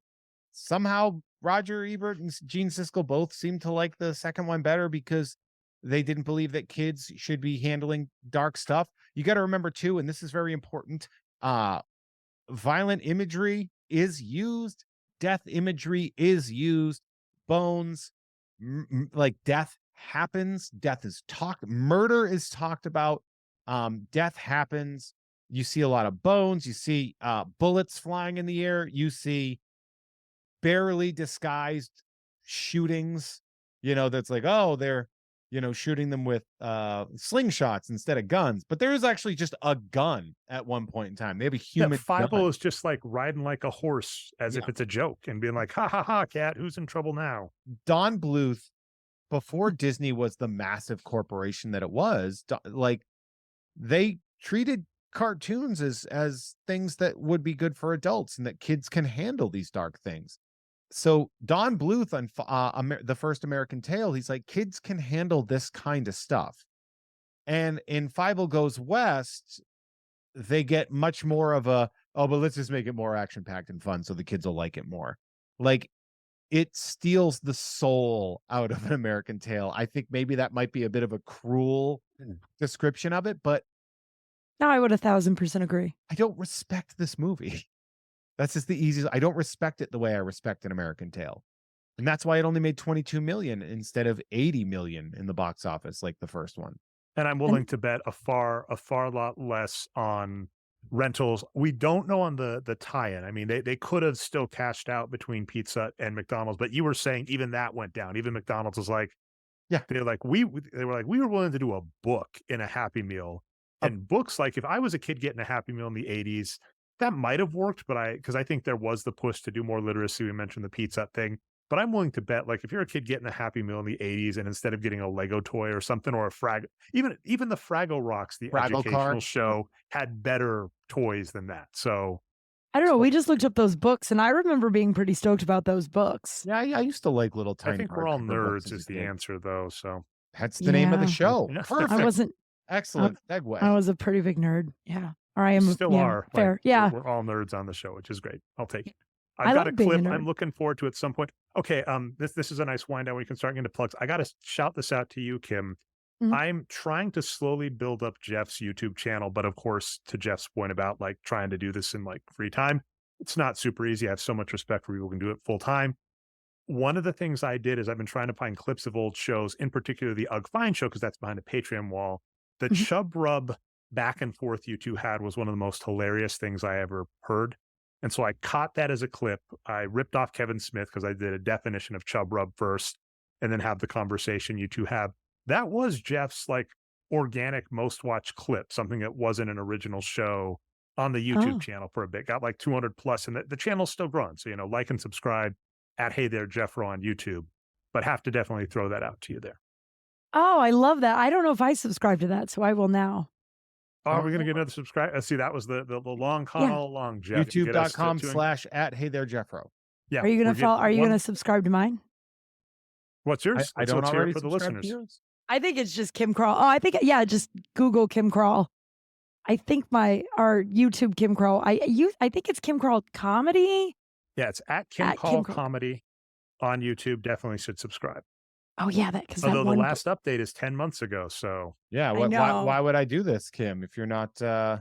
Somehow Roger Ebert and Gene Siskel both seem to like the second one better because they didn't believe that kids should be handling dark stuff. You got to remember too, and this is very important, violent imagery is used, death imagery is used, bones, like death happens, death is talked, murder is talked about, death happens. You see a lot of bones, you see bullets flying in the air, you see barely disguised shootings, you know, that's like, oh, they're, you know, shooting them with slingshots instead of guns. But there is actually just a gun at one point in time. They have a human Fievel gun. is just like riding like a horse as if it's a joke and being like, ha ha ha, cat, who's in trouble now? Don Bluth, before Disney was the massive corporation that it was, like they treated cartoons as things that would be good for adults and that kids can handle these dark things. So Don Bluth on the first American Tale, he's like, kids can handle this kind of stuff. And in Fievel Goes West, they get much more of a, oh, but let's just make it more action packed and fun so the kids will like it more. Like it steals the soul out of an American Tale. I think maybe that might be a bit of a cruel description of it, but No, I would 1,000% agree. I don't respect this movie. That's just the easiest. I don't respect it the way I respect an American Tale. And that's why it only made 22 million instead of 80 million in the box office like the first one. And I'm willing to bet a far lot less on rentals. We don't know on the tie-in. I mean, they could have still cashed out between Pizza and McDonald's, but you were saying even that went down. Even McDonald's was like, yeah, they were like, we were willing to do a book in a Happy Meal. And books, like if I was a kid getting a Happy Meal in the 80s, that might have worked, but because I think there was the push to do more literacy. We mentioned the Pizza thing, but I'm willing to bet, like if you're a kid getting a Happy Meal in the 80s, and instead of getting a Lego toy or something or a even the Fraggle Rocks, the Fraggle educational Car show, had better toys than that. So I don't know. We just looked up those books, and I remember being pretty stoked about those books. Yeah, I used to like little tiny. I think we're all nerds is the answer, though. So that's the name of the show. Perfect. I wasn't. Excellent segue. I was a pretty big nerd. Yeah. Or I am. Still are. Fair. Like, yeah. We're all nerds on the show, which is great. I'll take it. I I've got a love being a clip nerd. I'm looking forward to at some point. Okay, this is a nice wind down. We can start getting to plugs. I got to shout this out to you, Kim. Mhm. I'm trying to slowly build up Jeff's YouTube channel, but of course, to Jeff's point about like trying to do this in like free time, it's not super easy. I have so much respect for people who can do it full time. One of the things I did is I've been trying to find clips of old shows, in particular the Ugg Fine show, because that's behind a Patreon wall. The Mhm. Chub Rub back and forth you two had was one of the most hilarious things I ever heard. And so I caught that as a clip. I ripped off Kevin Smith because I did a definition of Chub Rub first and then have the conversation you two have. That was Jeff's like organic most watched clip, something that wasn't an original show on the YouTube channel for a bit. Got like 200 plus, and the channel's still growing. So, like and subscribe at Hey There Jeffro on YouTube, but have to definitely throw that out to you there. Oh, I love that. I don't know if I subscribe to that, so I will now. Oh, we're going to get another subscribe. See, that was the long con all along, Jeff. YouTube.com/@ Hey There Jeffro. Yeah. Are you going to follow? Are you going to subscribe to mine? What's yours? I don't already for the listeners. I think it's just Kim Crawl. Oh, I think, yeah, just Google Kim Crawl. I think our YouTube Kim Crawl. I think it's Kim Crawl Comedy. Yeah, it's at Kim Crawl Comedy on YouTube. Definitely should subscribe. Oh yeah, because although the last update is 10 months ago, so yeah. Why would I do this, Kim? If you're not, I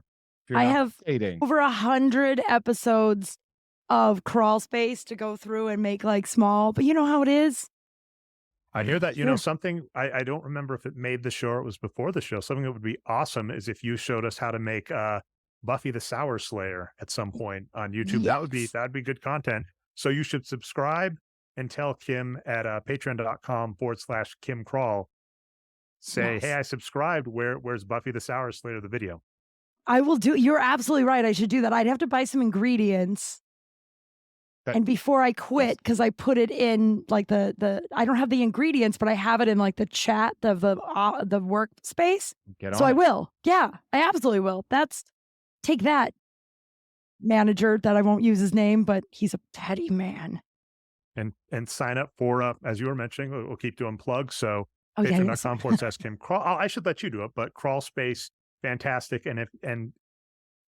have updating. Over 100 episodes of Crawl Space to go through and make like small, but you know how it is. I hear that. Something I don't remember if it made the show or it was before the show. Something that would be awesome is if you showed us how to make Buffy the Sour Slayer at some point on YouTube. Yes. That'd be good content. So you should subscribe and tell Kim at patreon.com/Kim Crawl, say, Yes. hey, I subscribed. Where's Buffy the Sour Slayer, the video? I will do. You're absolutely right. I should do that. I'd have to buy some ingredients. That- And before I quit, because I put it in like the I don't have the ingredients, but I have it in like the chat of the workspace. Get on So I it. will. Yeah, I absolutely will. Take that, manager that I won't use his name, but he's a petty man. And sign up for as you were mentioning, we'll keep doing plugs. So Oh yeah, yes. patreon.com/Kim Crawl. I should let you do it, but Crawl Space, fantastic. And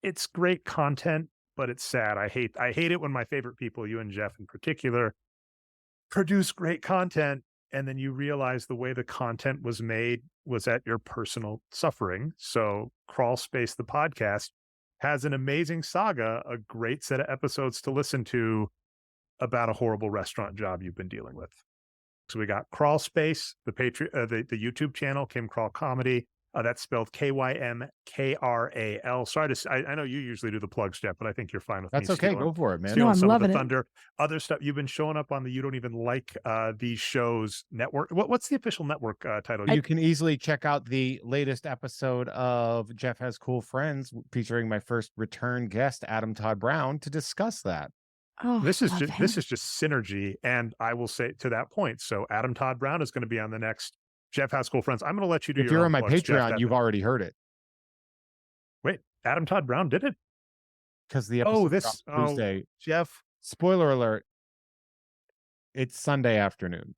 it's great content, but it's sad. I hate it when my favorite people, you and Jeff in particular, produce great content and then you realize the way the content was made was at your personal suffering. So Crawl Space, the podcast, has an amazing saga, a great set of episodes to listen to about a horrible restaurant job you've been dealing with. So we got Crawl Space, the YouTube channel, Kim Crawl Comedy. That's spelled KYMKRAL. Sorry I know you usually do the plugs, Jeff, but I think you're fine with That's me okay. stealing, Go for it, man. stealing No, I'm some of the loving it. thunder. Other stuff, you've been showing up on the You Don't Even Like These Shows network. What's the official network title? You can easily check out the latest episode of Jeff Has Cool Friends featuring my first return guest, Adam Todd Brown, to discuss that. Oh, This is love just him. synergy, and I will say to that point. So Adam Todd Brown is going to be on the next Jeff Has Cool Friends. I'm going to let you do. If your you're own on my plugs, Jeff. Patreon, you've already heard it Wait, Adam Todd Brown did it? because the episode this dropped Tuesday. Jeff. Spoiler alert: it's Sunday afternoon.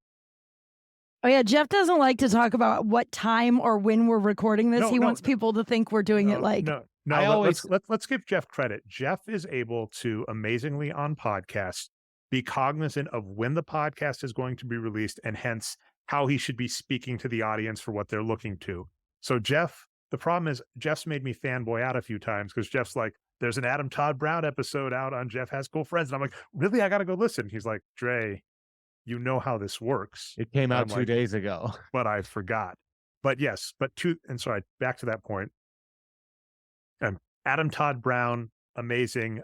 Oh yeah, Jeff doesn't like to talk about what time or when we're recording this. He wants people to think we're doing it like no. Let's give Jeff credit. Jeff is able to amazingly on podcasts be cognizant of when the podcast is going to be released and hence how he should be speaking to the audience for what they're looking to. So Jeff, the problem is Jeff's made me fanboy out a few times because Jeff's like, there's an Adam Todd Brown episode out on Jeff Has Cool Friends. And I'm like, really? I got to go listen. He's like, Dre, you know how this works. It came out I'm 2 like, days ago. but I forgot. But yes, sorry, back to that point. Adam Todd Brown, amazing,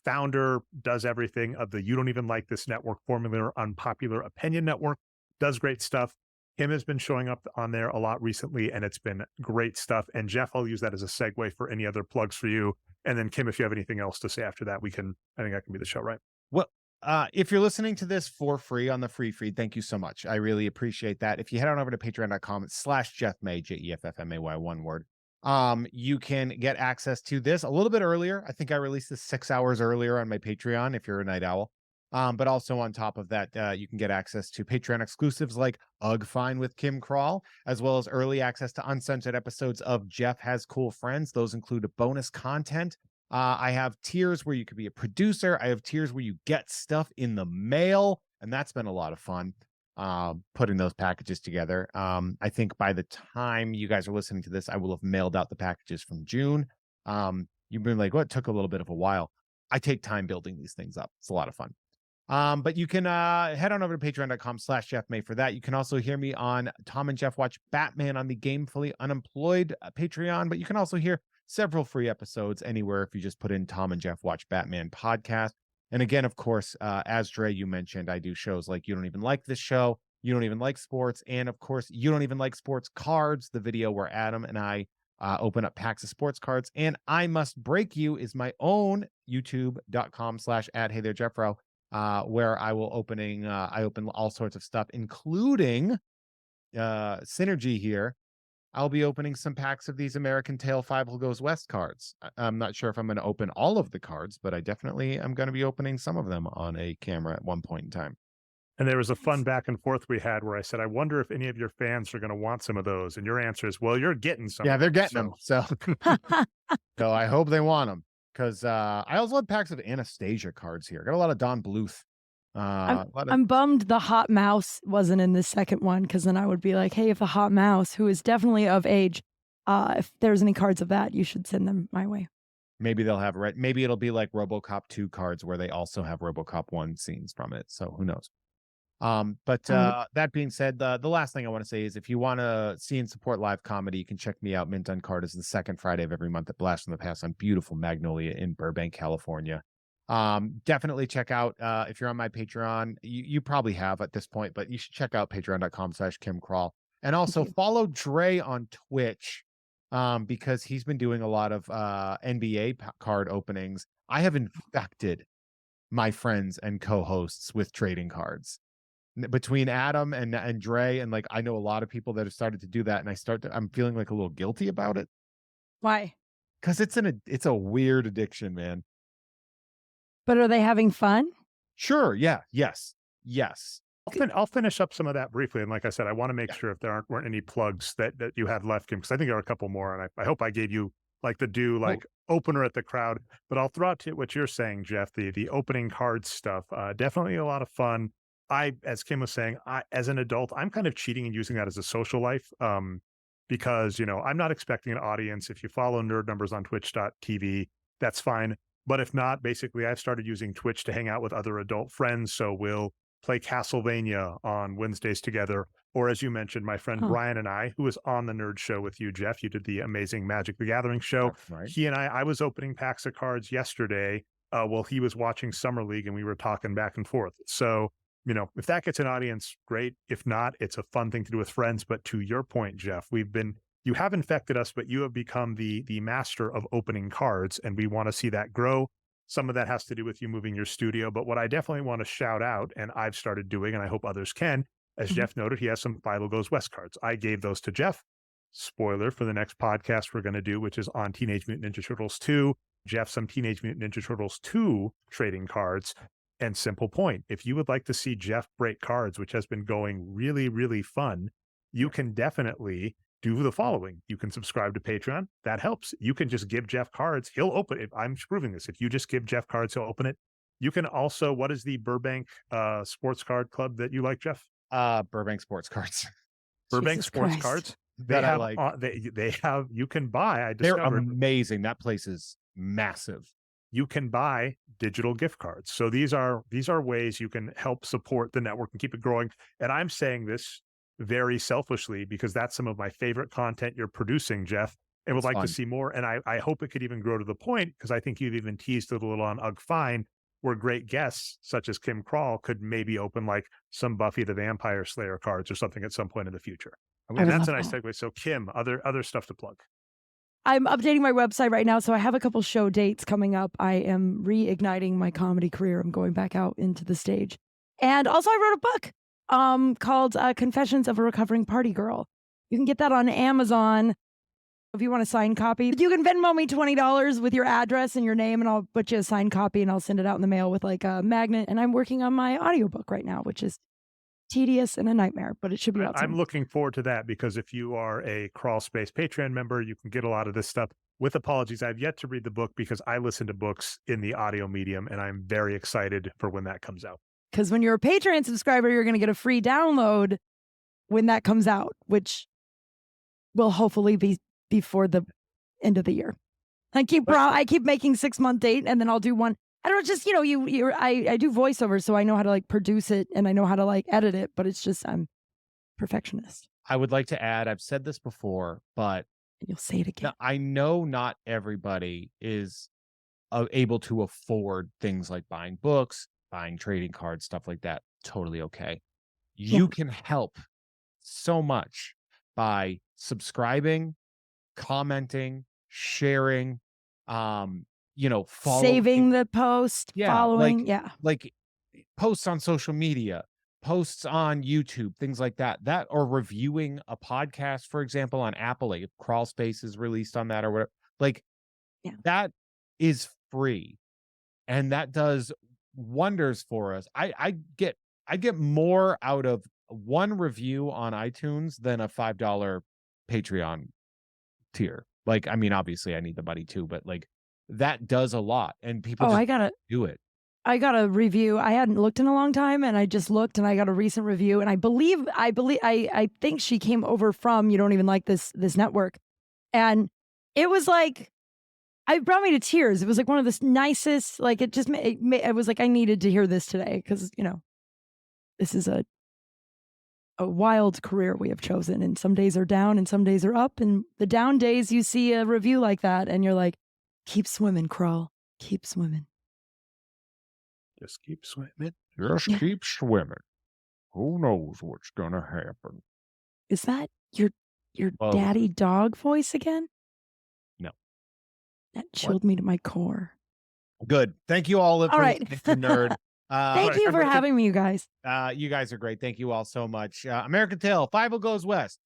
founder, does everything of the You Don't Even Like This Network, Formula Unpopular Opinion Network, does great stuff. Kim has been showing up on there a lot recently, and it's been great stuff. And Jeff, I'll use that as a segue for any other plugs for you. And then Kim, if you have anything else to say after that, I think that can be the show, right? Well, if you're listening to this for free on the free feed, thank you so much. I really appreciate that. If you head on over to patreon.com/JeffMay, JEFFMAY, one word, you can get access to this a little bit earlier. I think I released this 6 hours earlier on my Patreon if you're a night owl. But also on top of that, you can get access to Patreon exclusives like Ugh Fine with Kim Crawl, as well as early access to uncensored episodes of Jeff Has Cool Friends. Those include bonus content. I have tiers where you could be a producer. I have tiers where you get stuff in the mail, and that's been a lot of fun putting those packages together. I think by the time you guys are listening to this, I will have mailed out the packages from June. You've been like, what? It took a little bit of a while. I take time building these things up. It's a lot of fun. But you can head on over to patreon.com/JeffMay for that. You can also hear me on Tom and Jeff Watch Batman on the Gamefully Unemployed Patreon, but you can also hear several free episodes anywhere if you just put in Tom and Jeff Watch Batman podcast. And again, of course, as Dre, you mentioned, I do shows like You Don't Even Like This Show, You Don't Even Like Sports, and of course, You Don't Even Like Sports Cards, the video where Adam and I open up packs of sports cards. And I Must Break You is my own youtube.com/@HeyThereJeffro, where I open all sorts of stuff, including synergy here. I'll be opening some packs of these American Tail Fievel Goes West cards. I'm not sure if I'm going to open all of the cards, but I definitely am going to be opening some of them on a camera at one point in time. And there was a fun back and forth we had where I said, I wonder if any of your fans are going to want some of those. And your answer is, well, you're getting some. Yeah, of they're getting them. So, so I hope they want them. Because I also have packs of Anastasia cards here. Got a lot of Don Bluth. I'm bummed the hot mouse wasn't in the second one, because then I would be like, hey, if the hot mouse, who is definitely of age, if there's any cards of that, you should send them my way. Maybe they'll have maybe it'll be like RoboCop 2 cards where they also have RoboCop 1 scenes from it. So who knows? But that being said, the last thing I want to say is if you want to see and support live comedy, you can check me out. Mint on Card is the second Friday of every month at Blast from the Past on beautiful Magnolia in Burbank, California. Definitely check out if you're on my Patreon, you probably have at this point, but you should check out patreon.com/KimCrawl. And also you. follow Dre on Twitch because he's been doing a lot of NBA card openings. I have infected my friends and co-hosts with trading cards. Between Adam and Dre, and like I know a lot of people that have started to do that, and I'm feeling like a little guilty about it Why? because it's a weird addiction, man. But are they having fun? Sure, yeah, yes. I'll finish up some of that briefly. And like I said, I want to make Yeah. sure if there weren't any plugs that you had left, Kim, because I think there are a couple more. And I hope I gave you like the due like opener at the crowd. But I'll throw out to what you're saying, Jeff, the opening card stuff. Definitely a lot of fun. As Kim was saying, as an adult, I'm kind of cheating and using that as a social life. Because, I'm not expecting an audience. If you follow Nerd Numbers on twitch.tv, that's fine. But if not, basically, I've started using Twitch to hang out with other adult friends. So we'll play Castlevania on Wednesdays together. Or as you mentioned, my friend Brian and I, who was on the Nerd Show with you, Jeff, you did the amazing Magic the Gathering show. Right. He and I was opening packs of cards yesterday while he was watching Summer League and we were talking back and forth. So, if that gets an audience, great. If not, it's a fun thing to do with friends. But to your point, Jeff, you have infected us, but you have become the master of opening cards, and we want to see that grow. Some of that has to do with you moving your studio, but what I definitely want to shout out, and I've started doing, and I hope others can, as Jeff noted, he has some Fievel Goes West cards. I gave those to Jeff. Spoiler for the next podcast we're going to do, which is on Teenage Mutant Ninja Turtles 2. Jeff, some Teenage Mutant Ninja Turtles 2 trading cards. And simple point, if you would like to see Jeff break cards, which has been going really, really fun, you can definitely do the following. You can subscribe to Patreon. That helps. You can just give Jeff cards. He'll open it. I'm proving this. If you just give Jeff cards, he'll open it. You can also, what is the Burbank sports card club that you like, Jeff? Burbank Sports Cards. Burbank Jesus Sports Christ. Cards. That I like. They have, you can buy, I They're discovered. amazing. That place is massive. You can buy digital gift cards. So these are ways you can help support the network and keep it growing. And I'm saying this very selfishly because that's some of my favorite content you're producing, Jeff, and would like to see more. And I hope it could even grow to the point, because I think you've even teased it a little on Ugh Fine, where great guests such as Kim Crawl could maybe open like some Buffy the Vampire Slayer cards or something at some point in the future. And that's a nice segue. So Kim, other stuff to plug. I'm updating my website right now, so I have a couple show dates coming up. I am reigniting my comedy career. I'm going back out into the stage. And also I wrote a book called Confessions of a Recovering Party Girl. You can get that on Amazon if you want a signed copy. You can Venmo me $20 with your address and your name, and I'll put you a signed copy, and I'll send it out in the mail with like a magnet. And I'm working on my audiobook right now, which is tedious and a nightmare, but it should be out soon. I'm looking forward to that, because if you are a Crawl Space Patreon member, you can get a lot of this stuff. With apologies, I've yet to read the book because I listen to books in the audio medium, and I'm very excited for when that comes out. Because when you're a Patreon subscriber, you're going to get a free download when that comes out, which will hopefully be before the end of the year. I keep making 6-month date, and then I'll do one. I don't know, just, I do voiceover, so I know how to like produce it and I know how to like edit it, but it's just, I'm perfectionist. I would like to add, I've said this before, but you'll say it again. I know not everybody is able to afford things like buying books, buying trading cards, stuff like that. Totally okay. You can help so much by subscribing, commenting, sharing, saving the post, following, like posts on social media, posts on YouTube, things like that, or reviewing a podcast, for example, on Apple, like if Crawl Space is released on that or whatever, that is free, and that does wonders for us. I get more out of one review on iTunes than a $5 Patreon tier. Like, I mean, obviously I need the money too, but like that does a lot, and people do it. I got a review. I hadn't looked in a long time, and I just looked, and I got a recent review, and I think she came over from You Don't Even Like This network, and it was like, it brought me to tears. It was like one of the nicest, like it was like I needed to hear this today, because this is a wild career we have chosen, and some days are down and some days are up, and the down days you see a review like that and you're like, keep swimming, Crawl, keep swimming. Just keep swimming. Just Yeah. keep swimming. Who knows what's gonna happen? Is that your Whoa. daddy dog voice again? No. That chilled me to my core. Good. Thank you all for right. listening to Nerd. Thank you for having me, you guys. You guys are great. Thank you all so much. American Tail, Fievel Goes West.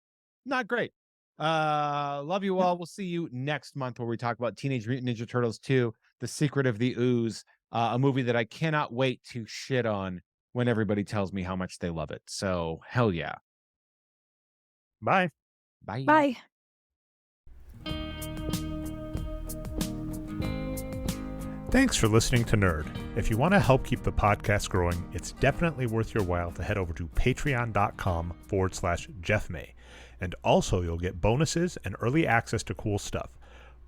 Not great. Love you all. We'll see you next month where we talk about Teenage Mutant Ninja Turtles 2, The Secret of the Ooze, a movie that I cannot wait to shit on when everybody tells me how much they love it. So, hell yeah. Bye. Bye. Bye. Thanks for listening to Nerd. If you want to help keep the podcast growing, it's definitely worth your while to head over to patreon.com/JeffMay. And also, you'll get bonuses and early access to cool stuff.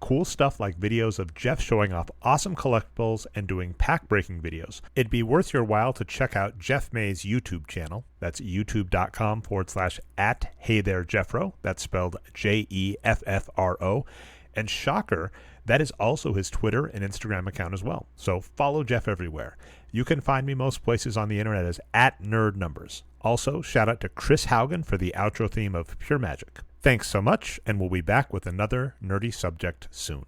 Cool stuff like videos of Jeff showing off awesome collectibles and doing pack-breaking videos. It'd be worth your while to check out Jeff May's YouTube channel. That's youtube.com/@HeyThereJeffro. That's spelled JEFFRO. And shocker, that is also his Twitter and Instagram account as well. So follow Jeff everywhere. You can find me most places on the internet as @NerdNumbers. Also, shout out to Chris Haugen for the outro theme of Pure Magic. Thanks so much, and we'll be back with another nerdy subject soon.